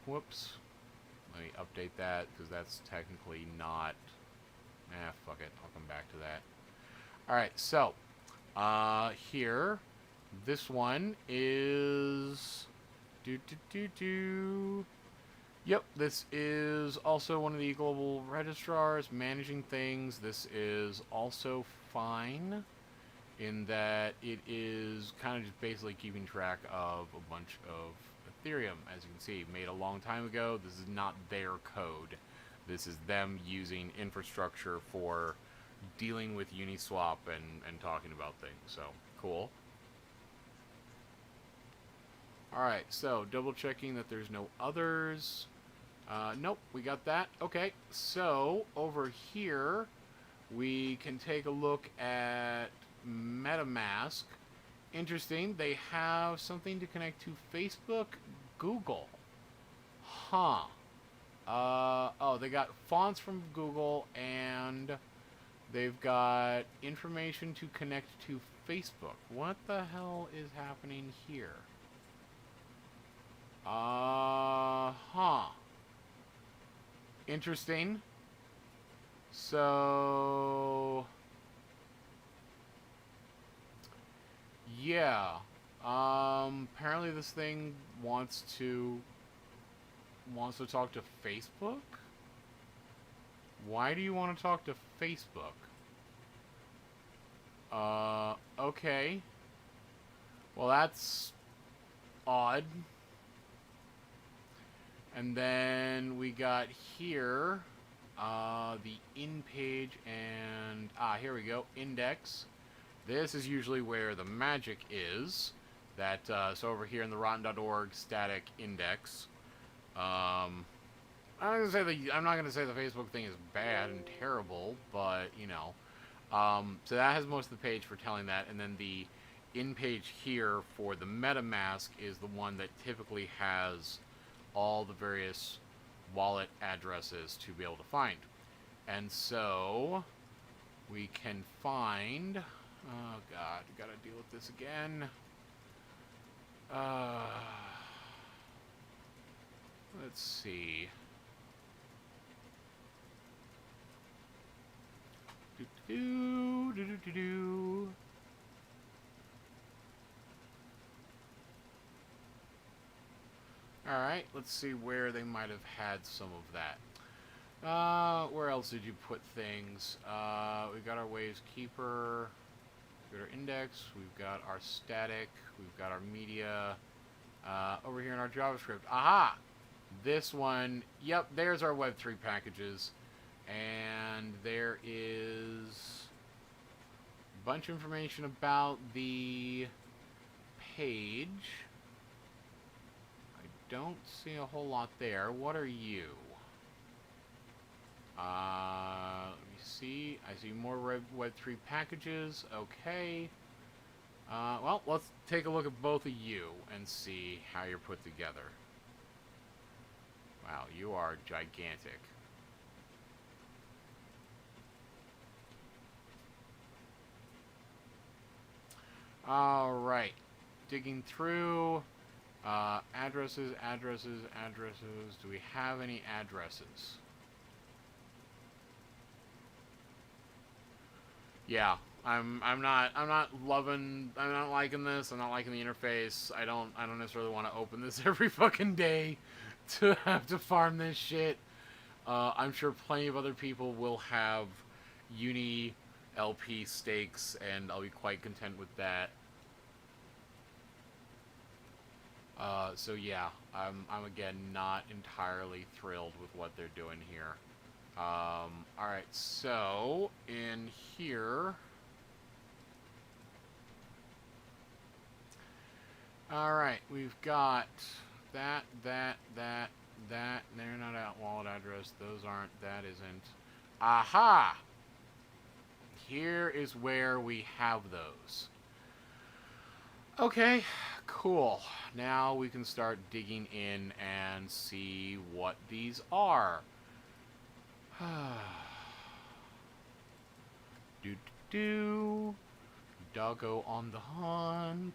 Whoops. Let me update that, because that's technically not... fuck it. I'll come back to that. Alright, so, here, this one is... Yep, this is also one of the global registrars managing things. This is also fine in that it is kind of just basically keeping track of a bunch of Ethereum, as you can see, made a long time ago. This is not their code. This is them using infrastructure for dealing with Uniswap and talking about things. So, cool. Alright, so double checking that there's no others. Nope, we got that. Okay, so over here we can take a look at MetaMask. Interesting, they have something to connect to Facebook, Google. Huh. Oh, they got fonts from Google, and they've got information to connect to Facebook. What the hell is happening here? Interesting. So, yeah. Apparently this thing wants to talk to Facebook? Why do you want to talk to Facebook? Okay. Well, that's odd. And then we got here, the in page and, here we go, index. This is usually where the magic is. That, so over here in the rotten.org static index. I'm not gonna say the Facebook thing is bad and terrible, but, you know. So that has most of the page for telling that, and then the in page here for the MetaMask is the one that typically has all the various wallet addresses to be able to find. And so we can find, oh god, gotta deal with this again. Let's see. Alright, let's see where they might have had some of that. Where else did you put things? We've got our waves keeper, we've got our index, we've got our static, we've got our media, over here in our JavaScript. Aha! This one, yep, there's our Web3 packages. And there is a bunch of information about the page. I don't see a whole lot there. What are you? Let me see. I see more Web3 packages. Okay. Well, let's take a look at both of you and see how you're put together. Wow, you are gigantic. Alright. Digging through. Addresses. Do we have any addresses? Yeah. I'm not liking this. I'm not liking the interface. I don't necessarily want to open this every fucking day to have to farm this shit. I'm sure plenty of other people will have uni LP stakes, and I'll be quite content with that. So yeah, I'm again not entirely thrilled with what they're doing here. Alright, so in here, alright, we've got that. They're not at wallet address. Those aren't. That isn't. Aha! Here is where we have those. Okay, cool. Now we can start digging in and see what these are. Doggo on the hunt.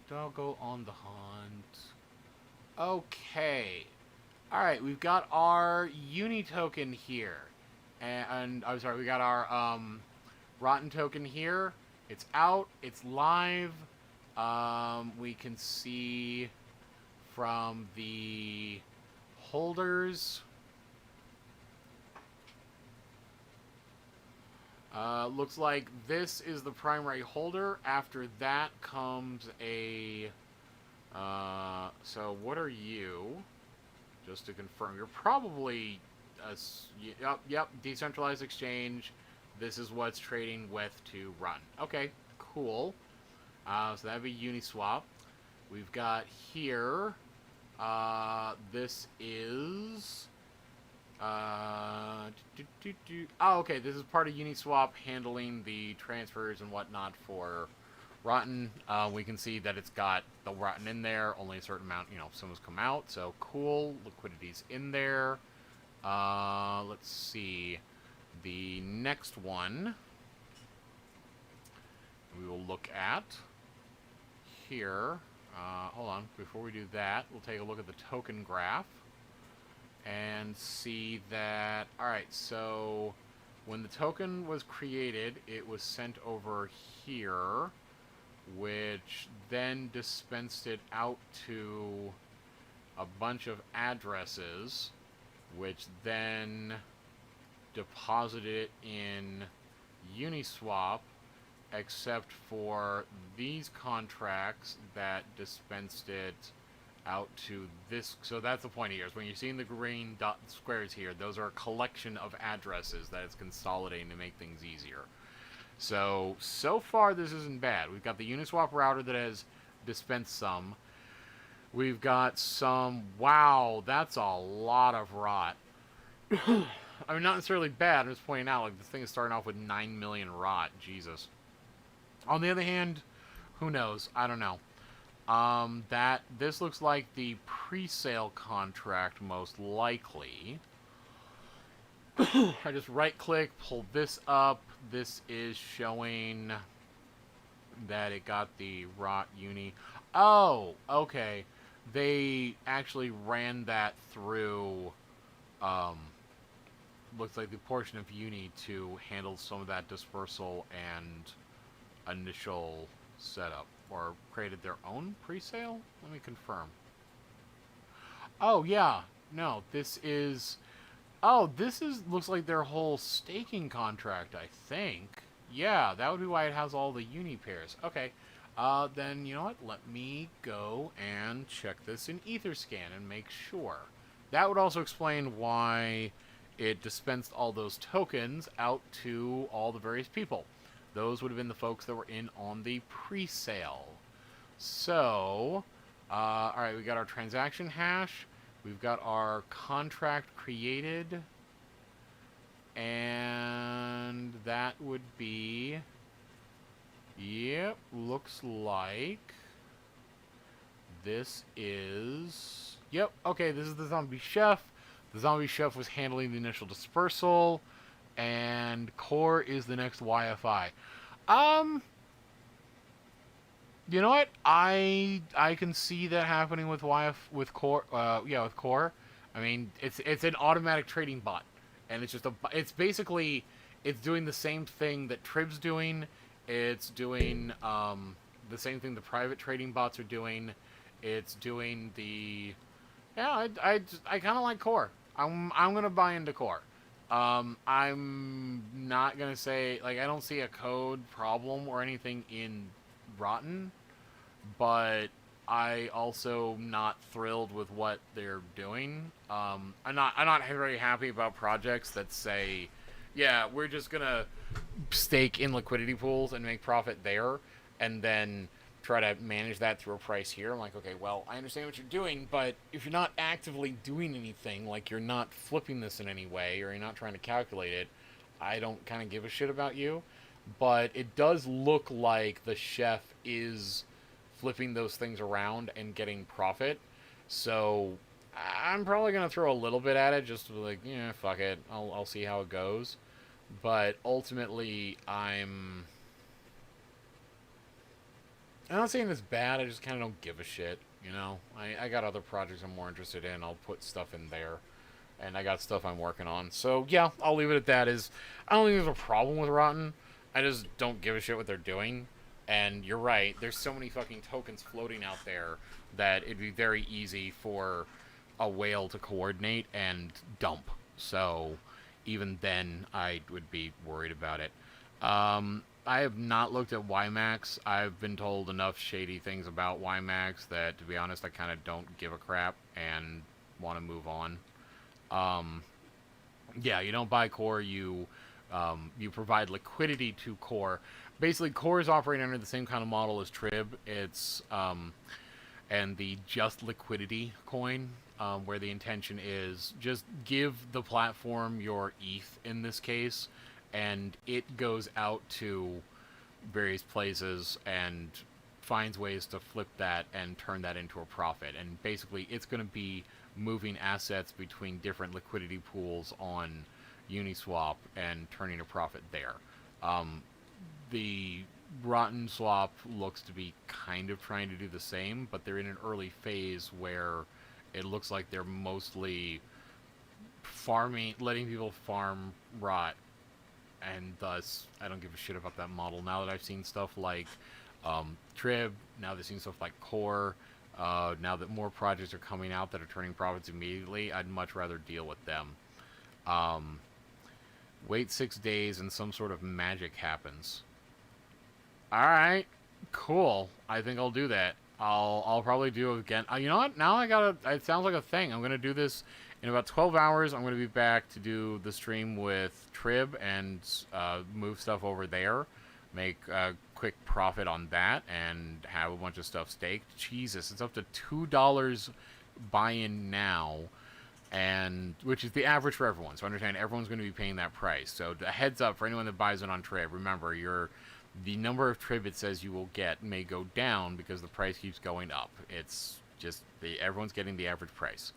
Doggo on the hunt. Okay. Alright, we've got our uni token here. And I'm sorry, we got our rotten token here. It's out, it's live. We can see from the holders. Looks like this is the primary holder. After that comes a... so what are you? Just to confirm, you're probably... Yep, decentralized exchange. This is what's trading with to run. Okay, cool. So that'd be Uniswap. We've got here, this is, oh, okay, this is part of Uniswap handling the transfers and whatnot for Rotten. We can see that it's got the Rotten in there, only a certain amount, some has come out, so cool. Liquidity's in there. Let's see. The next one we will look at here. Hold on. Before we do that, we'll take a look at the token graph and see that, alright, so when the token was created, it was sent over here, which then dispensed it out to a bunch of addresses, which then deposited it in Uniswap, except for these contracts that dispensed it out to this. So that's the point here, is when you're seeing the green dot squares here, those are a collection of addresses that it's consolidating to make things easier. So far this isn't bad. We've got the Uniswap router that has dispensed some. We've got some, wow, that's a lot of rot. I mean, not necessarily bad, I'm just pointing out, like, this thing is starting off with 9 million rot, Jesus. On the other hand, who knows? I don't know. This looks like the pre-sale contract, most likely. I just right-click, pull this up. This is showing that it got the rot uni. Oh, okay. They actually ran that through, looks like the portion of uni to handle some of that dispersal and initial setup, or created their own pre-sale? Let me confirm. Oh, yeah. No, this is... Oh, looks like their whole staking contract, I think. Yeah, that would be why it has all the uni pairs. Okay. Then, you know what? Let me go and check this in Etherscan and make sure. That would also explain why it dispensed all those tokens out to all the various people. Those would have been the folks that were in on the pre-sale. So, alright, we got our transaction hash. We've got our contract created. And that would be... Yep, looks like... This is... Yep, okay, this is the zombie chef. The zombie chef was handling the initial dispersal. And core is the next YFI. You know what? I can see that happening with with core. Yeah, with core. I mean, it's an automatic trading bot, and it's basically doing the same thing that Trib's doing. It's doing the same thing the private trading bots are doing. It's doing the... Yeah, I kind of like core. I'm gonna buy into core. I'm not gonna say, like, I don't see a code problem or anything in Rotten, but I also not thrilled with what they're doing. I'm not very happy about projects that say, yeah, we're just gonna stake in liquidity pools and make profit there, and then try to manage that through a price here. I'm like, okay, well, I understand what you're doing, but if you're not actively doing anything, like you're not flipping this in any way, or you're not trying to calculate it, I don't kind of give a shit about you. But it does look like the chef is flipping those things around and getting profit. So I'm probably going to throw a little bit at it, just to be like, yeah, fuck it. I'll see how it goes. But ultimately, I'm not saying it's bad, I just kind of don't give a shit, you know? I got other projects I'm more interested in, I'll put stuff in there, and I got stuff I'm working on. So, yeah, I'll leave it at that. I don't think there's a problem with Rotten, I just don't give a shit what they're doing. And you're right, there's so many fucking tokens floating out there that it'd be very easy for a whale to coordinate and dump. So, even then, I would be worried about it. I have not looked at WiMAX. I've been told enough shady things about WiMAX that, to be honest, I kind of don't give a crap and want to move on. Yeah, you don't buy core, you provide liquidity to core. Basically, core is operating under the same kind of model as Trib. It's and the just liquidity coin, where the intention is just give the platform your ETH in this case, and it goes out to various places and finds ways to flip that and turn that into a profit. And basically, it's going to be moving assets between different liquidity pools on Uniswap and turning a profit there. The Rotten Swap looks to be kind of trying to do the same, but they're in an early phase where it looks like they're mostly farming, letting people farm rot, and thus I don't give a shit about that model. Now that I've seen stuff like Trib, now that I've seen stuff like Core, now that more projects are coming out that are turning profits immediately, I'd much rather deal with them. Wait 6 days and some sort of magic happens. Alright, cool. I think I'll do that. I'll probably do it again. You know what? Now I gotta... It sounds like a thing. I'm gonna do this in about 12 hours. I'm gonna be back to do the stream with Trib and move stuff over there. Make a quick profit on that and have a bunch of stuff staked. Jesus, it's up to $2 buy-in now, and which is the average for everyone. So understand everyone's going to be paying that price. So a heads up for anyone that buys it on Trib. Remember, the number of Trib it says you will get may go down because the price keeps going up. It's just everyone's getting the average price,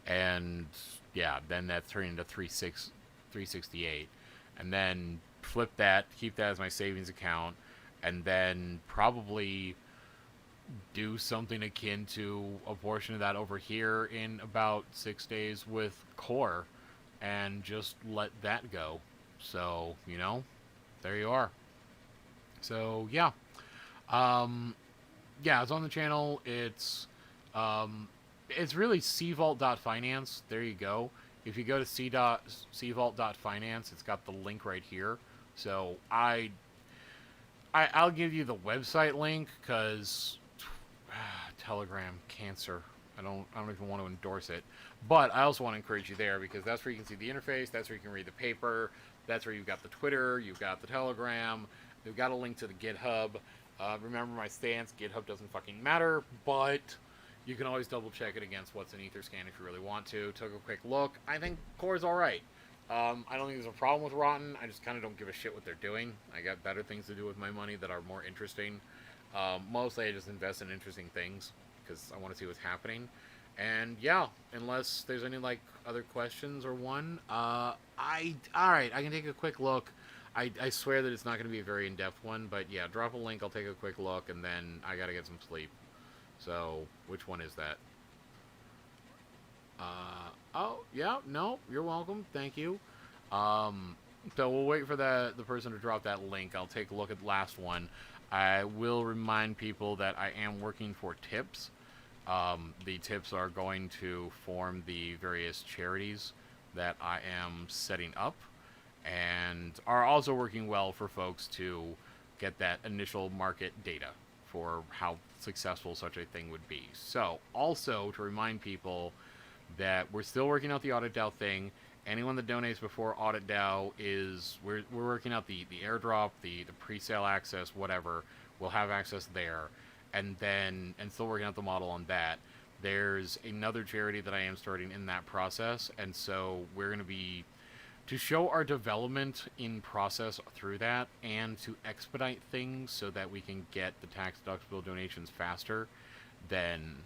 and yeah, then that's turning into 368, and then flip that, keep that as my savings account, and then probably do something akin to a portion of that over here in about 6 days with Core, and just let that go. So, you know, there you are. So, yeah. Yeah, it's on the channel. It's really cVault.finance. There you go. If you go to cVault.finance, it's got the link right here. So I'll give you the website link because Telegram cancer. I don't even want to endorse it, but I also want to encourage you there because that's where you can see the interface. That's where you can read the paper. That's where you've got the Twitter. You've got the Telegram. They've got a link to the GitHub. Remember my stance: GitHub doesn't fucking matter, but you can always double check it against what's in Etherscan if you really want to. Took a quick look. I think Core's all right. I don't think there's a problem with Rotten. I just kind of don't give a shit what they're doing. I got better things to do with my money that are more interesting. Mostly I just invest in interesting things because I want to see what's happening. And yeah, unless there's any like other questions or one, alright, I can take a quick look. I swear that it's not going to be a very in-depth one, but yeah, drop a link, I'll take a quick look, and then I gotta get some sleep. So, which one is that? Oh, yeah, no, you're welcome, thank you. So we'll wait for the person to drop that link. I'll take a look at the last one. I will remind people that I am working for tips. The tips are going to form the various charities that I am setting up, and are also working well for folks to get that initial market data for how successful such a thing would be. So, also to remind people that we're still working out the Audit DAO thing. Anyone that donates before Audit DAO we're working out the airdrop, the pre-sale access, whatever. We'll have access there, and still working out the model on that. There's another charity that I am starting in that process, and so we're going to be, to show our development in process through that, and to expedite things so that we can get the tax deductible donations faster, then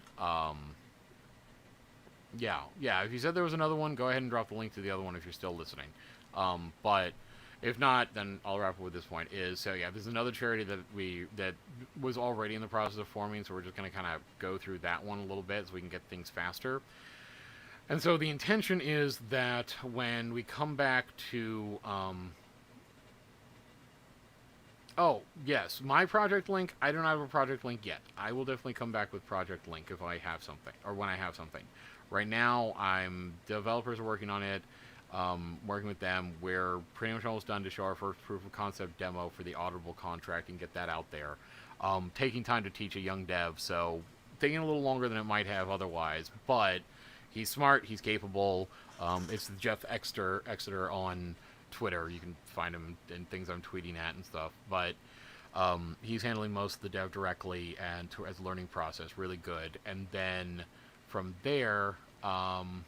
yeah, if you said there was another one, go ahead and drop the link to the other one if you're still listening. But if not, then I'll wrap up with this point. So yeah, there's another charity that was already in the process of forming, so we're just going to kind of go through that one a little bit so we can get things faster. And so the intention is that when we come back to... oh, yes, my project link, I don't have a project link yet. I will definitely come back with project link if I have something, or when I have something. Right now, developers are working on it, working with them. We're pretty much almost done to show our first proof of concept demo for the auditable contract and get that out there. Taking time to teach a young dev, so taking a little longer than it might have otherwise, but he's smart, he's capable. It's Jeff Exeter on Twitter. You can find him in things I'm tweeting at and stuff, but he's handling most of the dev directly and as a learning process, really good. And then from there, you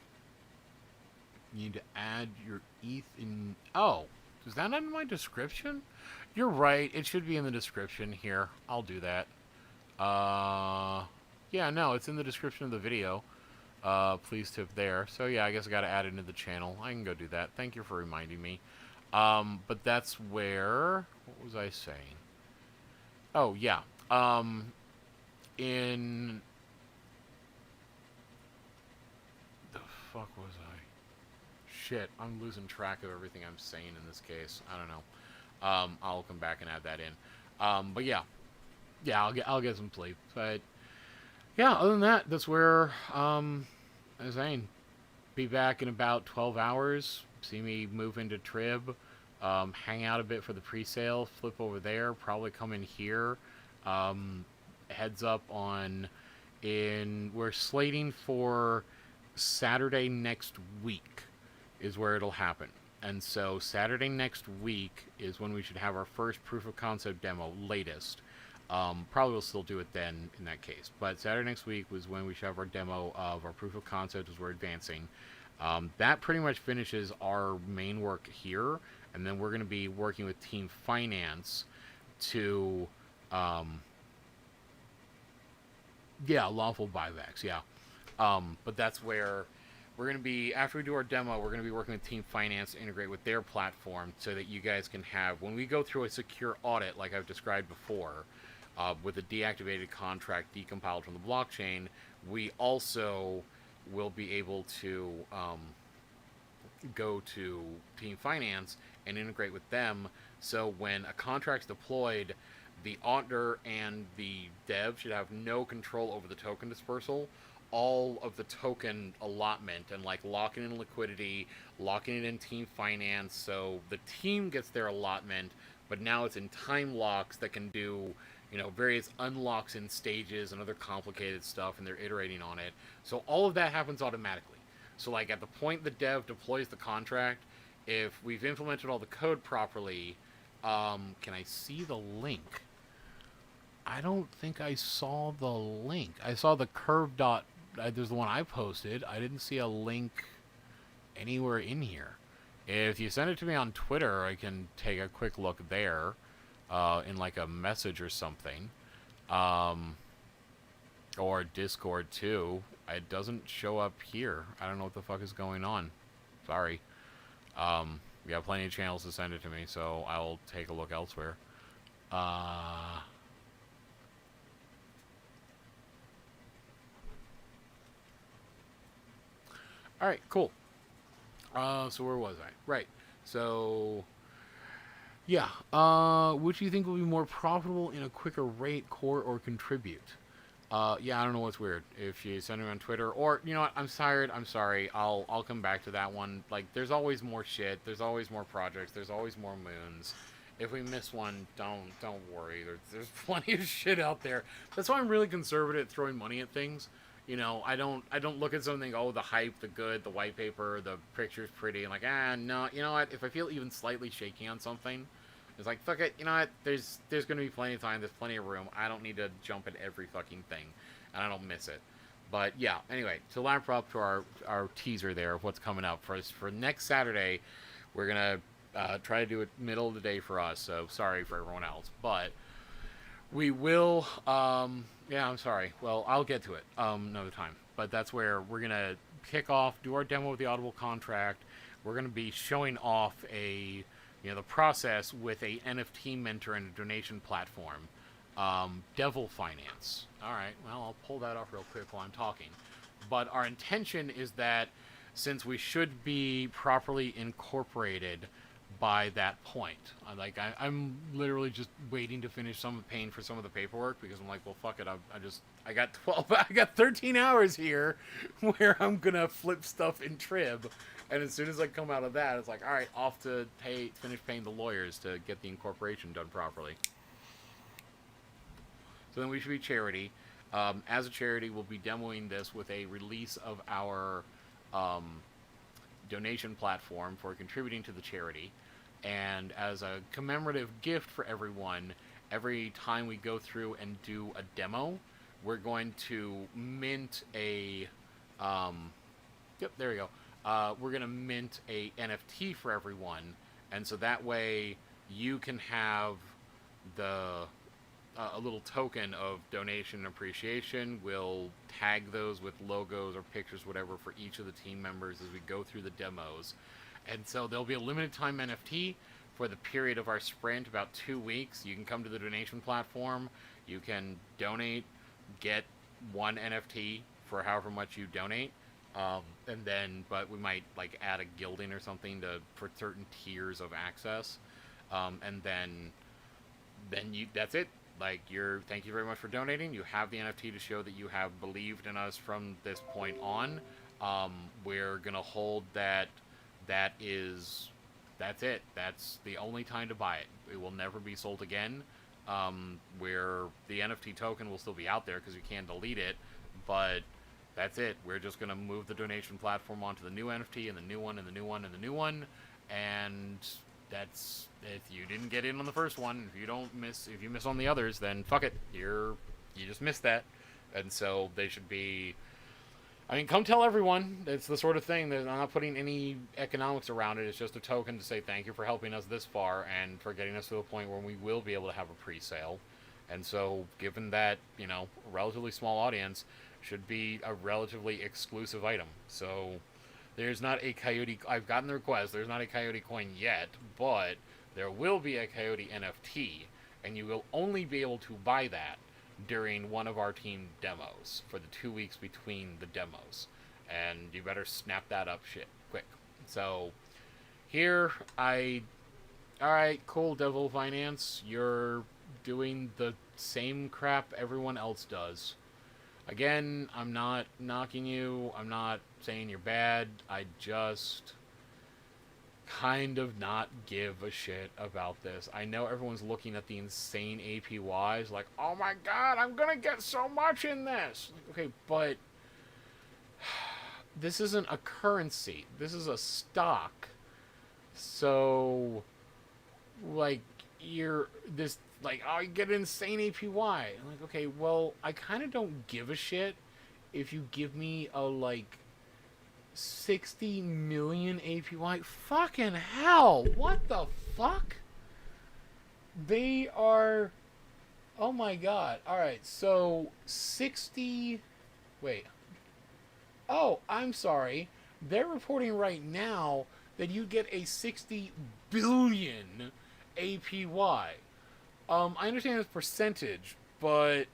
need to add your ETH in... Oh, is that in my description? You're right, it should be in the description here. I'll do that. Yeah, no, it's in the description of the video. Please tip there. So yeah, I guess I gotta add it into the channel. I can go do that. Thank you for reminding me. But that's where... What was I saying? Oh yeah. In the fuck was I? Shit, I'm losing track of everything I'm saying in this case. I don't know. I'll come back and add that in. But yeah, I'll get some sleep. But yeah, other than that, that's where I was saying, be back in about 12 hours. See me move into Trib, hang out a bit for the pre-sale, flip over there, probably come in here. Um, Heads up on we're slating for Saturday next week is where it'll happen. And so Saturday next week is when we should have our first proof of concept demo, latest. Probably we'll still do it then in that case. But Saturday next week was when we should have our demo of our proof of concept as we're advancing. That pretty much finishes our main work here. And then we're going to be working with Team Finance to, lawful buybacks, yeah. But that's where we're going to be, after we do our demo, we're going to be working with Team Finance to integrate with their platform so that you guys can have, when we go through a secure audit, like I've described before, with a deactivated contract decompiled from the blockchain, we also will be able to go to Team Finance and integrate with them. So when a contract's deployed, the auditor and the dev should have no control over the token dispersal. All of the token allotment and like locking in liquidity, locking it in Team Finance, so the team gets their allotment, but now it's in time locks that can do, various unlocks in stages and other complicated stuff, and they're iterating on it. So all of that happens automatically. So like at the point the dev deploys the contract, if we've implemented all the code properly, can I see the link? I don't think I saw the link. I saw the curve dot. There's the one I posted. I didn't see a link anywhere in here. If you send it to me on Twitter, I can take a quick look there, in like a message or something, or Discord too. It doesn't show up here. I don't know what the fuck is going on. Sorry. We have plenty of channels to send it to me, so I'll take a look elsewhere. Alright, cool. So where was I? Right. So, yeah. Which do you think will be more profitable in a quicker rate, core, or contribute? Yeah, I don't know what's weird. If you send me on Twitter, or, you know what, I'm tired, I'm sorry, I'll come back to that one. Like, there's always more shit, there's always more projects, there's always more moons. If we miss one, don't worry. There's plenty of shit out there. That's why I'm really conservative at throwing money at things. I don't look at something. Oh, the hype, the good, the white paper, the picture's pretty, and like, no. You know what? If I feel even slightly shaky on something, it's like, fuck it. You know what? There's gonna be plenty of time. There's plenty of room. I don't need to jump at every fucking thing, and I don't miss it. But yeah. Anyway, to wrap up to our teaser there of what's coming up for next Saturday, we're gonna try to do it middle of the day for us. So sorry for everyone else, but we will. Yeah, I'm sorry. Well, I'll get to it another time. But that's where we're gonna kick off, do our demo with the Audible contract. We're gonna be showing off the process with a NFT mentor and a donation platform, Devil Finance. All right. Well, I'll pull that off real quick while I'm talking. But our intention is that since we should be properly incorporated by that point. I'm literally just waiting to finish paying for some of the paperwork, because I'm like, well, fuck it. I got 12, I got 13 hours here where I'm gonna flip stuff in Trib, and as soon as I come out of that, it's like, all right, off to finish paying the lawyers to get the incorporation done properly. So then we should be charity. As a charity, we'll be demoing this with a release of our donation platform for contributing to the charity. And as a commemorative gift for everyone, every time we go through and do a demo, we're going to mint a yep, there we go. We're going to mint a NFT for everyone, and so that way you can have a little token of donation and appreciation. We'll tag those with logos or pictures, whatever, for each of the team members as we go through the demos. And so there'll be a limited time NFT for the period of our sprint, about 2 weeks. You can come to the donation platform. You can donate, get one NFT for however much you donate. And then, but we might like add a gilding or something to for certain tiers of access. And then you that's it. Like thank you very much for donating. You have the NFT to show that you have believed in us from this point on. We're gonna hold that. That's it. That's the only time to buy it. It will never be sold again. Where the NFT token will still be out there because you can't delete it, but that's it. We're just gonna move the donation platform onto the new NFT and the new one and the new one and the new one, and that's if you didn't get in on the first one, if you miss on the others, then fuck it. You just missed that, and so they should be. I mean, come tell everyone. It's the sort of thing that I'm not putting any economics around it. It's just a token to say thank you for helping us this far and for getting us to a point where we will be able to have a pre-sale. And so, given that, a relatively small audience, should be a relatively exclusive item. So, there's not a Coyote. I've gotten the request. There's not a Coyote coin yet, but there will be a Coyote NFT, and you will only be able to buy that during one of our team demos for the 2 weeks between the demos. And you better snap that up shit quick. So, here, alright, cool, Devil Finance. You're doing the same crap everyone else does. Again, I'm not knocking you. I'm not saying you're bad. I just kind of not give a shit about this. I know everyone's looking at the insane APYs like, oh my god, I'm gonna get so much in this. Okay, but this isn't a currency. This is a stock. So, like, you get insane APY. I'm like, okay, well, I kind of don't give a shit if you give me a, 60 million APY. Fucking hell. What the fuck? They are... Oh my god. Alright, so 60... Wait. Oh, I'm sorry. They're reporting right now that you get a 60 billion APY. I understand it's percentage, but,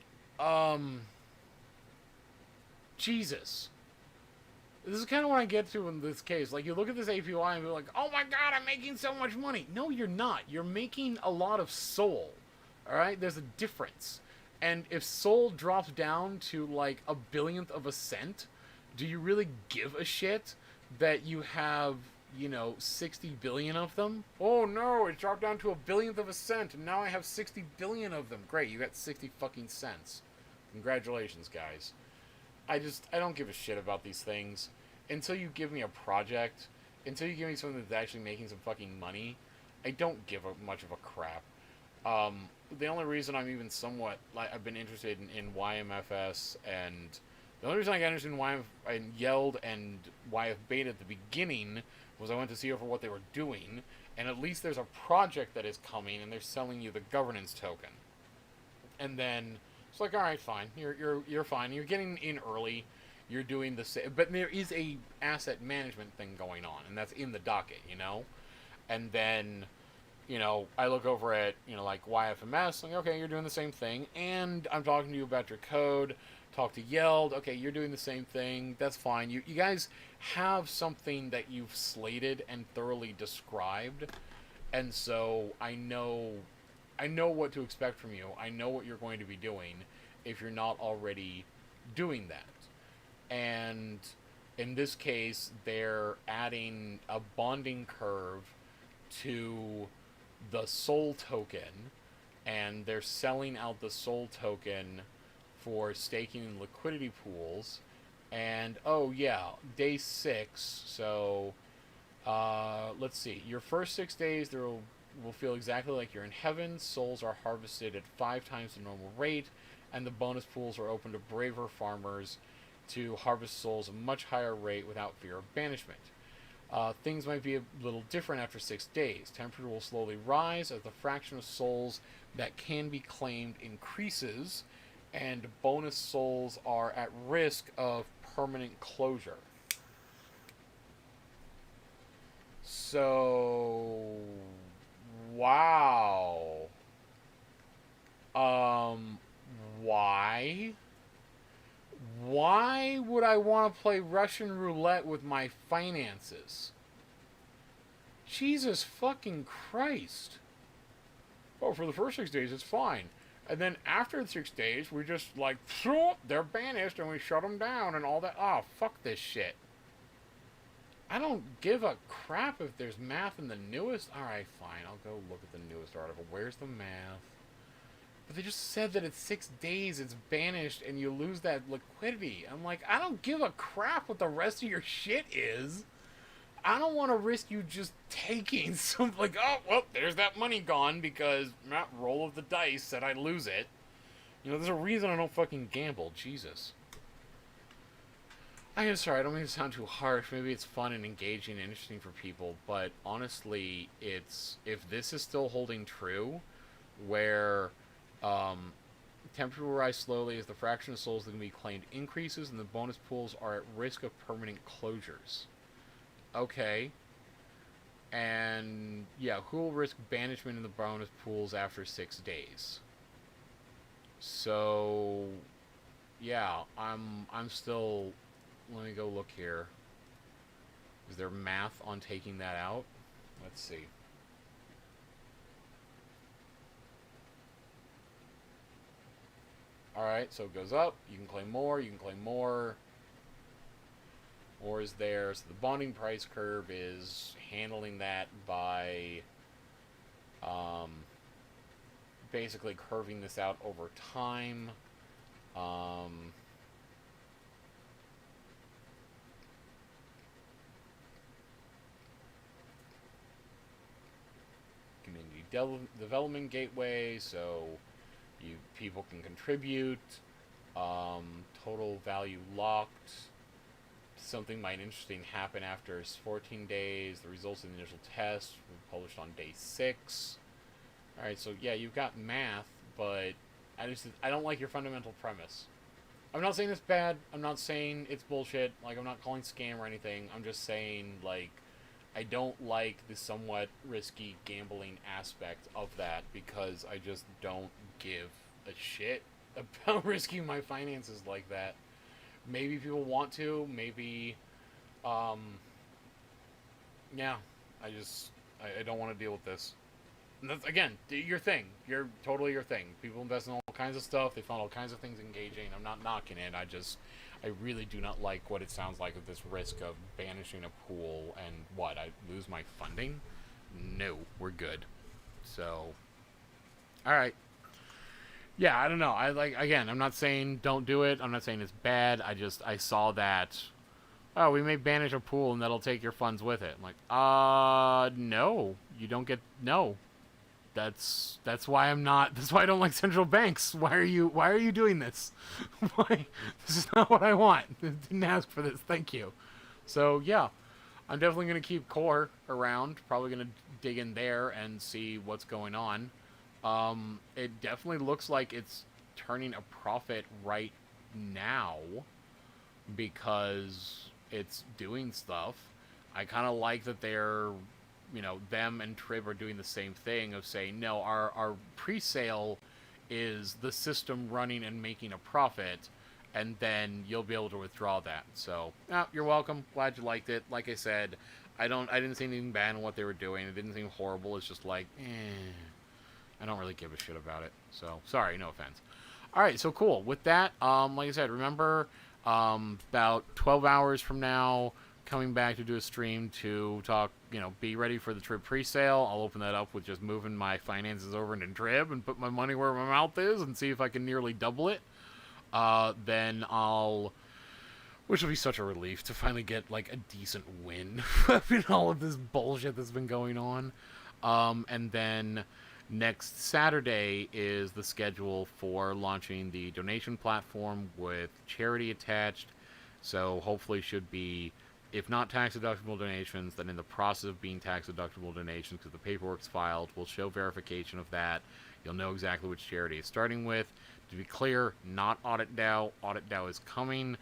Jesus. This is kind of what I get to in this case. Like, you look at this APY and be like, oh my god, I'm making so much money. No, you're not. You're making a lot of SOL. Alright? There's a difference. And if SOL drops down to, like, a billionth of a cent, do you really give a shit that you have, 60 billion of them? Oh no, it dropped down to a billionth of a cent, and now I have 60 billion of them. Great, you got 60 fucking cents. Congratulations, guys. I don't give a shit about these things. Until you give me a project, until you give me something that's actually making some fucking money, I don't give much of a crap. The only reason I'm even somewhat, I've been interested in YMFS, and the only reason I got interested in YMF and Yelled and YF Beta at the beginning was I went to see over what they were doing, and at least there's a project that is coming, and they're selling you the governance token. And then it's like, all right, fine, you're fine. You're getting in early. You're doing the same, but there is a asset management thing going on, and that's in the docket, And then, I look over at like YFMS, like, okay, you're doing the same thing, and I'm talking to you about your code. Talk to Yelled. Okay, you're doing the same thing. That's fine. You guys have something that you've slated and thoroughly described, and so I know what to expect from you. I know what you're going to be doing if you're not already doing that. And in this case, they're adding a bonding curve to the SOL token, and they're selling out the SOL token for staking in liquidity pools. And oh yeah, day 6. So let's see. Your first 6 days will feel exactly like you're in heaven. Souls are harvested at 5 times the normal rate, and the bonus pools are open to braver farmers to harvest souls at a much higher rate without fear of banishment. Things might be a little different after 6 days. Temperature will slowly rise as the fraction of souls that can be claimed increases, and bonus souls are at risk of permanent closure. So, Wow. Um, why? Why would I want to play Russian roulette with my finances? Jesus fucking Christ. Oh, for the first 6 days, it's fine. And then after the 6 days, we just like, they're banished and we shut them down and all that. Oh, fuck this shit. I don't give a crap if there's math in the newest. Alright, fine. I'll go look at the newest article. Where's the math? But they just said that it's 6 days, it's banished, and you lose that liquidity. I'm like, I don't give a crap what the rest of your shit is. I don't want to risk you just taking some, like, oh, well, there's that money gone because that roll of the dice said I'd lose it. You know, there's a reason I don't fucking gamble. Jesus. I'm sorry, I don't mean to sound too harsh. Maybe it's fun and engaging and interesting for people, but honestly, it's, if this is still holding true, where temperature will rise slowly as the fraction of souls that can be claimed increases and the bonus pools are at risk of permanent closures. Okay. And yeah, who will risk banishment in the bonus pools after 6 days? So yeah, I'm still, let me go look here. Is there math on taking that out? Let's see. Alright, so it goes up. You can claim more. You can claim more. Or is there... So the bonding price curve is handling that by basically curving this out over time. Community development gateway, so people can contribute. Total value locked. Something might interesting happen after 14 days. The results of the initial test were published on day 6. Alright, so yeah, you've got math, but I don't like your fundamental premise. I'm not saying it's bad. I'm not saying it's bullshit. Like, I'm not calling scam or anything. I'm just saying, like, I don't like the somewhat risky gambling aspect of that because I just don't give a shit about risking my finances like that. Maybe people want to, maybe, yeah, I don't want to deal with this. And that's, again, your thing. You're totally your thing. People invest in all kinds of stuff. They found all kinds of things engaging. I'm not knocking it. I really do not like what it sounds like with this risk of banishing a pool and what, I lose my funding? No, we're good. So, alright. Yeah, I don't know. Again, I'm not saying don't do it. I'm not saying it's bad. I saw that, oh, we may banish a pool and that'll take your funds with it. I'm like, no. You don't get, no. That's why that's why I don't like central banks. Why are you doing this? Why? This is not what I want. I didn't ask for this. Thank you. So, yeah. I'm definitely going to keep core around. Probably going to dig in there and see what's going on. It definitely looks like it's turning a profit right now because it's doing stuff. I kind of like that they're, them and Trib are doing the same thing of saying, no, our pre-sale is the system running and making a profit, and then you'll be able to withdraw that. So, you're welcome. Glad you liked it. Like I said, I didn't see anything bad in what they were doing. It didn't seem horrible. It's just like, I don't really give a shit about it. So, sorry, no offense. Alright, so cool. With that, like I said, remember, about 12 hours from now, coming back to do a stream to talk, be ready for the Trib pre-sale. I'll open that up with just moving my finances over into Trib and put my money where my mouth is and see if I can nearly double it. Then which will be such a relief to finally get, like, a decent win in all of this bullshit that's been going on. And then next Saturday is the schedule for launching the donation platform with charity attached. So hopefully should be, if not tax-deductible donations, then in the process of being tax-deductible donations because the paperwork's filed. We'll show verification of that. You'll know exactly which charity it's starting with. To be clear, not Audit DAO. Audit DAO is coming.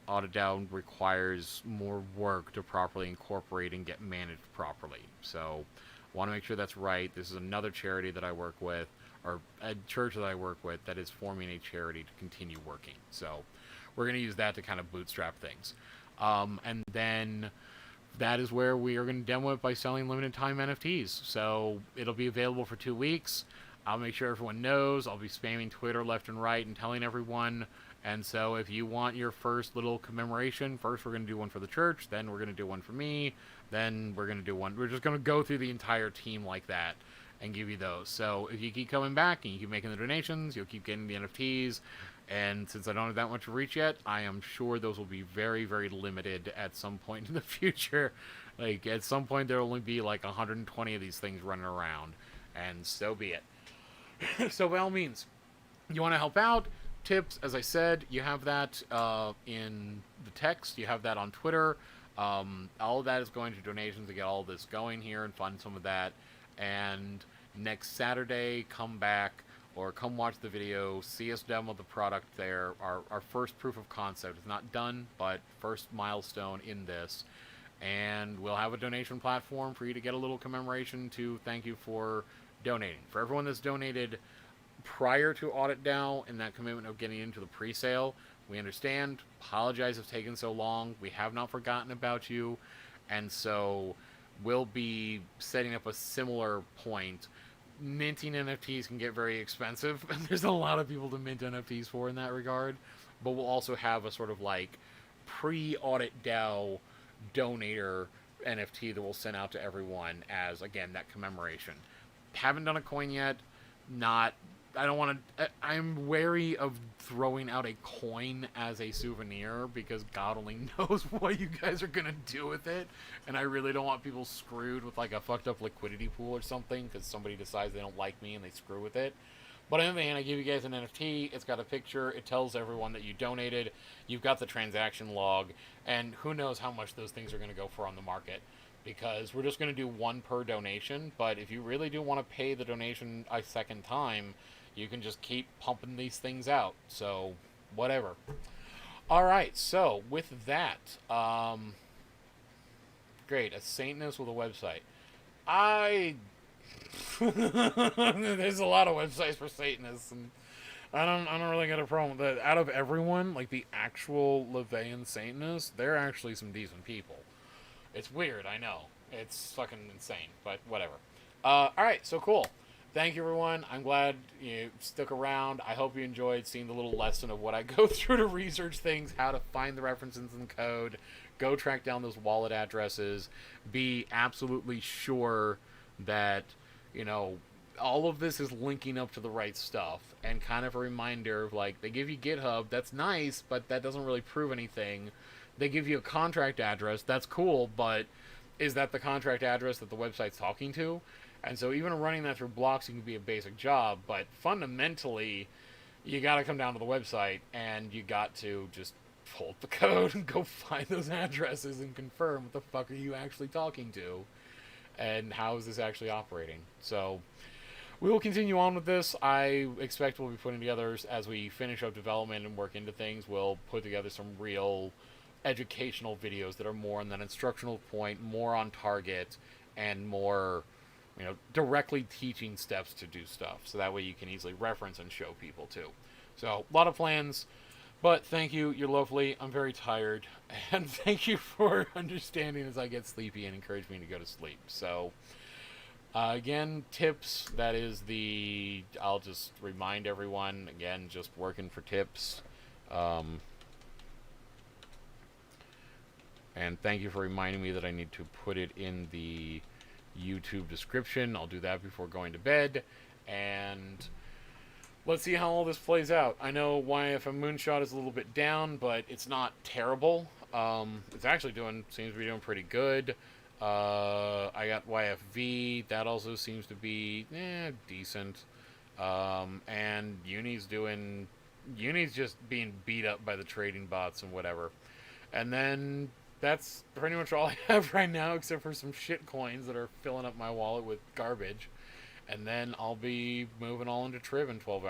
Audit DAO requires more work to properly incorporate and get managed properly. So Want to make sure that's right. This is another charity that I work with, or a church that I work with, that is forming a charity to continue working. So we're going to use that to kind of bootstrap things. And then that is where we are going to demo it by selling limited time NFTs. So it'll be available for 2 weeks. I'll make sure everyone knows. I'll be spamming Twitter left and right and telling everyone. And so if you want your first little commemoration, first we're going to do one for the church, then we're going to do one for me, then we're going to do one. We're just going to go through the entire team like that and give you those. So if you keep coming back and you keep making the donations, you'll keep getting the NFTs. And since I don't have that much reach yet, I am sure those will be very, very limited at some point in the future. Like, at some point, there will only be like 120 of these things running around. And so be it. So by all means, you want to help out, tips, as I said, you have that in the text. You have that on Twitter. All of that is going to donations to get all this going here and fund some of that. And next Saturday, come back or come watch the video, see us demo the product there. Our first proof of concept is not done, but first milestone in this. And we'll have a donation platform for you to get a little commemoration to thank you for donating. For everyone that's donated prior to Audit DAO and that commitment of getting into the pre-sale, we understand. Apologize if it's taken so long. We have not forgotten about you. And so we'll be setting up a similar point. Minting NFTs can get very expensive, and there's a lot of people to mint NFTs for in that regard. But we'll also have a sort of like pre-Audit DAO donator NFT that we'll send out to everyone as, again, that commemoration. Haven't done a coin yet. I'm wary of throwing out a coin as a souvenir because God only knows what you guys are going to do with it. And I really don't want people screwed with like a fucked up liquidity pool or something because somebody decides they don't like me and they screw with it. But on the other hand, I give you guys an NFT. It's got a picture. It tells everyone that you donated. You've got the transaction log. And who knows how much those things are going to go for on the market. Because we're just going to do one per donation. But if you really do want to pay the donation a second time, you can just keep pumping these things out. So, whatever. Alright, so with that, great, a Satanist with a website. There's a lot of websites for Satanists, and I don't really get a problem with that. Out of everyone, like the actual Levian Satanists, they're actually some decent people. It's weird, I know. It's fucking insane, but whatever. Alright, so cool. Thank you, everyone. I'm glad you stuck around. I hope you enjoyed seeing the little lesson of what I go through to research things, how to find the references in the code, go track down those wallet addresses, be absolutely sure that, you know, all of this is linking up to the right stuff, and kind of a reminder of, like, they give you GitHub, that's nice, but that doesn't really prove anything. They give you a contract address, that's cool, but is that the contract address that the website's talking to? And so even running that through blocks can be a basic job, but fundamentally, you got to come down to the website and you got to just pull up the code and go find those addresses and confirm what the fuck are you actually talking to and how is this actually operating. So we will continue on with this. I expect we'll be putting together, as we finish up development and work into things, we'll put together some real educational videos that are more on that instructional point, more on target, and more, you know, directly teaching steps to do stuff. So that way you can easily reference and show people too. So, a lot of plans, but thank you. You're lovely. I'm very tired. And thank you for understanding as I get sleepy and encourage me to go to sleep. So, again, tips, that is I'll just remind everyone, again, just working for tips. And thank you for reminding me that I need to put it in the YouTube description. I'll do that before going to bed. And let's see how all this plays out. I know YFM Moonshot is a little bit down, but it's not terrible. It's actually seems to be doing pretty good. I got YFV. That also seems to be decent. And Uni's just being beat up by the trading bots and whatever. And then that's pretty much all I have right now, except for some shit coins that are filling up my wallet with garbage. And then I'll be moving all into Trib in 12 hours.